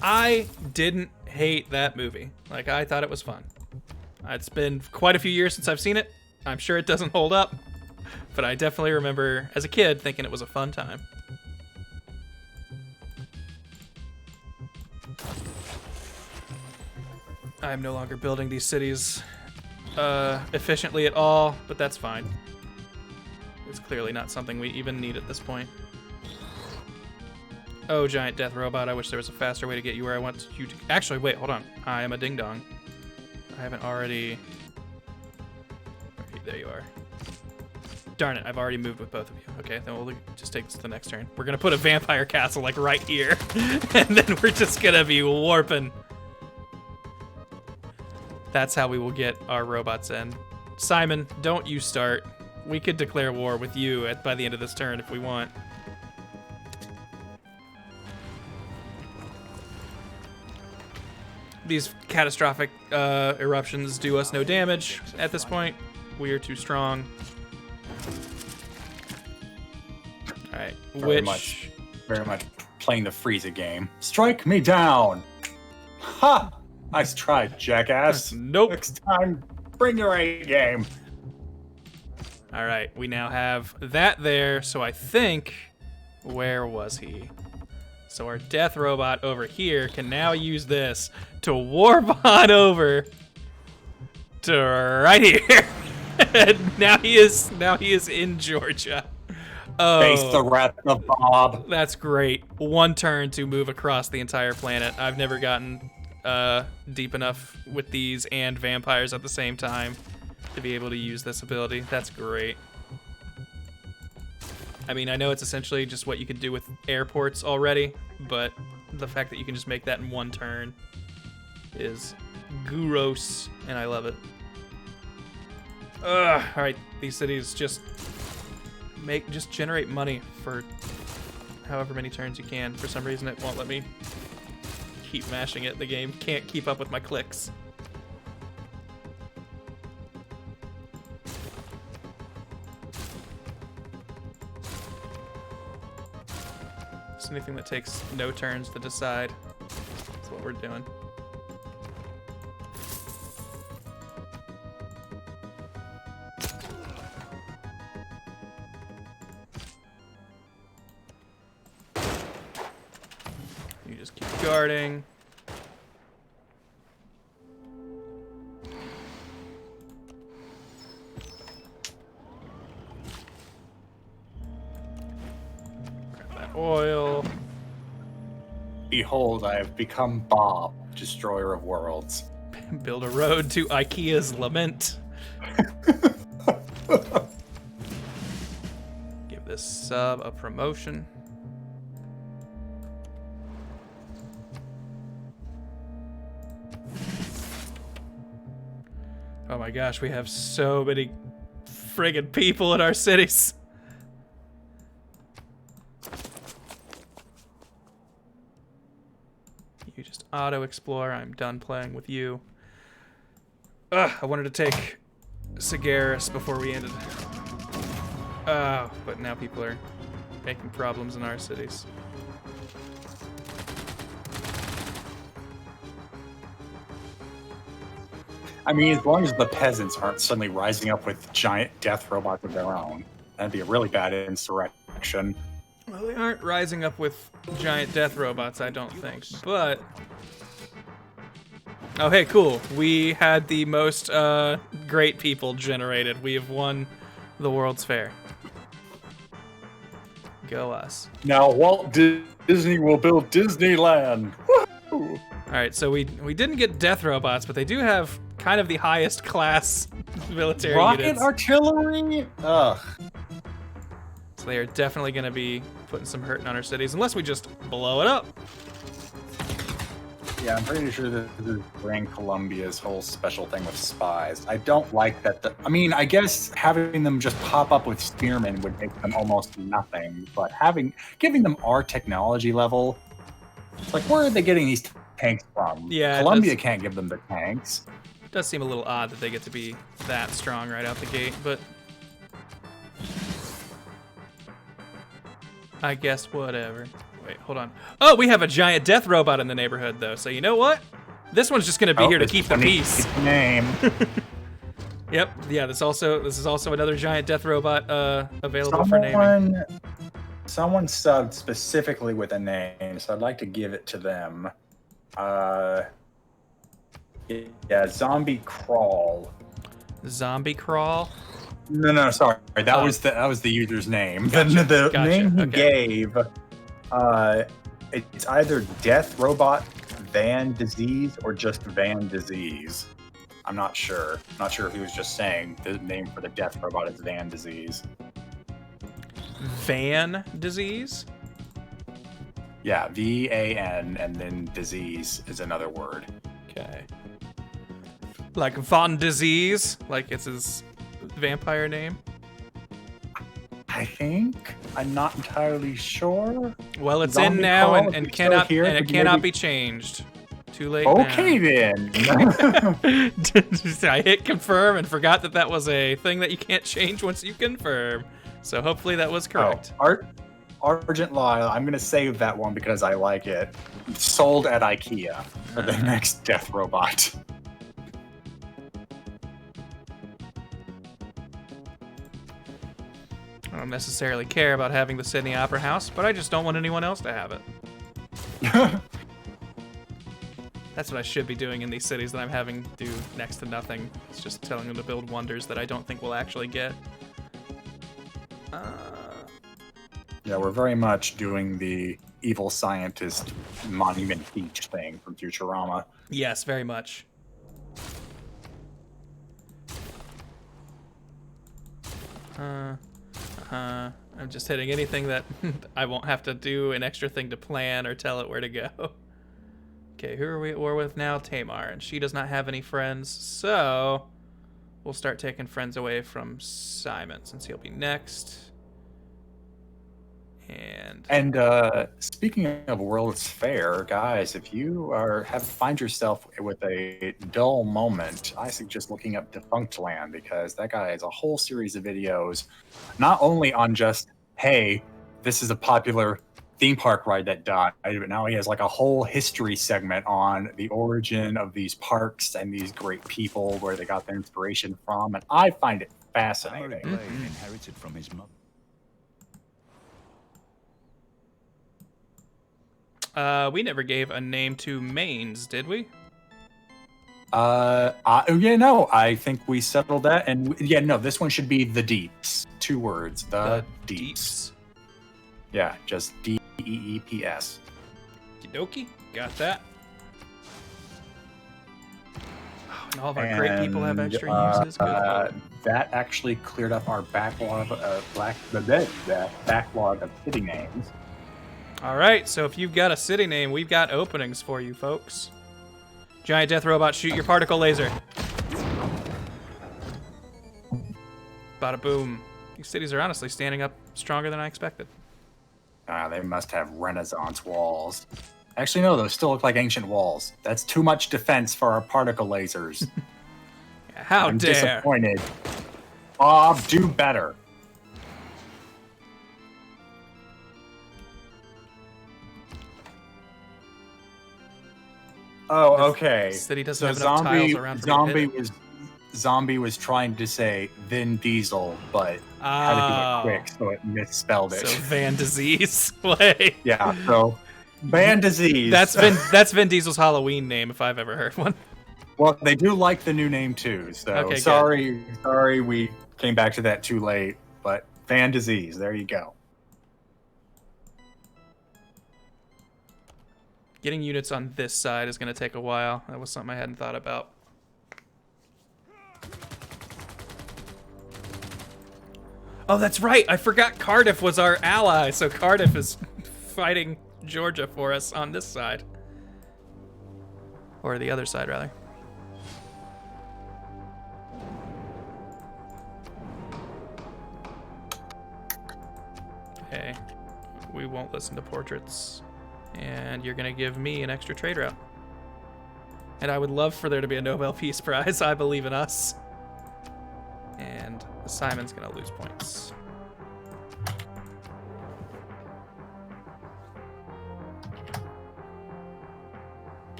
I didn't hate that movie. Like, I thought it was fun. It's been quite a few years since I've seen it. I'm sure it doesn't hold up, but I definitely remember as a kid thinking it was a fun time. I'm no longer building these cities efficiently at all, but that's fine. It's clearly not something we even need at this point. Oh, giant death robot, I wish there was a faster way to get you where I want you to... Actually, wait, hold on. I am a ding-dong. I haven't already... There you are. Darn it, I've already moved with both of you. Okay, then we'll just take this to the next turn. We're gonna put a vampire castle, like, right here. And then we're just gonna be warping. That's how we will get our robots in. Simon, don't you start. We could declare war with you by the end of this turn if we want. These catastrophic eruptions do us no damage at this point. We are too strong. All right, very much playing the Frieza game. Strike me down. Ha! Nice try, jackass. Nope. Next time, bring your A game. All right, we now have that there. So I think, where was he? So our death robot over here can now use this to warp on over to right here. And now he is in Georgia. Oh, face the wrath of Bob. That's great. One turn to move across the entire planet. I've never gotten deep enough with these and vampires at the same time to be able to use this ability. That's great. I mean, I know it's essentially just what you could do with airports already, but the fact that you can just make that in one turn is gross, and I love it. Ugh, all right, these cities just just generate money for however many turns you can. For some reason, it won't let me keep mashing it. The game can't keep up with my clicks. Just anything that takes no turns to decide. That's what we're doing. You just keep guarding. Grab that oil. Behold, I have become Bob, destroyer of worlds. Build a road to IKEA's lament. Give this sub a promotion. Oh my gosh, we have so many friggin' people in our cities. You just auto-explore. I'm done playing with you. Ugh, I wanted to take Cigaris before we ended. But now people are making problems in our cities. I mean, as long as the peasants aren't suddenly rising up with giant death robots of their own, that'd be a really bad insurrection. Well, they aren't rising up with giant death robots, I don't think. But... oh, hey, cool. We had the most great people generated. We have won the World's Fair. Go us. Now Walt Disney will build Disneyland. Woo! All right, so we didn't get death robots, but they do have kind of the highest class military Rocket units. artillery? Ugh. So they are definitely going to be putting some hurt on our cities, unless we just blow it up. Yeah, I'm pretty sure this is Grand Columbia's whole special thing with spies. I don't like that. I mean, I guess having them just pop up with spearmen would make them almost nothing, but giving them our technology level, it's like, where are they getting these tanks from? Yeah, Columbia can't give them the tanks. It does seem a little odd that they get to be that strong right out the gate, but I guess whatever. Wait, hold on. Oh, we have a giant death robot in the neighborhood, though. So you know what? This one's just gonna be here to keep the peace. Name. Yep. Yeah. This is also another giant death robot available for naming. Someone subbed specifically with a name, so I'd like to give it to them. Yeah, Zombie Crawl. Zombie Crawl. No, sorry. That was the user's name. Gotcha, The gotcha, name he okay. gave. It's either Death Robot Van Disease or just Van Disease. I'm not sure. Not sure if he was just saying the name for the Death Robot is Van Disease. Van disease. Yeah, VAN and then disease is another word. Okay. Like Von Disease, like it's his vampire name. I think. I'm not entirely sure. Well, it's Zombie in now Crawl, and if it's cannot still here, and it could you cannot maybe- be changed. Too late. Okay then. I hit confirm and forgot that was a thing that you can't change once you confirm. So hopefully that was correct. Argent Lyle, I'm gonna save that one because I like it. Sold at IKEA for the next death robot. I don't necessarily care about having the Sydney Opera House, but I just don't want anyone else to have it. That's what I should be doing in these cities that I'm having do next to nothing. It's just telling them to build wonders that I don't think we'll actually get. Yeah, we're very much doing the evil scientist Monument Beach thing from Futurama. Yes, very much. I'm just hitting anything that I won't have to do an extra thing to plan or tell it where to go. Okay, who are we at war with now? Tamar, and she does not have any friends, so we'll start taking friends away from Simon since he'll be next. And speaking of World's Fair, guys, if you find yourself with a dull moment, I suggest looking up Defunct Land, because that guy has a whole series of videos, not only on just, hey, this is a popular theme park ride that died, but now he has like a whole history segment on the origin of these parks and these great people, where they got their inspiration from, and I find it fascinating. Blaine inherited from his mother. We never gave a name to Maines, did we? I think we settled that, and this one should be the Deeps. 2 words, the Deeps. Yeah, just DEEPS. Okie dokie, got that. Oh, and all of our great people have extra uses. Good. That actually cleared up our backlog of city names. All right, so if you've got a city name, we've got openings for you, folks. Giant death robot, shoot your particle laser. Bada boom. These cities are honestly standing up stronger than I expected. They must have Renaissance walls. Actually, no, those still look like ancient walls. That's too much defense for our particle lasers. How I'm dare. disappointed. Bob, do better. Oh, okay. The city doesn't have enough tiles around for me to hit it. Zombie was trying to say Vin Diesel, but had to do it quick, so it misspelled it. So Van Disease. Wait. Yeah, so Van Disease. That's Vin Diesel's Halloween name, if I've ever heard one. Well, they do like the new name too, so Okay, sorry we came back to that too late, but Van Disease, there you go. Getting units on this side is going to take a while. That was something I hadn't thought about. Oh, that's right. I forgot Cardiff was our ally. So Cardiff is fighting Georgia for us on this side. Or the other side, rather. Okay. We won't listen to portraits. And you're going to give me an extra trade route. And I would love for there to be a Nobel Peace Prize. I believe in us. And Simon's going to lose points.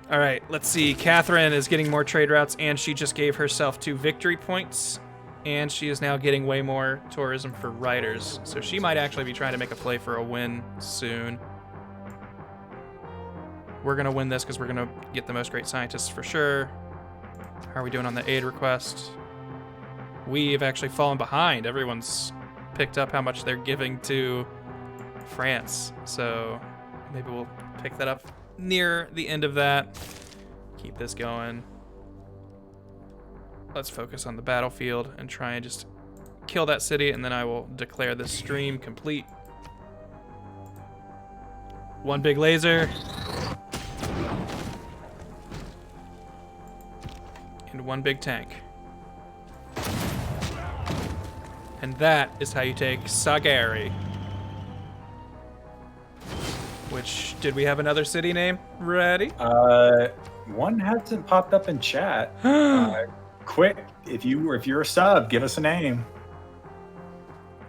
All right, let's see. Catherine is getting more trade routes, and she just gave herself 2 victory points. And she is now getting way more tourism for riders. So she might actually be trying to make a play for a win soon. We're going to win this because we're going to get the most great scientists for sure. How are we doing on the aid request? We have actually fallen behind. Everyone's picked up how much they're giving to France. So maybe we'll pick that up near the end of that. Keep this going. Let's focus on the battlefield and try and just kill that city, and then I will declare this stream complete. 1 big laser. And 1 big tank. And that is how you take Sagari. Which, did we have another city name ready? One hasn't popped up in chat. Quick, if you're a sub, give us a name.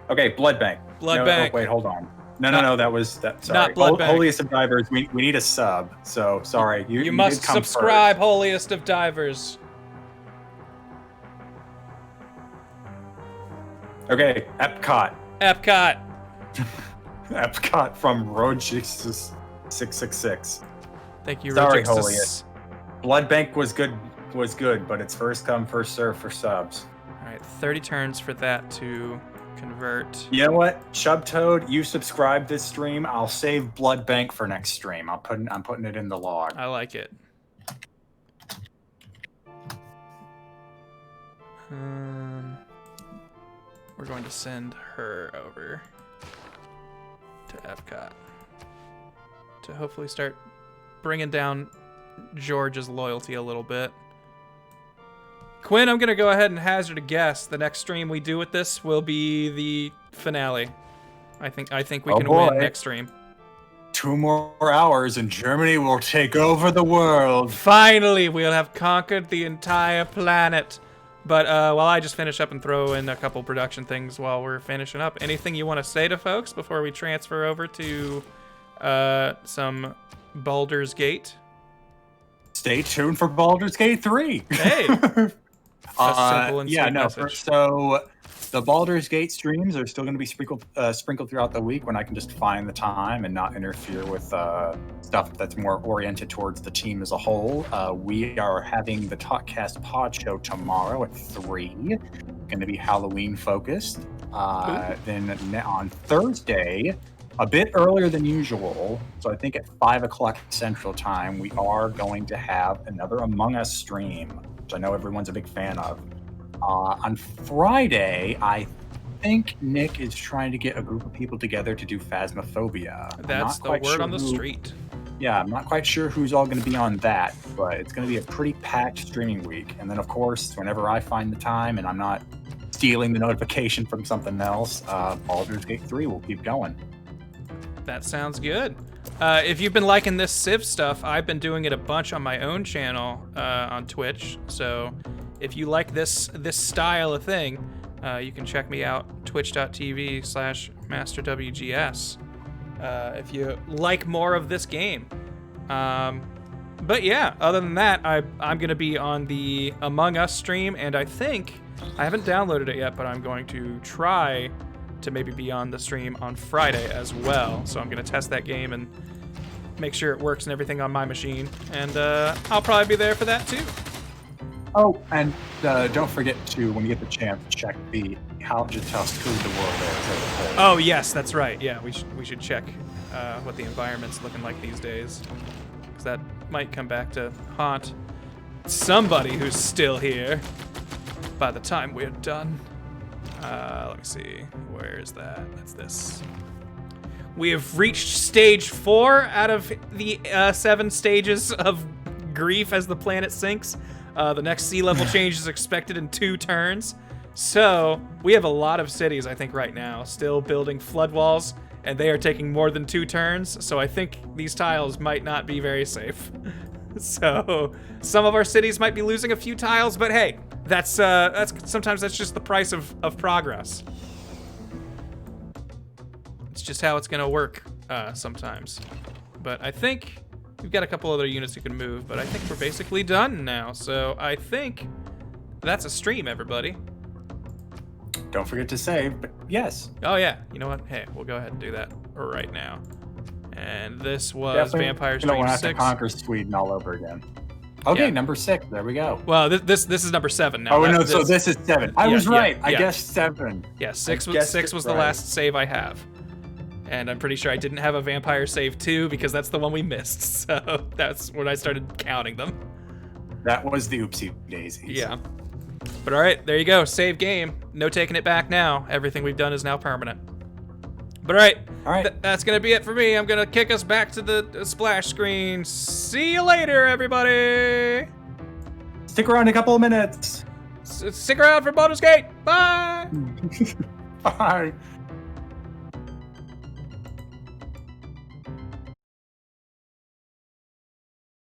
Okay, Blood Bank. Blood Bank. Oh, wait, hold on. No, that was that. Sorry, not Blood Bank. Holiest of Divers. We need a sub. So sorry, you must did come subscribe, first. Holiest of Divers. Okay, Epcot. Epcot from Road 666. Thank you, Sorry, Rogixus. Holiest. Blood Bank was good, but it's first come, first serve for subs. All right, 30 turns for that to convert. You know what, Chubtoad, you subscribe this stream. I'll save Blood Bank for next stream. I'm putting it in the log. I like it. We're going to send her over to Epcot to hopefully start bringing down George's loyalty a little bit. Quinn, I'm gonna go ahead and hazard a guess. The next stream we do with this will be the finale. I think we can win next stream. 2 more hours and Germany will take over the world. Finally, we'll have conquered the entire planet. But while I just finish up and throw in a couple production things while we're finishing up, anything you want to say to folks before we transfer over to some Baldur's Gate? Stay tuned for Baldur's Gate 3. Hey! Simple and sweet message. So the Baldur's Gate streams are still going to be sprinkled throughout the week when I can just find the time and not interfere with stuff that's more oriented towards the team as a whole. We are having the Talkcast Pod Show tomorrow at 3. Going to be Halloween focused. Then on Thursday, a bit earlier than usual, so I think at 5 o'clock Central Time, we are going to have another Among Us stream, which I know everyone's a big fan of. On Friday, I think Nick is trying to get a group of people together to do Phasmophobia. That's the word on the street. Yeah, I'm not quite sure who's all going to be on that, but it's going to be a pretty packed streaming week. And then, of course, whenever I find the time and I'm not stealing the notification from something else, Baldur's Gate 3 will keep going. That sounds good. If you've been liking this Civ stuff, I've been doing it a bunch on my own channel on Twitch. So if you like this style of thing, you can check me out, twitch.tv/MasterWGS, if you like more of this game. But yeah, other than that, I'm going to be on the Among Us stream, and I think, I haven't downloaded it yet, but I'm going to try to maybe be on the stream on Friday as well. So I'm going to test that game and make sure it works and everything on my machine. And I'll probably be there for that too. Oh, and don't forget to, when you get the chance, check how good the world is. Oh yes, that's right. Yeah, we should check what the environment's looking like these days, because that might come back to haunt somebody who's still here by the time we're done. Let me see. Where is that? That's this. We have reached stage 4 out of the 7 stages of grief as the planet sinks. The next sea level change is expected in 2 turns. So we have a lot of cities, I think, right now still building flood walls, and they are taking more than 2 turns. So I think these tiles might not be very safe. So some of our cities might be losing a few tiles, but hey, that's sometimes that's just the price of progress. It's just how it's gonna work sometimes. But I think we've got a couple other units you can move, but I think we're basically done now. So I think that's a stream, everybody. Don't forget to save, but yes. Oh yeah, you know what? Hey, we'll go ahead and do that right now. And this was Definitely Vampire Stream 6. Stream Have 6. to conquer Sweden all over again. Okay, Yeah. number 6. There we go. Well, this is number 7 now. Oh, no, so this is 7. I was right. yeah. I guessed 7. Yeah, 6 I was guessed 6 it was the right. last save I have. And I'm pretty sure I didn't have a vampire save 2 because that's the one we missed. So that's when I started counting them. That was the oopsie daisies. Yeah. But all right, there you go. Save game. No taking it back now. Everything we've done is now permanent. But all right, that's going to be it for me. I'm going to kick us back to the splash screen. See you later, everybody. Stick around a couple of minutes. Stick around for Baldur's Gate. Bye. Bye.